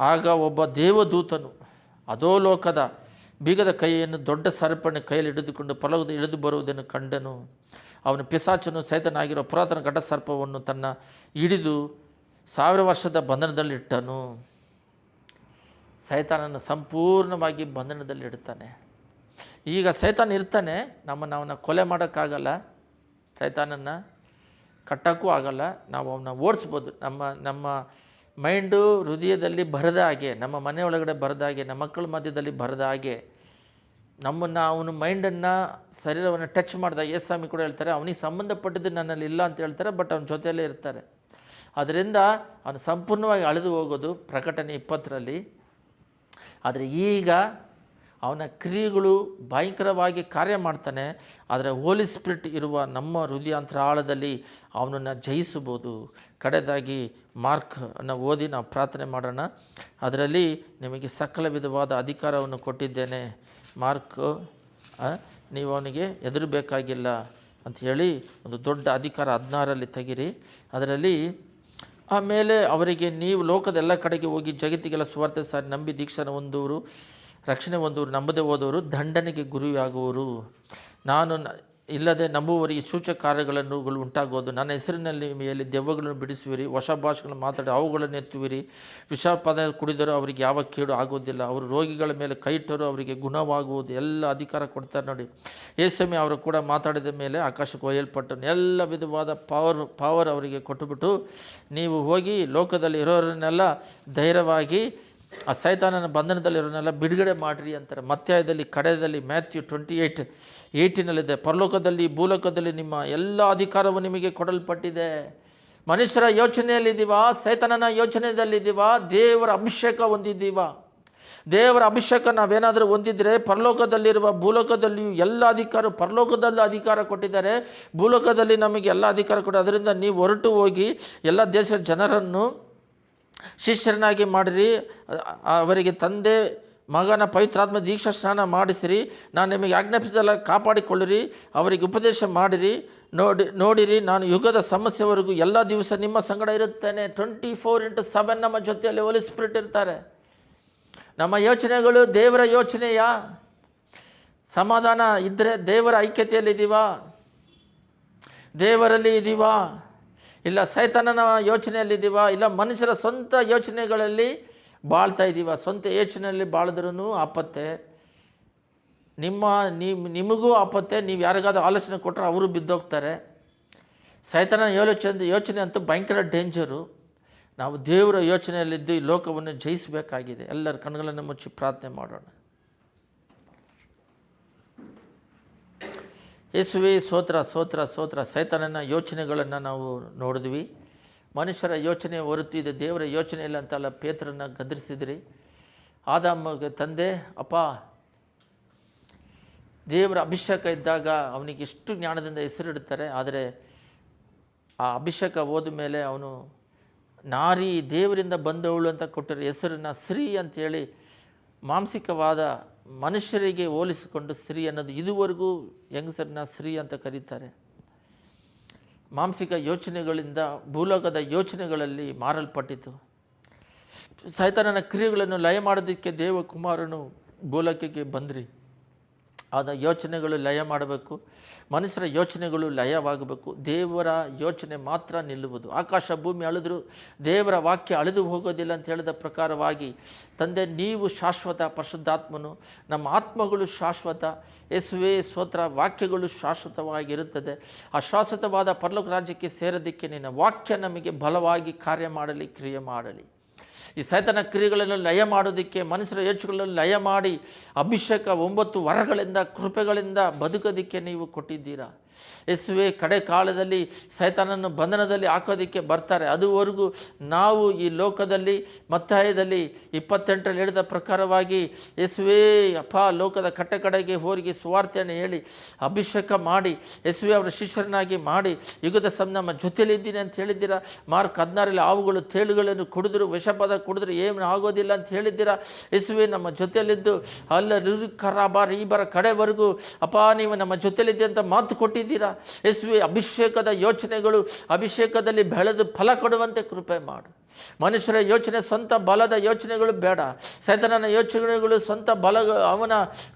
ಆಗ ಒಬ್ಬ ದೇವದೂತನು ಅಧೋಲೋಕದ ಬೀಗದ ಕೈಯನ್ನು ದೊಡ್ಡ ಸರ್ಪಣೆ ಕೈಯಲ್ಲಿ ಹಿಡಿದುಕೊಂಡು ಪರಲೋಕದ ಇಳಿದು ಬರುವುದನ್ನು ಕಂಡನು. ಅವನು ಪಿಶಾಚನು ಸೈತಾನಾಗಿರೋ ಪುರಾತನ ಘಟ ಸರ್ಪವನ್ನು ತನ್ನ ಹಿಡಿದು 1000 ವರ್ಷದ ಬಂಧನದಲ್ಲಿಟ್ಟನು. ಸೈತಾನನ್ನು ಸಂಪೂರ್ಣವಾಗಿ ಬಂಧನದಲ್ಲಿಡ್ತಾನೆ. ಈಗ ಸೈತಾನ ಇರ್ತಾನೆ, ಅವನ ಕೊಲೆ ಮಾಡೋಕ್ಕಾಗಲ್ಲ, ಸೈತಾನನ್ನು ಕಟ್ಟೋಕ್ಕೂ ಆಗಲ್ಲ, ನಾವು ಅವನ್ನ ಓಡಿಸ್ಬೋದು. ನಮ್ಮ ಮೈಂಡು ಹೃದಯದಲ್ಲಿ ಬರದ ಹಾಗೆ, ನಮ್ಮ ಮನೆ ಒಳಗಡೆ ಬರದ ಹಾಗೆ, ನಮ್ಮ ಮಕ್ಕಳ ಮಧ್ಯದಲ್ಲಿ ಬರದ ಹಾಗೆ, ನಮ್ಮನ್ನು ಅವನ ಮೈಂಡನ್ನು ಶರೀರವನ್ನು ಟಚ್ ಮಾಡಿದಾಗ ಯೇಸ್ವಾಮಿ ಕೂಡ ಹೇಳ್ತಾರೆ, ಅವನಿಗೆ ಸಂಬಂಧಪಟ್ಟಿದ್ದು ನನ್ನಲ್ಲಿ ಇಲ್ಲ ಅಂತ ಹೇಳ್ತಾರೆ, ಬಟ್ ಅವನ ಜೊತೆಯಲ್ಲೇ ಇರ್ತಾರೆ. ಅದರಿಂದ ಅವನು ಸಂಪೂರ್ಣವಾಗಿ ಅಳಿದು ಹೋಗೋದು ಪ್ರಕಟಣೆ 20ರಲ್ಲಿ. ಆದರೆ ಈಗ ಅವನ ಕ್ರಿಯೆಗಳು ಭಯಂಕರವಾಗಿ ಕಾರ್ಯ ಮಾಡ್ತಾನೆ. ಆದರೆ ಹೋಲಿ ಸ್ಪಿರಿಟ್ ಇರುವ ನಮ್ಮ ಹೃದಯಾಂತರಾಳದಲ್ಲಿ ಅವನನ್ನು ಜಯಿಸಬಹುದು. ಕಡೆದಾಗಿ ಮಾರ್ಕನ್ನು ಓದಿ ನಾವು ಪ್ರಾರ್ಥನೆ ಮಾಡೋಣ. ಅದರಲ್ಲಿ ನಿಮಗೆ ಸಕಲ ವಿಧವಾದ ಅಧಿಕಾರವನ್ನು ಕೊಟ್ಟಿದ್ದೇನೆ, ಮಾರ್ಕ್ ನೀವು ಅವನಿಗೆ ಹೆದರಬೇಕಾಗಿಲ್ಲ ಅಂತ ಹೇಳಿ ಒಂದು ದೊಡ್ಡ ಅಧಿಕಾರ 16ರಲ್ಲಿ ತೆಗಿರಿ. ಅದರಲ್ಲಿ ಆಮೇಲೆ ಅವರಿಗೆ, ನೀವು ಲೋಕದ ಎಲ್ಲ ಕಡೆಗೆ ಹೋಗಿ ಜಗತ್ತಿಗೆಲ್ಲ ಸುವಾರ್ತೆ ಸಾರಿ ನಂಬಿ ದೀಕ್ಷಾನ ಹೊಂದುವರು, ರಕ್ಷಣೆ ಹೊಂದುವರು, ನಂಬದೆ ಹೋದವರು ದಂಡನೆಗೆ ಗುರಿಯಾಗುವರು. ನಾನು ಇಲ್ಲದೆ ನಂಬುವವರಿಗೆ ಸೂಚಕ ಕಾರ್ಯಗಳನ್ನು ಉಂಟಾಗುವುದು. ನನ್ನ ಹೆಸರಿನಲ್ಲಿ ಮೇಲೆ ದೆವ್ವಗಳನ್ನು ಬಿಡಿಸುವಿರಿ, ಹೊಸ ಭಾಷೆಗಳನ್ನು ಮಾತಾಡಿ ಅವುಗಳನ್ನು ಎತ್ತುವಿರಿ, ವಿಷಪಾನ ಕುಡಿದರೂ ಅವರಿಗೆ ಯಾವ ಕೇಡು ಆಗುವುದಿಲ್ಲ. ಅವರು ರೋಗಿಗಳ ಮೇಲೆ ಕೈ ಇಟ್ಟರೂ ಅವರಿಗೆ ಗುಣವಾಗುವುದು. ಎಲ್ಲ ಅಧಿಕಾರ ಕೊಡ್ತಾರೆ ನೋಡಿ. ಯೇಸುಸ್ವಾಮಿ ಅವರು ಕೂಡ ಮಾತಾಡಿದ ಮೇಲೆ ಆಕಾಶಕ್ಕೆ ಒಯ್ಯಲ್ಪಟ್ಟನು. ಎಲ್ಲ ವಿಧವಾದ ಪವರ್ ಅವರಿಗೆ ಕೊಟ್ಟುಬಿಟ್ಟು, ನೀವು ಹೋಗಿ ಲೋಕದಲ್ಲಿ ಇರೋರನ್ನೆಲ್ಲ ಧೈರ್ಯವಾಗಿ ಆ ಸೈತಾನನ ಬಂಧನದಲ್ಲಿರೋನೆಲ್ಲ ಬಿಡುಗಡೆ ಮಾಡಿರಿ ಅಂತಾರೆ. ಮತ್ತಾಯದಲ್ಲಿ ಕಡೆಯಲ್ಲಿ ಮ್ಯಾಥ್ಯೂ 28:18 ಪರಲೋಕದಲ್ಲಿ ಭೂಲೋಕದಲ್ಲಿ ನಿಮ್ಮ ಎಲ್ಲ ಅಧಿಕಾರವು ನಿಮಗೆ ಕೊಡಲ್ಪಟ್ಟಿದೆ. ಮನುಷ್ಯರ ಯೋಚನೆಯಲ್ಲಿದ್ದೀವಾ? ಸೈತಾನನ ಯೋಚನೆಯಲ್ಲಿದ್ದೀವಾ? ದೇವರ ಅಭಿಷೇಕ ಹೊಂದಿದ್ದೀವಾ? ದೇವರ ಅಭಿಷೇಕ ನಾವೇನಾದರೂ ಹೊಂದಿದರೆ ಪರಲೋಕದಲ್ಲಿರುವ ಭೂಲೋಕದಲ್ಲಿಯೂ ಎಲ್ಲ ಅಧಿಕಾರ, ಪರಲೋಕದಲ್ಲಿ ಅಧಿಕಾರ ಕೊಟ್ಟಿದ್ದಾರೆ, ಭೂಲೋಕದಲ್ಲಿ ನಮಗೆ ಎಲ್ಲ ಅಧಿಕಾರ ಕೊಟ್ಟು. ಅದರಿಂದ ನೀವು ಹೊರಟು ಹೋಗಿ ಎಲ್ಲ ದೇಶದ ಜನರನ್ನು ಶಿಷ್ಯರನ್ನಾಗಿ ಮಾಡಿರಿ, ಅವರಿಗೆ ತಂದೆ ಮಗನ ಪವಿತ್ರಾತ್ಮ ದೀಕ್ಷಾ ಸ್ನಾನ ಮಾಡಿಸಿರಿ, ನಾನು ನಿಮಗೆ ಆಜ್ಞಾಪಿಸಲ್ಲ ಕಾಪಾಡಿಕೊಳ್ಳಿರಿ, ಅವರಿಗೆ ಉಪದೇಶ ಮಾಡಿರಿ. ನೋಡಿರಿ, ನಾನು ಯುಗದ ಸಮಸ್ಯೆವರೆಗೂ ಎಲ್ಲ ದಿವಸ ನಿಮ್ಮ ಸಂಗಡ ಇರುತ್ತೇನೆ. 24/7 ನಮ್ಮ ಜೊತೆಯಲ್ಲಿ ಹೋಲಿ ಸ್ಪಿರಿಟ್ ಇರ್ತಾರೆ. ನಮ್ಮ ಯೋಚನೆಗಳು ದೇವರ ಯೋಚನೆಯ ಸಮಾಧಾನ ಇದ್ದರೆ ದೇವರ ಐಕ್ಯತೆಯಲ್ಲಿದ್ದೀವಾ? ದೇವರಲ್ಲಿ ಇದ್ದೀವಾ? ಇಲ್ಲ ಸೈತಾನನ ಯೋಚನೆಯಲ್ಲಿದ್ದೀವಾ? ಇಲ್ಲ ಮನುಷ್ಯರ ಸ್ವಂತ ಯೋಚನೆಗಳಲ್ಲಿ ಬಾಳ್ತಾ ಇದ್ದೀವ? ಸ್ವಂತ ಯೋಚನೆಯಲ್ಲಿ ಬಾಳಿದ್ರೂ ಆಪತ್ತೆ, ನಿಮಗೂ ಆಪತ್ತೆ. ನೀವು ಯಾರಿಗಾದ್ರೂ ಆಲೋಚನೆ ಕೊಟ್ಟರೆ ಅವರು ಬಿದ್ದೋಗ್ತಾರೆ. ಸೈತಾನನ ಯೋಚನೆ ಅಂತೂ ಭಯಂಕರ ಡೇಂಜರು. ನಾವು ದೇವರ ಯೋಚನೆಯಲ್ಲಿದ್ದು ಈ ಲೋಕವನ್ನು ಜಯಿಸಬೇಕಾಗಿದೆ. ಎಲ್ಲರ ಕಣ್ಣುಗಳನ್ನು ಮುಚ್ಚಿ ಪ್ರಾರ್ಥನೆ ಮಾಡೋಣ. ಯೇಸುವೇ ಸ್ತೋತ್ರ ಸ್ತೋತ್ರ ಸ್ತೋತ್ರ. ಸೈತಾನನ ಯೋಚನೆಗಳನ್ನು ನಾವು ನೋಡಿದ್ವಿ. ಮನುಷ್ಯರ ಯೋಚನೆ ಹೊರತು ಇದೆ, ದೇವರ ಯೋಚನೆ ಇಲ್ಲ ಅಂತಲ್ಲ ಪೇತ್ರನ ಗದರಿಸಿದ್ರಿ. ಆದಾಮಗೆ ತಂದೆ ಅಪ್ಪ, ದೇವರ ಅಭಿಷೇಕ ಇದ್ದಾಗ ಅವನಿಗೆ ಎಷ್ಟು ಜ್ಞಾನದಿಂದ ಹೆಸರಿಡುತ್ತಾರೆ. ಆದರೆ ಆ ಅಭಿಷೇಕ ಹೋದ ಮೇಲೆ ಅವನು ನಾರಿ ದೇವರಿಂದ ಬಂದವಳು ಅಂತ ಕೊಟ್ಟರೆ ಹೆಸರನ್ನು ಸ್ತ್ರೀ ಅಂಥೇಳಿ ಮಾಂಸಿಕವಾದ ಮನುಷ್ಯರಿಗೆ ಹೋಲಿಸಿಕೊಂಡು ಸ್ತ್ರೀ ಅನ್ನೋದು ಇದುವರೆಗೂ ಹೆಂಗಸರನ್ನ ಸ್ತ್ರೀ ಅಂತ ಕರೀತಾರೆ. ಮಾಂಸಿಕ ಯೋಚನೆಗಳಿಂದ ಭೂಲೋಕದ ಯೋಚನೆಗಳಲ್ಲಿ ಮಾರಲ್ಪಟ್ಟಿತು. ಸೈತಾನನ ಕ್ರಿಯೆಗಳನ್ನು ಲಯ ಮಾಡೋದಕ್ಕೆ ದೇವಕುಮಾರನು ಭೂಲೋಕಕ್ಕೆ ಬಂದ್ರಿ. ಆದ ಯೋಚನೆಗಳು ಲಯ ಮಾಡಬೇಕು, ಮನುಷ್ಯರ ಯೋಚನೆಗಳು ಲಯವಾಗಬೇಕು. ದೇವರ ಯೋಚನೆ ಮಾತ್ರ ನಿಲ್ಲುವುದು. ಆಕಾಶ ಭೂಮಿ ಅಳಿದ್ರು ದೇವರ ವಾಕ್ಯ ಅಳಿದು ಹೋಗೋದಿಲ್ಲ ಅಂತ ಹೇಳಿದ ಪ್ರಕಾರವಾಗಿ ತಂದೆ ನೀವು ಶಾಶ್ವತ, ಪರಿಶುದ್ಧಾತ್ಮನು ನಮ್ಮ ಆತ್ಮಗಳು ಶಾಶ್ವತ. ಯೇಸುವೇ ಸ್ತೋತ್ರ. ವಾಕ್ಯಗಳು ಶಾಶ್ವತವಾಗಿರುತ್ತದೆ. ಆ ಶಾಶ್ವತವಾದ ಪರಲೋಕ ರಾಜ್ಯಕ್ಕೆ ಸೇರೋದಕ್ಕೆ ನಿನ್ನ ವಾಕ್ಯ ನಮಗೆ ಬಲವಾಗಿ ಕಾರ್ಯ ಮಾಡಲಿ, ಕ್ರಿಯೆ ಮಾಡಲಿ. ಈ ಸೈತಾನ ಕ್ರಿಯೆಗಳನ್ನು ಲಯ ಮಾಡೋದಕ್ಕೆ, ಮನುಷ್ಯರ ಯೋಚನೆಗಳನ್ನು ಲಯ ಮಾಡಿ ಅಭಿಷೇಕ 9 ವರಗಳಿಂದ ಕೃಪೆಗಳಿಂದ ಬದುಕೋದಕ್ಕೆ ನೀವು ಕೊಟ್ಟಿದ್ದೀರಾ. ಯೇಸುವೆ ಕಡೆ ಕಾಲದಲ್ಲಿ ಸೈತಾನನ್ನು ಬಂಧನದಲ್ಲಿ ಹಾಕೋದಕ್ಕೆ ಬರ್ತಾರೆ. ಅದುವರೆಗೂ ನಾವು ಈ ಲೋಕದಲ್ಲಿ ಮತ್ತಾಯದಲ್ಲಿ 28ರಲ್ಲಿ ಹೇಳಿದ ಪ್ರಕಾರವಾಗಿ ಯೇಸುವೆ ಅಪ್ಪ ಲೋಕದ ಕಡೆಗೆ ಹೋಗಿ ಸುವಾರ್ತೆಯನ್ನು ಹೇಳಿ ಅಭಿಷೇಕ ಮಾಡಿ ಯೇಸುವೆ ಅವರ ಶಿಷ್ಯರನ್ನಾಗಿ ಮಾಡಿ ಯುಗದ ನಮ್ಮ ಜೊತೆಯಲ್ಲಿದ್ದೀನಿ ಅಂತ ಹೇಳಿದ್ದೀರಾ. ಮಾರ್ಕ್ 16ರಲ್ಲಿ ಹಾವುಗಳು ತೇಳುಗಳನ್ನು ಕುಡಿದ್ರು, ವಿಷಪದ ಕುಡಿದ್ರು ಏನು ಆಗೋದಿಲ್ಲ ಅಂತ ಹೇಳಿದ್ದೀರಾ. ಯೇಸುವೆ ನಮ್ಮ ಜೊತೆಯಲ್ಲಿದ್ದು ಅಲ್ಲ ಖರಾಬಾರ್ ಈ ಬರ ಕಡೆವರೆಗೂ ಅಪ್ಪ ನೀವು ನಮ್ಮ ಜೊತೆಯಲ್ಲಿದ್ದೆ ಅಂತ ಮಾತು ಕೊಟ್ಟಿದ್ದೀರಾ. ಯೇಸುವೆ ಅಭಿಷೇಕದ ಯೋಚನೆಗಳು ಅಭಿಷೇಕದಲ್ಲಿ ಬೆಳೆದು ಫಲ ಕೊಡುವಂತೆ ಕೃಪೆ ಮಾಡು. ಮನುಷ್ಯರ ಯೋಚನೆ ಸ್ವಂತ ಬಲದ ಯೋಚನೆಗಳು ಬೇಡ, ಸೈತಾನನ ಯೋಚನೆಗಳು ಸ್ವಂತ ಬಲ, ಅವನ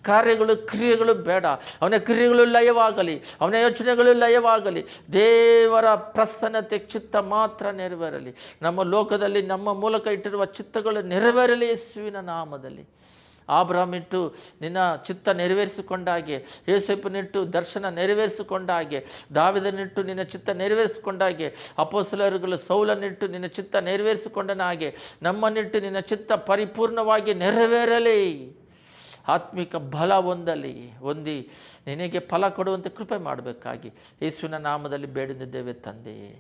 ಕಾರ್ಯಗಳು ಕ್ರಿಯೆಗಳು ಬೇಡ. ಅವನ ಕ್ರಿಯೆಗಳು ಲಯವಾಗಲಿ, ಅವನ ಯೋಚನೆಗಳು ಲಯವಾಗಲಿ. ದೇವರ ಪ್ರಸನ್ನತೆ ಚಿತ್ತ ಮಾತ್ರ ನೆರವೇರಲಿ. ನಮ್ಮ ಲೋಕದಲ್ಲಿ ನಮ್ಮ ಮೂಲಕ ಇಟ್ಟಿರುವ ಚಿತ್ತಗಳು ನೆರವೇರಲಿ ಯೇಸುವಿನ ನಾಮದಲ್ಲಿ. ಅಬ್ರಹಾಮಿಟ್ಟು ನಿನ್ನ ಚಿತ್ತ ನೆರವೇರಿಸಿಕೊಂಡಾಗೆ, ಯೋಸೇಫನಿಟ್ಟು ದರ್ಶನ ನೆರವೇರಿಸಿಕೊಂಡಾಗೆ, ದಾವೀದನಿಟ್ಟು ನಿನ್ನ ಚಿತ್ತ ನೆರವೇರಿಸಿಕೊಂಡಾಗೆ, ಅಪೊಸ್ತಲರುಗಳು ಸೌಲನಿಟ್ಟು ನಿನ್ನ ಚಿತ್ತ ನೆರವೇರಿಸಿಕೊಂಡನ ಹಾಗೆ ನಮ್ಮನ್ನಿಟ್ಟು ನಿನ್ನ ಚಿತ್ತ ಪರಿಪೂರ್ಣವಾಗಿ ನೆರವೇರಲಿ. ಆತ್ಮಿಕ ಬಲ ಹೊಂದಿ ನಿನಗೆ ಫಲ ಕೊಡುವಂತೆ ಕೃಪೆ ಮಾಡಬೇಕಾಗಿ ಯೇಸುವಿನ ನಾಮದಲ್ಲಿ ಬೇಡಿದ್ದೇವೆ ತಂದೆಯೇ.